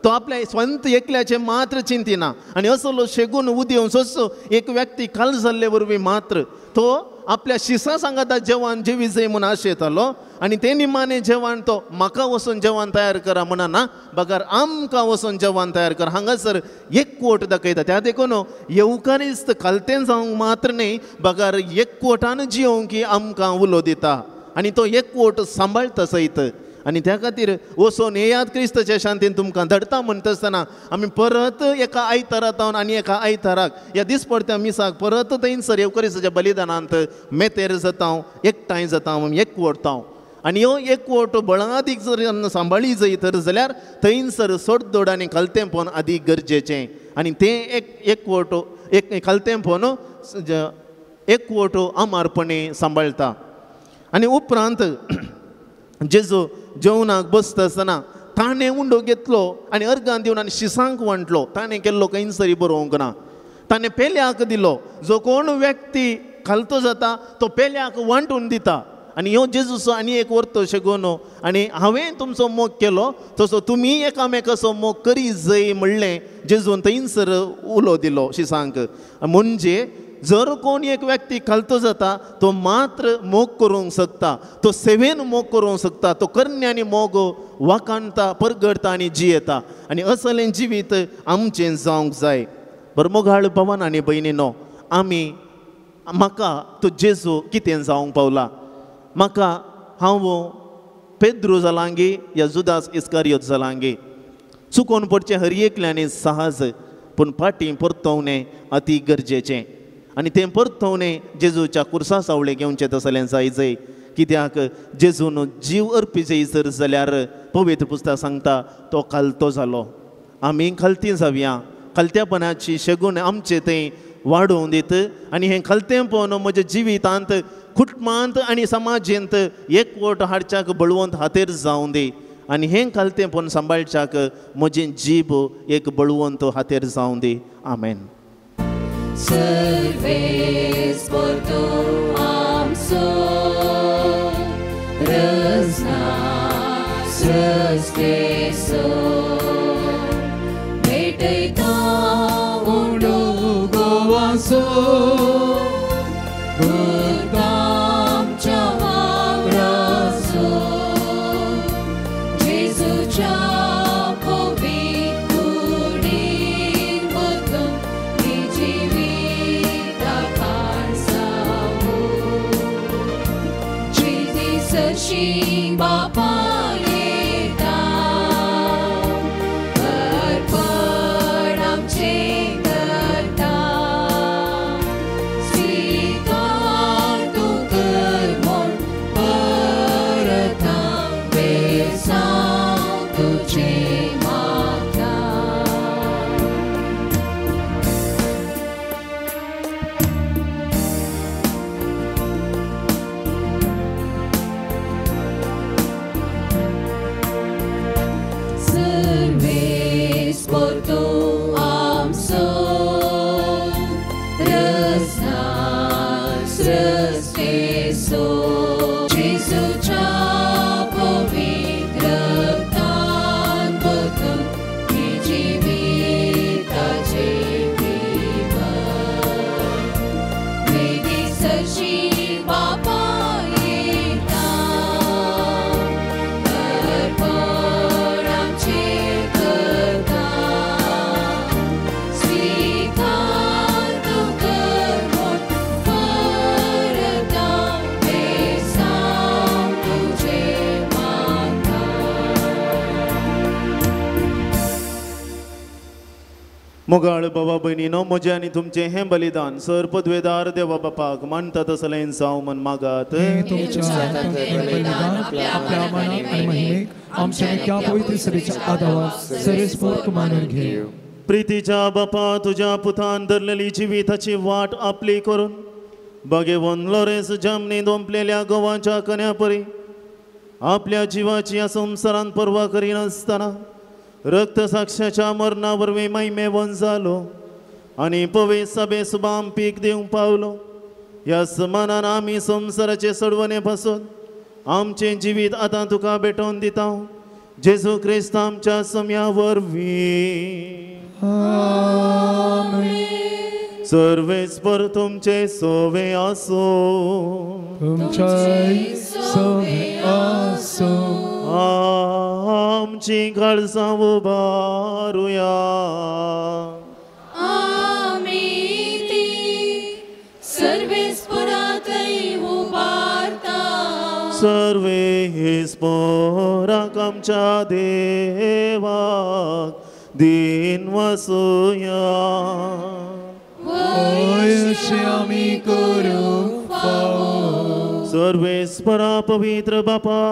तो आपल्या स्वंत एकल्याचे मात्र चिंतिना आनी असलो शेगून उदेवन सो एक व्यक्ती काल जाल्ले वरवीं मात्र तो आपल्या शिसा सांगाता जेवण जेवी जाय म्हूण आशेतालो आनी ते निमाणें जेवण तो म्हाका वचून जेवण तयार करा म्हणना बगार आमकां वचून जेवण तयार करा हांगासर एकवट दाखयता त्या देखून येवकारिस्त कलतें जावंक मात्र न्ही बगार एकवटान जियोवंक आमकां उलो दिता आनी तो एकवट सांबाळता सयत आनी त्या खातीर वचोन येयात क्रिस्ताच्या शांतीन तुमकां धाडटा म्हणटा आसतना आमी परत एका आयतारांत आनी एका आयताराक ह्या दिसपडत्या मिसाक परत थंयसर येवकरिस्ताच्या बलिदानांत मेतेर जाता एकठांय जाता एकवटता आनी ह्यो एकवट बळादीक जर सांबाळी जायत जाल्यार थंयसर सोडदोड आनी खालतेपण अदीक गरजेचें आनी तें एकवट खालतेपण एकवट आमारपणे सांबाळटा आनी उपरांत जेजू जेवणाक बसता आसतना ताणें उंडो घेतलो आनी अर्गां दिवन आनी शिसांक वांटलो. ताणें केल्लो खंयसरी बरोवंक ना. ताणें पेल्याक दिलो. जो कोण व्यक्ती खालतो जाता तो पेल्याक वांटून दिता आनी ह्यो जेजूचो आनी एक वर्त शिकोवन आनी हांवें तुमचो मोग केलो तसो तुमी एकामेकाचो मोग करी जय म्हणलें जेजून थंयसर उलो दिलो शिसांक. म्हणजे जर कोण एक व्यक्ती खालतो जाता तो मात्र मोग करूंक शकता, तो सेवेन मोग करूंक शकता, तो करण्यानी मोग वाकाणटा परगडटा आनी जियेता आनी असलें जिवीत आमचें जावंक जाय. बरें मोगाळ भावान आनी भयणीनो, म्हाका तो जेजू कितें जावंक पावला. म्हाका हांव पेद्रू जालांगी या जुदास इस्कारियोत जालांगी. चुकोवन पडचें हर एकल्यानी साहज पूण फाटीं परतवणें अति गरजेचें आनी तें परतवणें जेजूच्या कुर्सा सावळे घेवचें तसलें जाय. कित्याक जेजून जीव अर्पी जर जाल्यार पवित्र पुस्तक सांगता तो खालतो जालो. आमी खालतीं जावया. खालत्यापणाची शेगून आमचें तें वाडोवन दीत आनी हें खालतेपण म्हज्या जिवितांत कुटुंबांत आनी समाजेंत एकवट हाडच्याक बळवंत हातेर जावं दी आनी हें खालतेपण सांबाळच्याक म्हजें जीब एक बळवंत हातेर जावं दी. आमेन. Serves por tu amso, răzna să-ți भेटै ta undu govaso, urtam cealaltă, Jezucia poviturin bătăm, Nijivita cansavu, Cizi să-și bapa मोगाळ बाबा भयणीनो, म्हजें आनी तुमचें हें बलिदान सर पदवेदार देवा बापाक मानता तसलें जावं म्हण मागात. आपल्या मनात आणि महिमेक आमच्या त्या पवित्र सरीच्या आदारात सर्वेस्पोर्त मानून घे. प्रितीच्या बापा, तुझ्या पुतान धरलेली जिविताची वाट आपली करून बगेवन लॉरेन्स जामनीत ओंपलेल्या गोवाच्या कन्यापरी आपल्या जिवाची ह्या संवसारांत पर्वा करिनासतना रक्त साक्षाच्या मरणा वरवीं महिमेवन जालो आनी पवित्र सभे सुबाम पीक दिवंक पावलो. ह्या समानान आमी संवसाराचे सडवणे पासून आमचें जिवीत आतां तुका भेटोवन दिता. जेजू क्रिस्त आमच्या सम्या वरवीं. सर्वेस्पर तुमचे सोवे आसो. आमची काळजां उबारुया. आमी ती सर्वेस्परांतय उबारता. सर्वेस्पराक आमच्या देवाक दिन वसूया. अशें आमी करूंक फावो. सर्वेस्परा पवित्र बापा,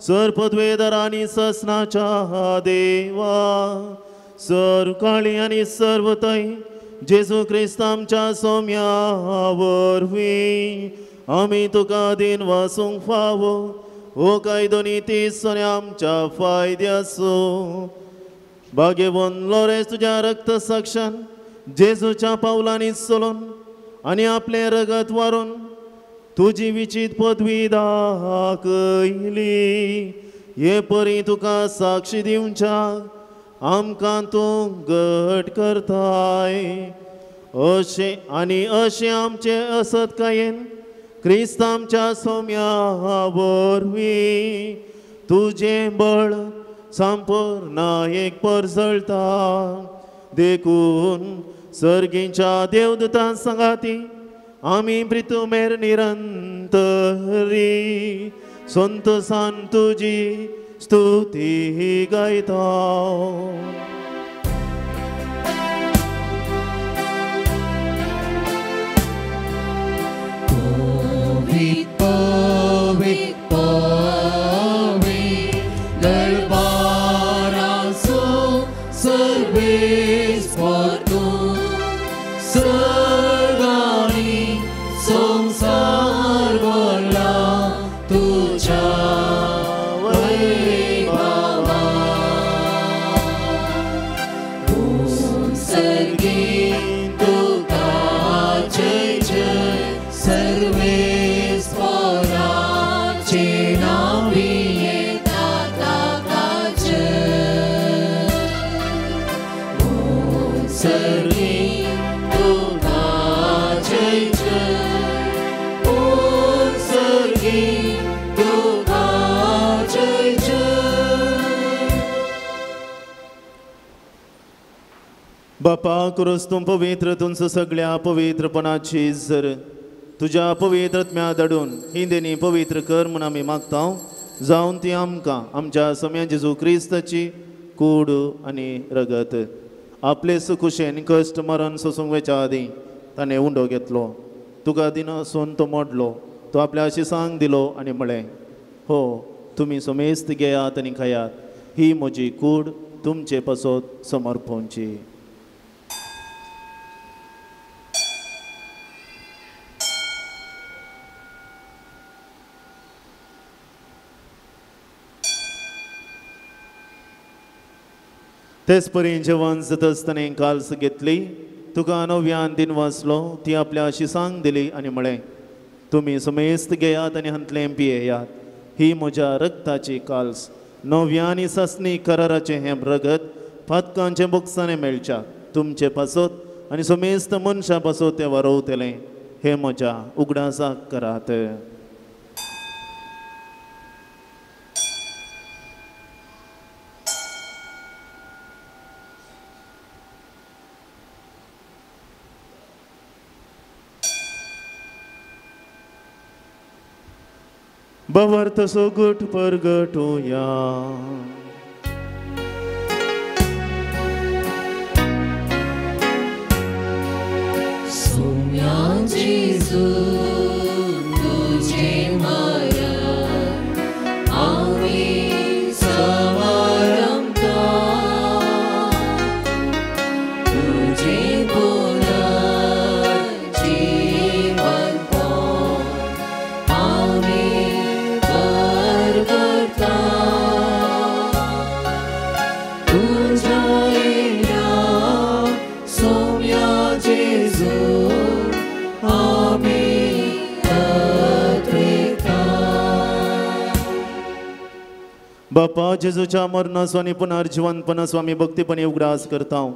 सर पदवेदार आनी ससनाच्या देवा, सर काळी आनी सर्वतय जेजू क्रिस्त आमच्या सौम्या वरवीं आमी तुका दिन वासूंक फावो. ओ कायदो नीती सोन्या आमच्या फायद्याचो. भाग्यवन लोरेस तुज्या रक्त साक्षान जेजूच्या पावलांनी चलून आनी आपले रगत वारून तुजी विचित पदवी दाखयली. हे परी तुका साक्षी दिवच्या आमकां तूं घट करताय. अशें आमचे असतकायेन क्रिस्त आमच्या सौम्या वरवीं तुजें बळ संपूर्ण एक परजळटा. देखून सर्गीच्या देवदूतां संगाती आमी प्रितुमेर निरंतरी संतोषान तुजी स्तुती गायता. Pavit, pavit, pavit, darbaraso सर्वेस्पर तूं. सर्गानी संसार भरला तुझ्या वैभवा. सर्गीन तुका जय जय, सर्वेस्पराचे नावी येता ताका जय. सर्गीन तुका जय जय, सर्गीन तुका जय जय. बापा करूस तूं पवित्र तुमचो सगळ्या पवित्रपणाची जर तुज्या पवित्रत्म्या धाडून ही देणी पवित्र कर म्हूण आमी मागता. जावन ती आमकां आमच्या सम्या जेजू क्रिस्ताची कूड आनी रगत आपले सुखुशेन कश्ट मरण सोसूंक वेच्या आदीं ताणें उंडो घेतलो. तुका दिनासून तो मोडलो, तो आपल्या शिसांक दिलो आनी म्हळें, हो तुमी समेस्त घेयात आनी खायात, ही म्हजी कूड तुमचे पासत समर्पणची. तेच परी जेवण जाता आसतना काल्स घेतली, तुका नव्यान दिन वाचलो, ती आपल्या शिसांक दिली आनी म्हळें, तुमी समेस्त घेयात आनी हांतलें पियेयात, ही म्हज्या रक्ताची काल्स, नव्यानी ससनी कराराचें हें रगत फातकांचे बोक्सांनी मेळच्या तुमचे पासत आनी समेस्त मनशां पासत तें वारोवतलें, हे म्हज्या उगडासाक करात. बवर्त सो गुट परगटूया. सौम्या जेजू तुझे माया आमी समारंभता. तुझे बोला जीवनपण आमी करता. तुझ्या येण्या सौम्या जेजू आमी अत्रेता. बापा जेजूच्या मरणाचो आनी पुनर्जिवंतपणाचो आमी भक्तीपणी उगडास करता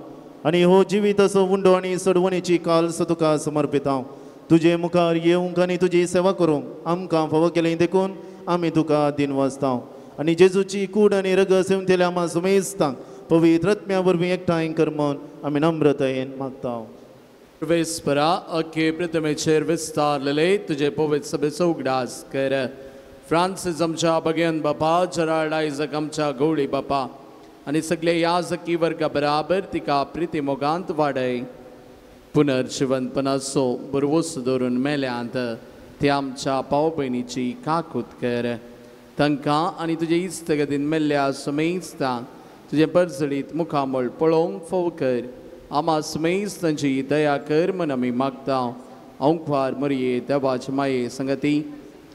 आनी हो जिविताचो उंडो आनी सडवणीची काल्स तुका समर्पिता. तुजे मुखार येवंक आनी तुजी सेवा करूंक आमकां फावो केलें देखून आमी तुका दिन वाचता आनी जेजूची कूड आनी रगत सेवतेल्या आम्हा समेस्तांक पवित्रत्म्या वरवीं एकठांय कर म्हूण आमी नम्रतायेन मागता. सर्वेस्परा अख्खे प्रथमेचेर विस्तारलेले तुजे पवित्र सभेचो उगडास कर. फ्रांसीस आमच्या भगयन बापा जराल्ड आयजक आमच्या गवळी बापा आनी सगळे याजकी वर्गा बराबर तिका प्रिती मोगांत वाडय पुनर्जिवंतपणाचो बरवोस दवरून मेल्यांत ते आमच्या भाव भयणीची काकूत कर तांकां आनी तुजे इश्तगतीन मेल्ल्या समेस्तांक तुजे बरजडीत मुखामळ पळोवंक फोव कर आमा समेस्तांची दया कर म्हण आमी मागता औंकवार मरये देवाचे माये संगती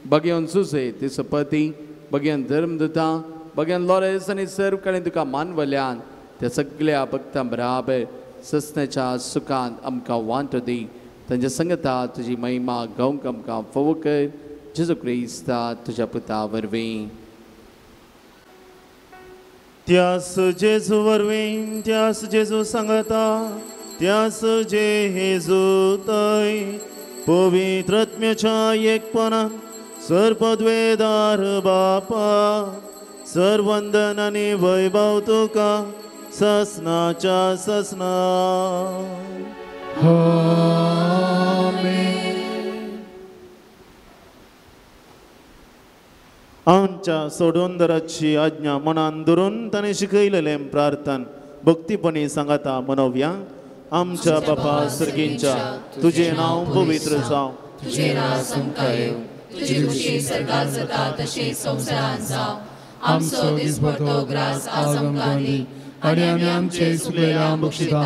भगयन सुसे तिचो पती भगयन धर्मदुता भगयन लॉरेन्स आनी सर्व कडेन तुका मानवल्यान त्या सगळ्या भक्तां बराबर ससण्याच्या सुखांत आमकां वांटो दी तांच्या संगता तुजी महिमा गावंक आमकां फोव कर जेजू क्रिस्ता तुज्या पुता वरवीं त्यास जेजू वरवीं त्यास जेजू सांगता त्यास जेजू तय पवित्रत्म्याच्या एकपणान सर्पद्वेदार बापा सर्वंदन आनी वैभव तुका ससनाच्या ससना आमच्या सोडून दराची आज्ञा मनान धरून ताणें शिकयलेलें प्रार्थन भक्तीपणी सांगता मनोव्या आमच्या बापा सर्गींच्या तुझे नांव पवित्र जावं तुझे राज आमकां येवं तुजी खुशी सर्गात जाता तशी संवसारांत जावं आमचो दिसपडटो ग्रास आज आमकां दी आनी आमी आमचे सुकलेल्या बक्षिता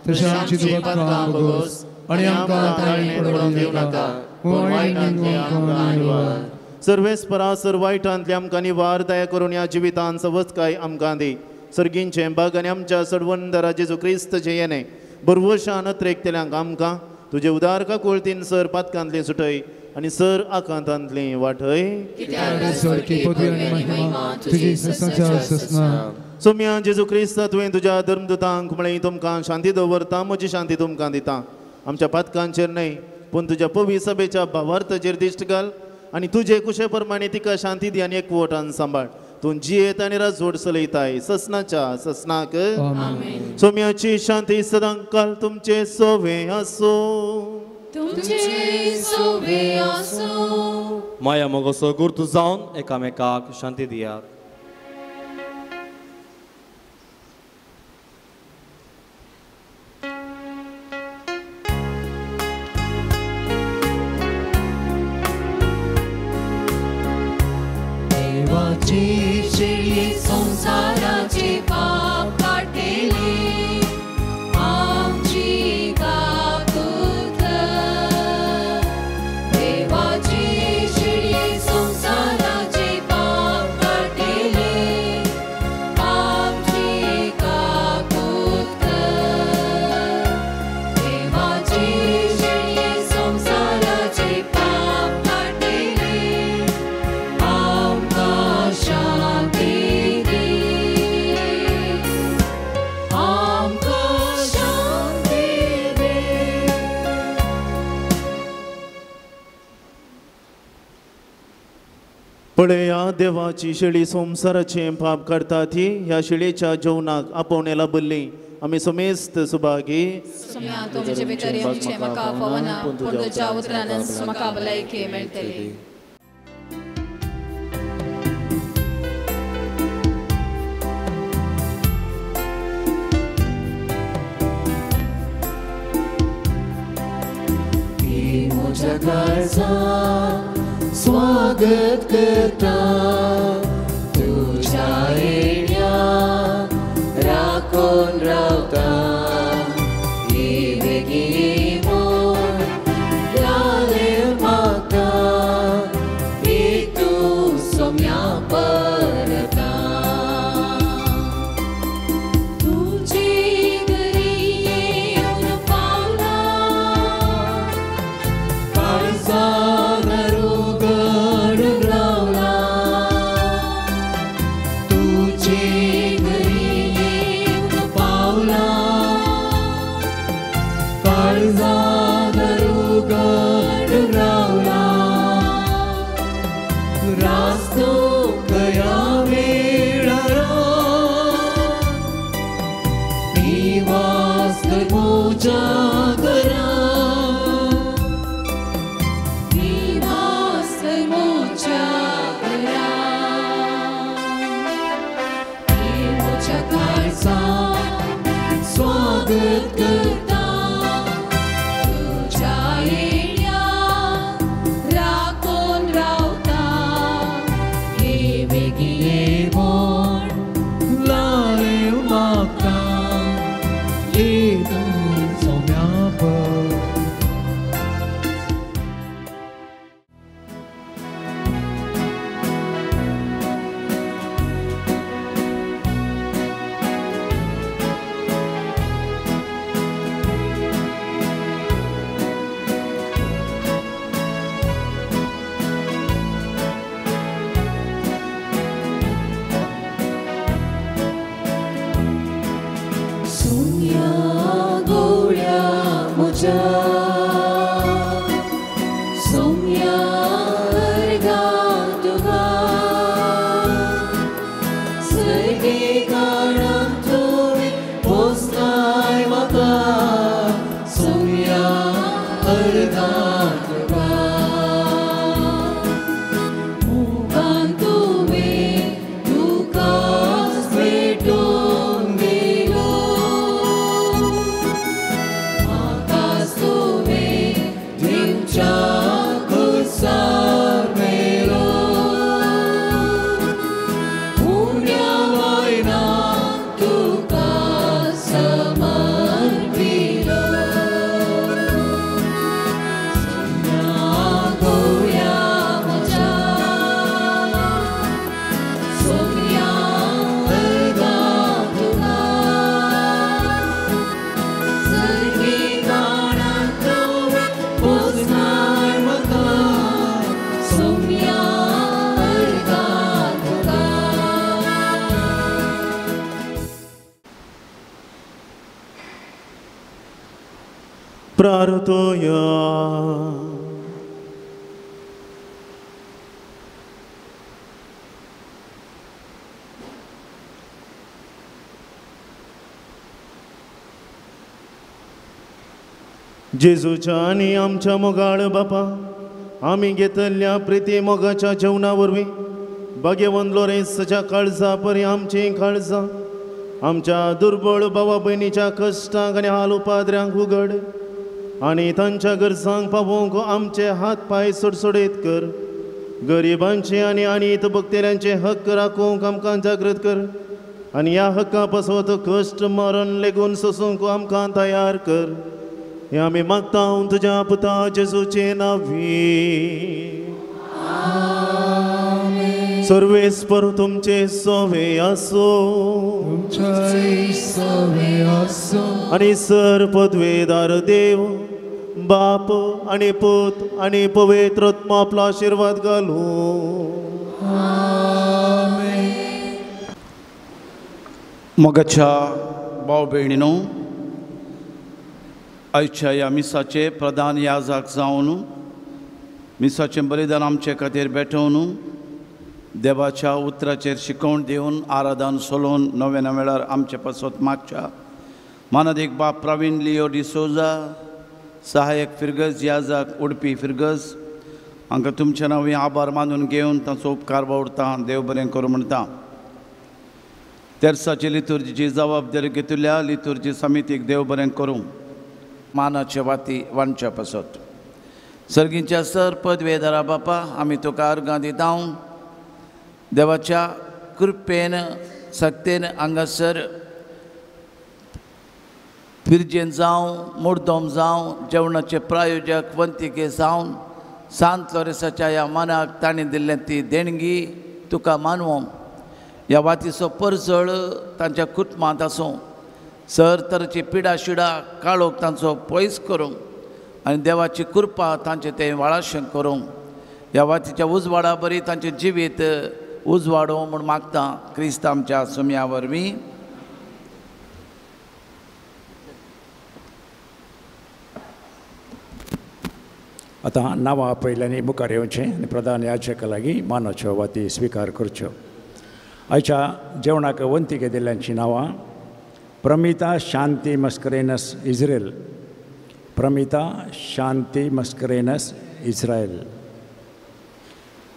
तशें आमची दुखा भोगोस आनी आमकां ताळणी पडोवंक दिवं नाका पूण वायटांतल्यान आमकां निवार सर्वेस्परा सर्व वायटांतले आमकां निवार दया करून ह्या जिवितांत सवस्काय आमकां दी सर्गींचे भाग आनी आमच्या सडवंदरा जेजू क्रिस्तचें येणे बरवशान त्रेकतेल्यांक आमकां तुजे उदार काकुळतीन सर पातकांतली सुटय आनी सर आकांतांतली वाटय सोम्या जेजू क्रिस्ता तुवें तुज्या धर्मदुतांक म्हळें तुमकां शांती दवरता म्हजी शांती तुमकां दिता आमच्या पातकांचेर न्हय पूण तुज्या पवी सभेच्या भावार्थाचेर दिश्ट घाल आनी तुजे कुशे प्रमाणे तिका शांती दी आनी एकवटान सांबाळ तूं जियेत आनी राजवट चलयताय ससनाच्या ससनाक सोम्याची शांती सदांच काल तुमचे सोवे आसूं माया मोगोसो गुर्त जावन एकामेकाक शांती दियात संसाराचे पाप काटेले आमची काकूत देवाची शिडी संसाराचे पाप काटेले आमची काकूत देवाची शिडी संसाराचे पाप काटेले आमकां शांती पळया देवाची शेळी संसाराचे पाप करता ती ह्या शेळीच्या जेवणाक आपोवणे लाभल्ली आमी समेस्त सुभागी सोम्या तुमचे भितर आमचे म्हाका पवना पूण तुज्या उतरान म्हाका भलायकी मेळटली स्वागत करता तुझ्या येण्याक राखून रावता ही बेगी मोर लाले मागता ही तूं सोम्या परता तुझी घरी येवन पावला काळजान रुगड रावला तुझे घरी येवन पावला काळजान रुगड रावला रास्तो कया वेळार निवास तुझ्या घरा निवास मोच्या स्वागत करता तुझ्या येण्या राखून रावता हे बेगिने म्हण लाय मागता येत सोम्या पळ सोम्या गोड्या म्हज्या सोम्या अर्गां तुका सर्गे काळांत तुवें पोसताय म्हाका सोम्या अर्गां तुका मोगान तुवें तुकाच भेटून गेलो म्हाकाच तुवें दिवच्या खुर्सार मेलो पुण्या वयना तुका समर्पिलो सोम्या गोड्या म्हज्या सोम्या अर्गां तुका सर्गी काळांत तुवें पोसताय म्हाका सोम्या अर्गां तुका प्रार्थोया जेजूच्या आनी आमच्या मोगाळ बापा आमी घेतल्या प्रिती मोगाच्या जेवणा वरवीं भाग्यवान लोरेन्सच्या काळजा परी आमची काळजां आमच्या दुर्बळ भावा भयणीच्या कश्टांक आनी हाल उपाद्र्यांक उगड आनी तांच्या गरजांक पावोवंक आमचे हात पाय सुडसुडीत कर गरिबांचे आनी अनित भक्तेल्यांचे हक्क राखूंक आमकां जागृत कर आनी ह्या हक्का पासत कश्ट मरण लेगून सोसूंक आमकां तयार कर हे आमी मागता तुज्या पुता जेजूचे नांवी सर्वेस्पर तुमचे सोवे आसो तुमच्या सवे असो आणि सर पदवेदार देव बाप आणि पूत आणि पवित्र आत्मा आपला आशीर्वाद घालू मोगाच्या भाव भयणीनो आयच्या ह्या मिसाचे प्रधान याजक जावन मिसाचें बलिदान आमचे खातीर भेटोवन देवाच्या उतराचेर शिकवण दिवन आराधन सोलोवन नव्या वेळार आमचे पासत मागच्या मानदीक बाप प्रवीण लिओ डिसोजा सहाय्यक फिरगज याजक उडपी फिरगज हांकां तुमच्या नांवी आभार मानून घेवन ताचो उपकार बावडटा देव बरें करूं म्हणटा तेर्साची लितुर्जीची जबाबदारी घेतिल्ल्या लितुर्जी समितीक देव बरें करूं मानाचे वाती वांच्या पासत सर्गींच्या सर पदवेदारा बापा आमी तुका अर्गां दिता देवाच्या कृपेन सक्तेन हांगासर फिरजेन जावं मुर्दोम जावं जेवणाचे प्रायोजक वंतिके जावन सांत लोरेसाच्या ह्या मनाक ताणें दिल्लें ती देणगी तुका मानवो ह्या वातीचो परजळ तांच्या कुटुंबांत आसूं सर तरेची पिडा शिडा काळोख तांचो पयस करूं आनी देवाची कृपा तांचें तें वाळाशें करूं ह्या वातीच्या उजवाडा बरी तांचें जिवीत उजवाडो म्हूण मागता क्रिस्त आमच्या सुम्या वरवीं आतां नांवां पयल्यांनी मुखार येवचें आनी प्रधान याचका लागीं मानाच्यो वाती स्विकार करच्यो आयच्या जेवणाक वंतिके दिल्ल्यांची नांवां Pramita Shanti Mascarenhas Israel Pramita Shanti Mascarenhas Israel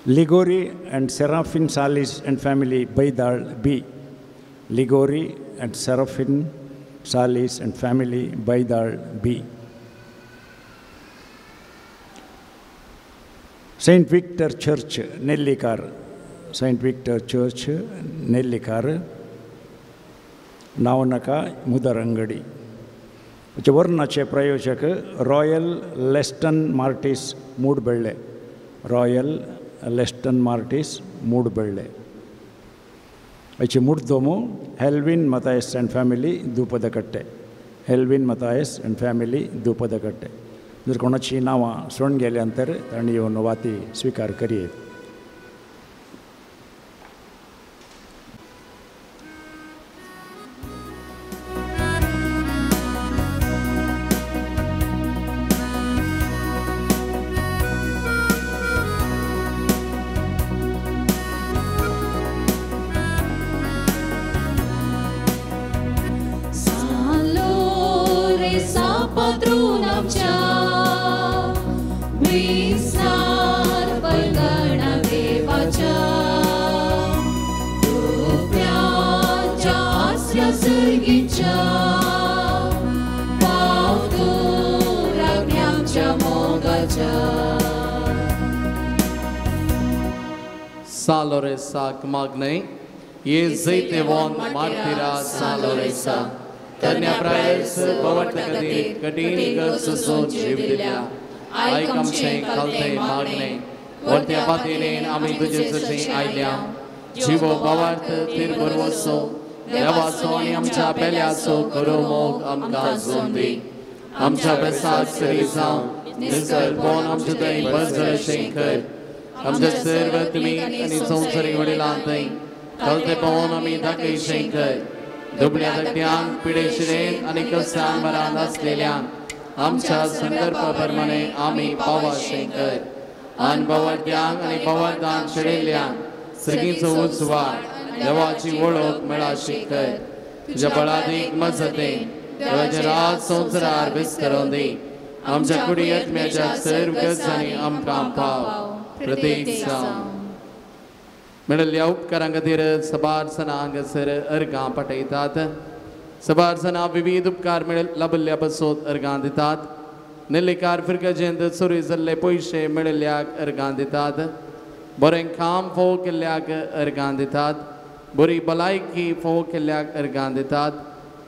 Ligori and Serafin Salis and family Baidal बी Ligori and Serafin Salis and family, Baidal B. Saint Victor Church, Nellikar. Saint Victor Church, Nellikar. नावनका मुदरंगडी. वर्णाचे प्रायोजक Royal Leston Martis Moodbelle. Royal Leston Martis Moodbelle. मुर्दोमु Helvin Mathias and family Dupadakatte. Helvin Mathias and family Dupadakatte. जर कोणाची नावां सोडून गेल्यानंतर तांणी येवन वाती स्वीकार करीत. Saloresa Magne, Yezite von Martira Saloresa, Tanya Price, Bavatakadir, Kadini Suso Jivdilia, I come Shank Kalte Magne, Vortia Patine, Amitujessi Ilia, Jivo Bavat, Tirburvoso, Devasoni Amcha Peliaso, Kurumo, Amka Zundi, Amcha Besat Sirizam, Nisal Bon Amjadai, Buzzar Shaker. आमच्या सर्व तुम्ही आणि संसारी वडिलांतय कळते पावन आम्ही धाकई शेंकर दुबळ्या धाकट्यांक पिडेशिरेन आणि कसांक मरान असलेल्यांक आमच्या संदर्भ प्रमाणे आम्ही पावा शेंकर आन पवाट्यांक आणि पवादान शेळिल्ल्यांक सगळींचो उजवाड देवाची वळख मेळा शेंकर तुझ्या बळादीक मजते देवाचे राज संसारार विस्तरोन दी आमच्या कुडी आत्म्याच्या सर्व गरजांनी आमकां पाव प्रतीक मेळिल्ल्या उपकारां खातीर सबारसना हांगासर अर्गां पाठयतात. सबारसना विविध उपकार लाभिल्ल्या बसोत अर्गां दितात. नेल्लेकार फिरकाचेंत चोरी जाल्ले पयशे मेळिल्ल्याक अर्गां दितात. बरें काम फोव केल्ल्याक अर्गां दितात. बरी भलायकी फोव केल्ल्याक अर्गां दितात.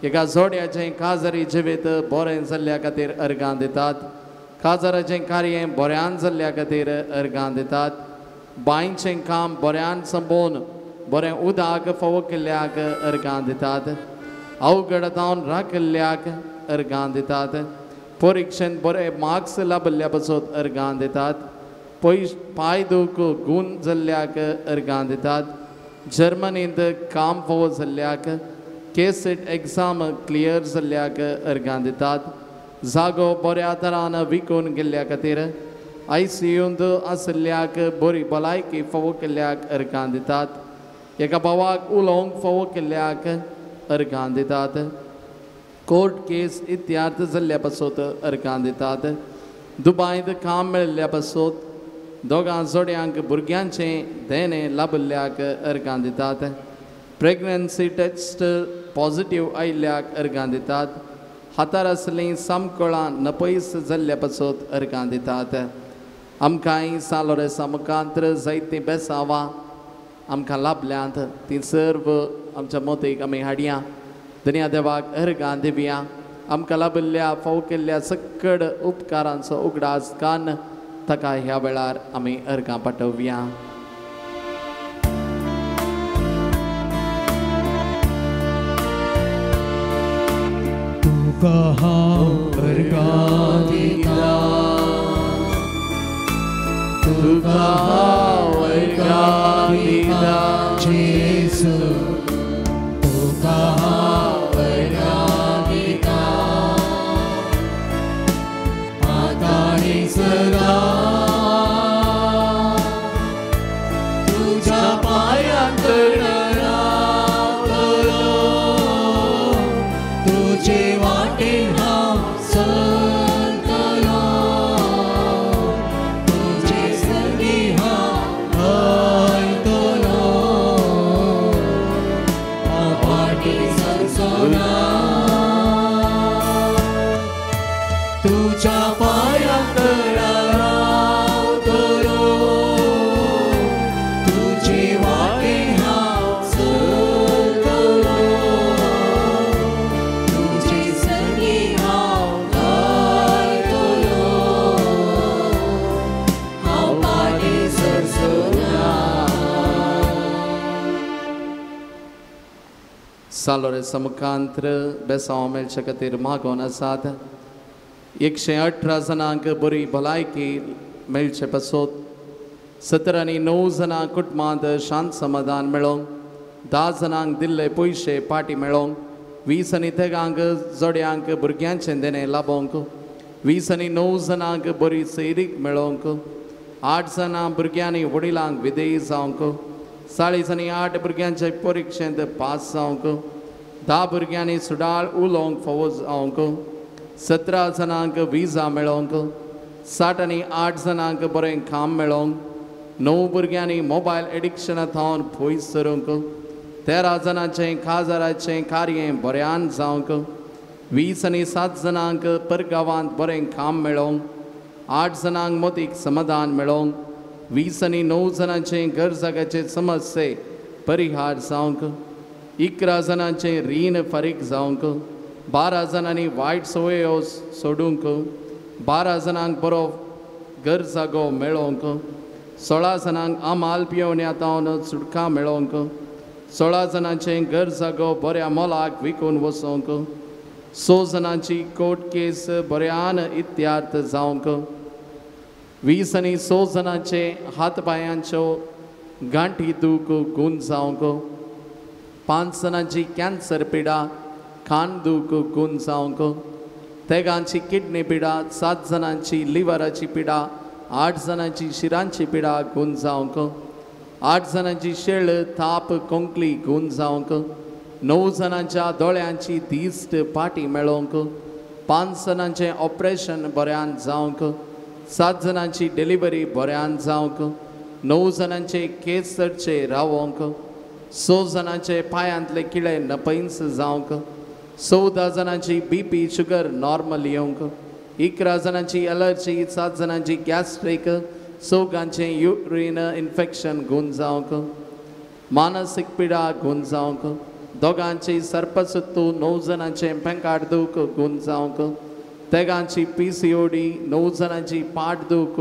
एका जोड्याचें काजारी जिवीत बरें जाल्ल्या खातीर अर्गां दितात. काजाराचें कार्य बऱ्यान जाल्ल्या खातीर अर्गां दितात. बांयचें काम बऱ्यान संपोवन बरें उदक फोव केल्ल्याक अर्गां दितात. अवघडतावन राखिल्ल्याक अर्गां दितात. परिक्षेंत बरे मार्क्स लाभिल्ल्या बसोत अर्गां दितात. पाय दूख गूण जाल्ल्याक अर्गां दितात. जर्मनींत काम फोव जाल्ल्याक केसेट एग्जाम क्लियर जाल्ल्याक अर्गां दितात. जागो बऱ्या तरान विकून गेल्ल्या खातीर ICUंत आसल्याक बरी भलायकी फोव केल्ल्याक अर्गां दितात. एका भावाक उलोवंक फोव केल्ल्याक अर्गां दितात. कोर्ट केस इत्यार्थ जाल्ल्या पासत अर्गां दितात. दुबायंत काम मेळिल्ल्या पासत दोगां जोड्यांक भुरग्यांचें देणे लाभिल्ल्याक अर्गां दितात. प्रेग्नन्सी टेस्ट पॉझिटिव्ह आयिल्ल्याक अर्गां दितात. हातार असलीं सामकोळां नपयस जाल्ल्या पासत अर्गां दितात. आमकांय सालोरेसा मुखांतर जायतीं बेसांवां आमकां लाभल्यांत तीं सर्व आमच्या मोतीक आमी हाडया. धन्या देवाक अर्गां दिवया. आमकां लाभिल्ल्या फोव केल्ल्या सकड उपकारांचो उगडास कान ताका ह्या वेळार आमी अर्गां पाठोवया. तुका अर्गां दिता. तुका अर्गां दिता जेसू. तुका अर्गां दिता आता आनी सदा. तुझ्या पायांत रावतलो. तुझे वाटेन हांव चलतलो. तुझे सगी हांव आयतलो. सालोरे मुखांतर बेसांव मेळचे खातीर मागोन आसात. 118 जणांक बरी भलायकी मेळचे पासत 17 आनी 9 जणांक कुटुंबांत शांत समाधान मेळोंक 10 जणांक दिल्ले पयशे पाटी मेळोंक 20 आनी तेगांक जोड्यांक भुरग्यांचे देणे लाबोंक 20 आनी 9 जणांक बरी सैरीक मेळोंक 8 जाणां भुरग्यांनी वडिलांक विधेय जावंक 40 आनी 8 भुरग्यांचे परिक्षेंत पास जावंक 10 भुरग्यांनी सुडाळ उलोवंक फावो जावंक 17 जणांक विजा मेळोंक 60 आनी 8 जणांक बरें काम मेळोंक 9 भुरग्यांनी मोबायल एडिक्शनांत थावन पयस सरूंक 13 जणांचें खाजाराचें कार्य बऱ्यान जावंक 20 आनी 7 जणांक परगांवांत बरें काम मेळोंक 8 जणांक मोतीक समाधान मेळोंक 20 आनी 9 जणांचे गरजागाचे समस्ये परिहार जावंक 11 जणांचे रीण फारीक जावंक 12 जणांनी वायट सवयो सोडूंक 12 जणांक बरो घर जागो मेळोंक 16 जणांक आमाल पियोवण्यातावन सुटका मेळोंक 16 जणांचे घर जागो बऱ्या मोलाक विकून वचोंक 6 जणांची कोर्ट केस बऱ्यान इत्यार्थ जावंक 20 आनी 6 जणांचे हात पांयांच्यो गांठी दूख गूण जावंक 5 जणांची कॅन्सर पिडा खान दूख गूण जावंक तेगांची किडनी पिडा 7 जणांची लिव्हराची पिडा 8 जणांची शिरांची पिडा गूण जावंक 8 जणांची शेळ थाप कोंकली गूण जावंक 9 जणांच्या दोळ्यांची दिश्ट पाटी मेळोंक 5 जणांचे ऑपरेशन बऱ्यान जावंक 7 जणांची डिलिव्हरी बऱ्यान जावंक 9 जणांचे केसरचे रावोंक 6 जणांचे पांयांतले किळे नपैंस जावंक 14 जणांची BP शुगर नॉर्मल येवंक 11 जणांची एलर्जी 7 जणांची गॅस्ट्रिक 6 युरिन इन्फेक्शन गूण जावंक मानसिक पिडा गूण जावंक 2 सर्पसत्तू 9 जणांचे पेंकाट दूख गूण जावंक तेगांची PCOD 9 जणांची पाट दूख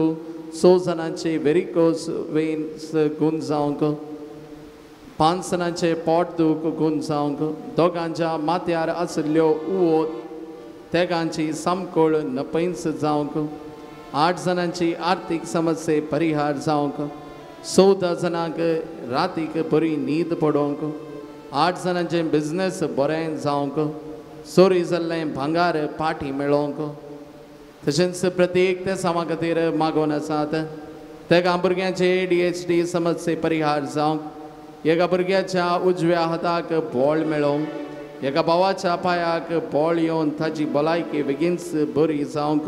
6 जणांचे वेरिकोस वेन्स गूण जावंक 5 जणांचे पोट दूख गूण जावंक 2 माथ्यार आशिल्ल्यो उवो तेगांची सामकोळ नपैंस जावंक 8 जणांची आर्थीक समस्ये परिहार जावंक 14 जणांक रातीक बरी न्हीद पडोवंक 8 जणांचे बिझनेस बरें जावंक चोरी जाल्लें भांगार पाठी मेळोवंक तशेंच प्रत्येक त्या सामा खातीर मागोन आसात तेगा भुरग्यांचे ADHD समस्ये परिहार जावंक एका भुरग्याच्या उजव्या हाताक बोळ मेळोवंक एका भावाच्या पांयाक बोळ येवन ताची भलायकी बेगीनच बरी जावंक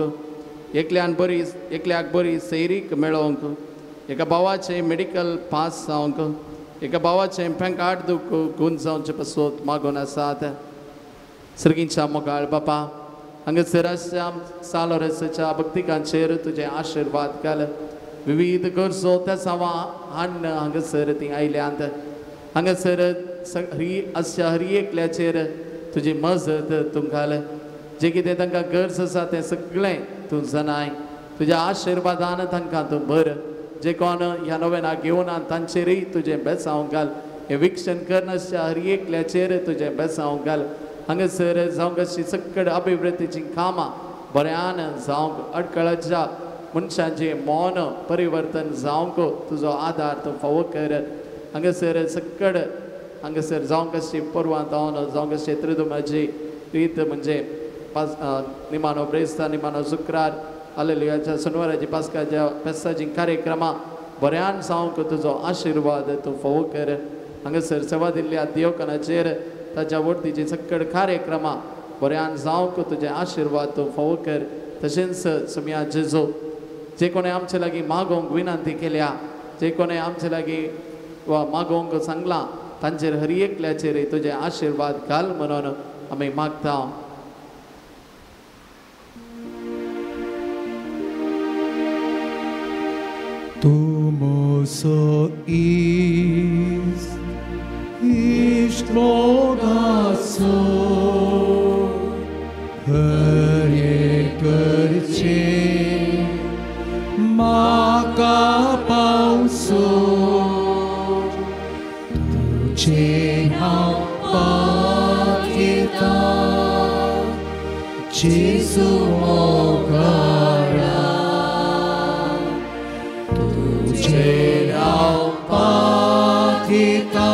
एकल्याक बरी सैरीक मेळोवंक एका भावाचे मेडिकल पास जावंक एका भावाचे पेंकाट दूख गूण जावचे पासत मागोन आसात. सर्गींच्या मोगाळ बापा हांगासर सालोरसाच्या भक्तिकांचेर तुझे आशिर्वाद घाल विविध गरजो त्या सावा हाडन हांगासर ती आयल्यांत हांगासर हर एकल्याचेर तुजी मजत तूं घाल जे कितें तांकां गरज आसा तें सगळें तूं जनाय तुज्या आशिर्वादान तांकां तूं भर जे कोण ह्या नोवेनाक घेवना तांचेरय तुजें बेसांव घाल हे विक्षण करनाच्या हर एकल्याचेर तुजें बेसांव घाल हांगासर जावंक अशी सकड अभिवृद्धीची कामां बऱ्यान जावंक अडकळच्या मनशांचे मौन परिवर्तन जावंक तुजो आदार तूं फावो कर हांगासर सकड हांगासर जावंक अशी परवां जावन जावंक अशी त्रिदुमाची रीत म्हणजे निमानो ब्रेस्तार निमानो शुक्रार हालेलुयाच्या शनिवाराची पास्काच्या फेस्ताची कार्यक्रमां बऱ्यान जावंक तुजो आशिर्वाद तूं फावो कर हांगासर सेवा दिल्ल्या देवकानाचेर ताच्या वरतीची सकड कार्यक्रमां बऱ्यान जावंक तुजे आशिर्वाद तूं फावो कर तशेंच सुम्या जेजो जे कोणें आमचे लागीं मागोवंक विनंती केल्या जे कोणें आमचे लागीं वा मागोवंक सांगलां तांचेर हर एकल्याचेर तुजे आशिर्वाद घाल म्हणून आमी मागता. Tu moso ist mogaso heriekerce maka pauso tu ce hau जेजू मोगरा तुझे नाव पाथिता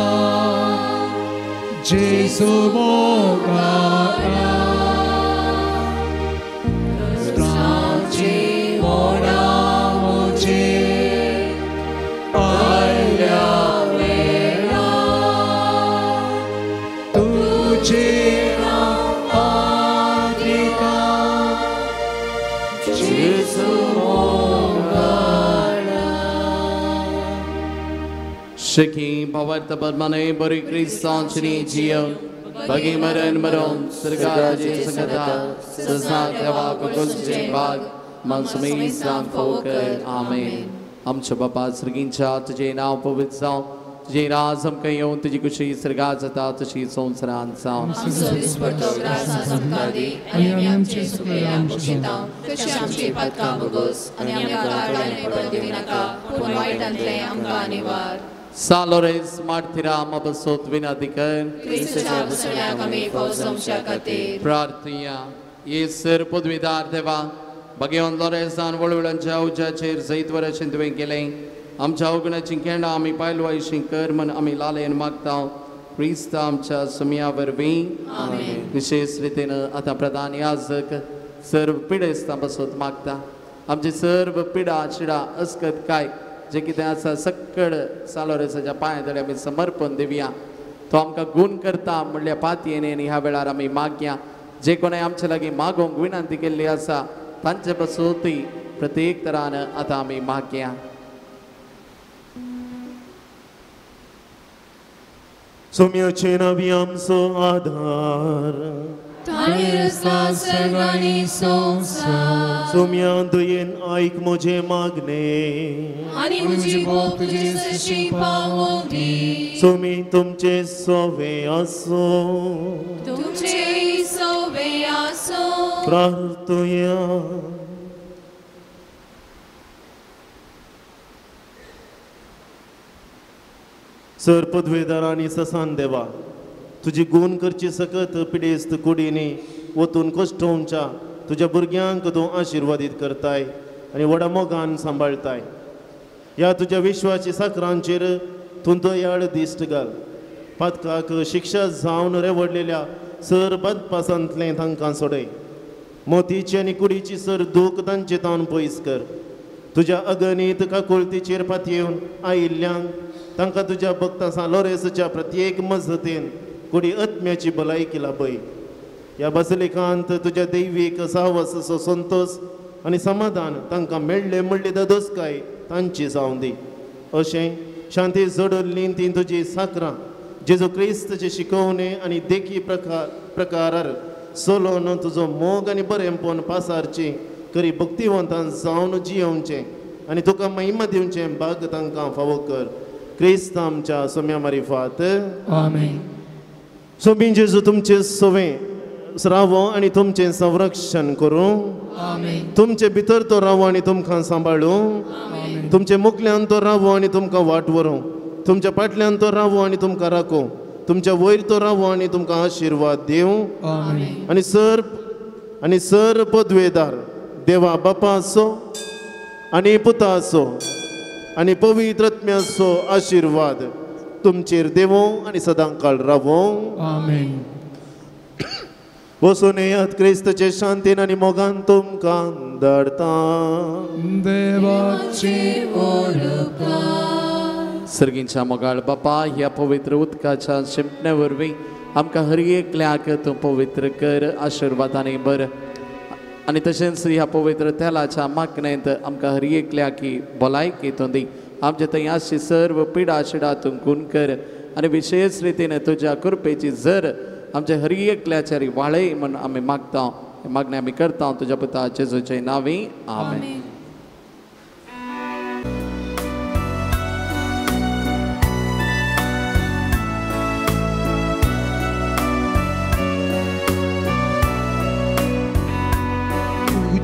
जेजू मोगरा कष्टाची ओढा मुझे आल्या वेळा तुझे Shiki Bhavarta Padmane Bari Kristanchini Jiyo Bagi Maran Maron Sirgaji Sangata Sasat Deva Kukusjin Bag Mansumi Islam Foker Amen Amcha Baba Sirgincha Tujhe Nao Pavit Sao Tujhe Razam Kayon Tujhe Kushi Sirgazata Tujhe Sonsaran Sao Amso Disporto Graça Samkadi Anyam Chesukayam Bushita Kasham Chepat Kabugos Anyam Karane Padivinaka Punwaitantle Amka Nivar Salores Martiram Abasot Vinadikar Cristo Chabusaya Kami Fosam Shakate Prarthya Yesir Pudvidar Deva Bhagavan Loresan Volulancha Uja Chair Zaitwara Shindwen Gele Amcha Ugana Chinkenda Ami Pailwai Shinkarman Ami Lale and Maktao Krista Amcha Sumya Vervi Amen Vishes Ritina Ata Pradani Azak Serv Pides Tabasot Makta Amchi Serv Pida Chida Askat Kai जे की त्याचा सक्कड सालोरेसाच्या पांय आमी समर्पण देवया तो आमकां गुण करता म्हणल्या पातयेने आनी ह्या वेळार आमी मागया जे कोणें आमचे लागीं मागोवंक विनंती केल्ली आसा तांचे बसोवती प्रत्येक तरान आतां आमी मागया सोम्याचे नावी आमचो आधार सोम्या दुयेन ऐक म्हजे मागणे आणि मुझी भोग तुझे सशी पावोगी सोमी तुमचे सोवे असो तुमचे सोवे असो प्रार्थया सर पदवेदार आणि ससान देवा तुझी गुण करची सकत पिडेस्त कुडीनी वतून कश्टोमच्या तुझ्या भुरग्यांक तूं आशिर्वादीत करताय आनी व्हडा मोगान सांबाळताय ह्या तुज्या विश्वाची साकरांचेर तूं दयाळ दिश्ट घाल पातकाक शिक्षा जावन रेवडलेल्या सर बदपासांतलें तांकां सोडय मोतीची आनी कुडीची सर दूख तांचे तावन पयस कर तुज्या अगणीत काकुळतीचेर पातयेवन आयिल्ल्यांक तांकां तुज्या भक्तां सालोरेसच्या प्रत्येक मजतीन कुडी आत्म्याची भलायकी लाभय ह्या बसलिकांत तुज्या दैवीक साहस संतोष आनी समाधान तांकां मेळ्ळे म्हणली ददोसकाय तांची जावं दी अशें शांती जोडल्ली ती तुजी साकरां जेजू क्रिस्तचे शिकवणे आनी देखी प्रकारार सोलोन तुजो मोग आनी बरेंपण पासारची करी भक्तिवंतान जावन जियोवचें आनी तुका महिमा दिवचें भाग तांकां फावो कर क्रिस्त आमच्या सोम्या मारिफात आमेन सोबीन जेजू तुमचे सोवे रावो आनी तुमचें संरक्षण करूं आमेन तुमचे भितर तो रावो आनी तुमकां सांबाळूं आमेन तुमचे मुखल्यान तो रावो आनी तुमकां वाट व्हरूं तुमच्या फाटल्यान तो रावो आनी तुमकां राखो तुमच्या वयर तो रावो आनी तुमकां आशिर्वाद दिवं आमेन आनी सर पदवेदार देवा बापा आसो आनी पुता आसो आनी पवित्र आत्म्याचो आशिर्वाद तुमचेर देवो आनी सदां काळ रावो आमेन बसून येयात क्रिस्तचे शांतीन आनी मोगान तुमकां धाडटा देवाची सर्गींच्या मोगाळ बापा ह्या पवित्र उदकाच्या शिंपणे वरवीं आमकां हर एकल्याक तूं पवित्र कर आशिर्वादांनी भर आनी तशेंच ह्या पवित्र तेलाच्या मागणेंत आमकां हर एकल्याक भलायकी तूं दी आमचे थंय आशी सर्व पिडा शिडा तूं गुण कर आनी विशेष रितीन तुज्या कृपेची जर आमचे हर एकल्याचेर वाळय म्हण आमी मागता मागणी आमी करता तुज्या पुता जेजूचे नांवी आमेन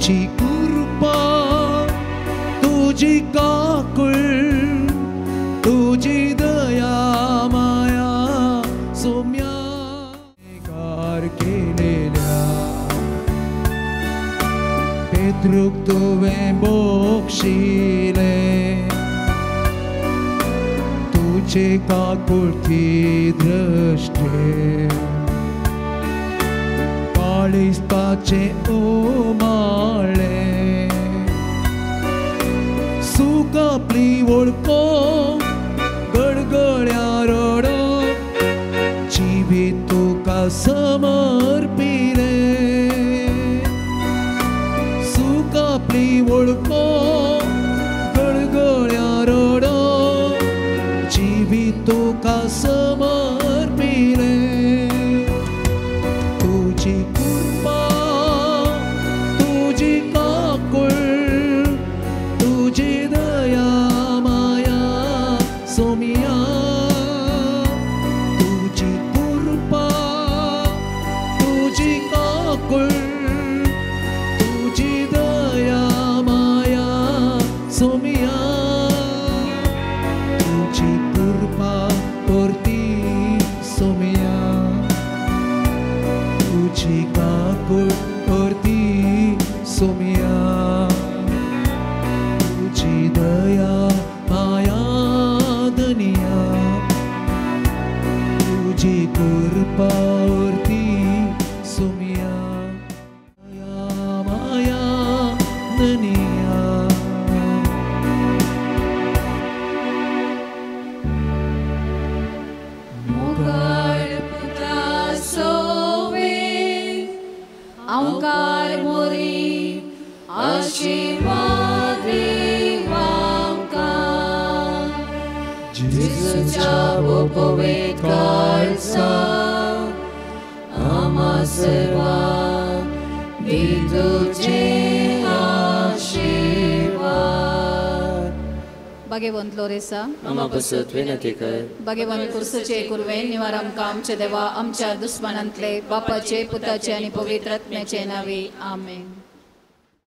तुझी कृपा तुझी काकुळ तुझी दया माया सोम्या कार केलेल्या पेद्रूक तुवें बोगशिले तुजे काकुळती दृश्टे काळिस्ताचे ओमाळे सुख आपली वळखो गडगड्या रडो जिवीत तुका समर्पिले सुख आपली वळखो गडगड्या रडो जिवीत तुका समर्पिले तुझी कृपा तुझी काकूळ तुझी दया माया सोमिया तुझी कृपा तुझी काकूळ तुझी दया माया सोमिया तुझी कृपा परती सोमिया तुझी काकूळ परती सोमिया तुझी दया माया दनिया तुझी कृपा परती सोमिया दया माया दनिया मुखार पुत्रा सोवे आमकार मोरी आशीर्वाद आमकां जेजूच्या पवित्र काळजा आमा सर्वांक दी तुझे आशीर्वाद. भगवंत लोरेसा आमा बसत विनंती कर. भगवंत कुर्सुचे कुरवे निवार आमकां आमचे देवा आमच्या दुस्मनांतले बापाचे पुताचे आनी पवित्र आत्म्याचे नावे आमेन.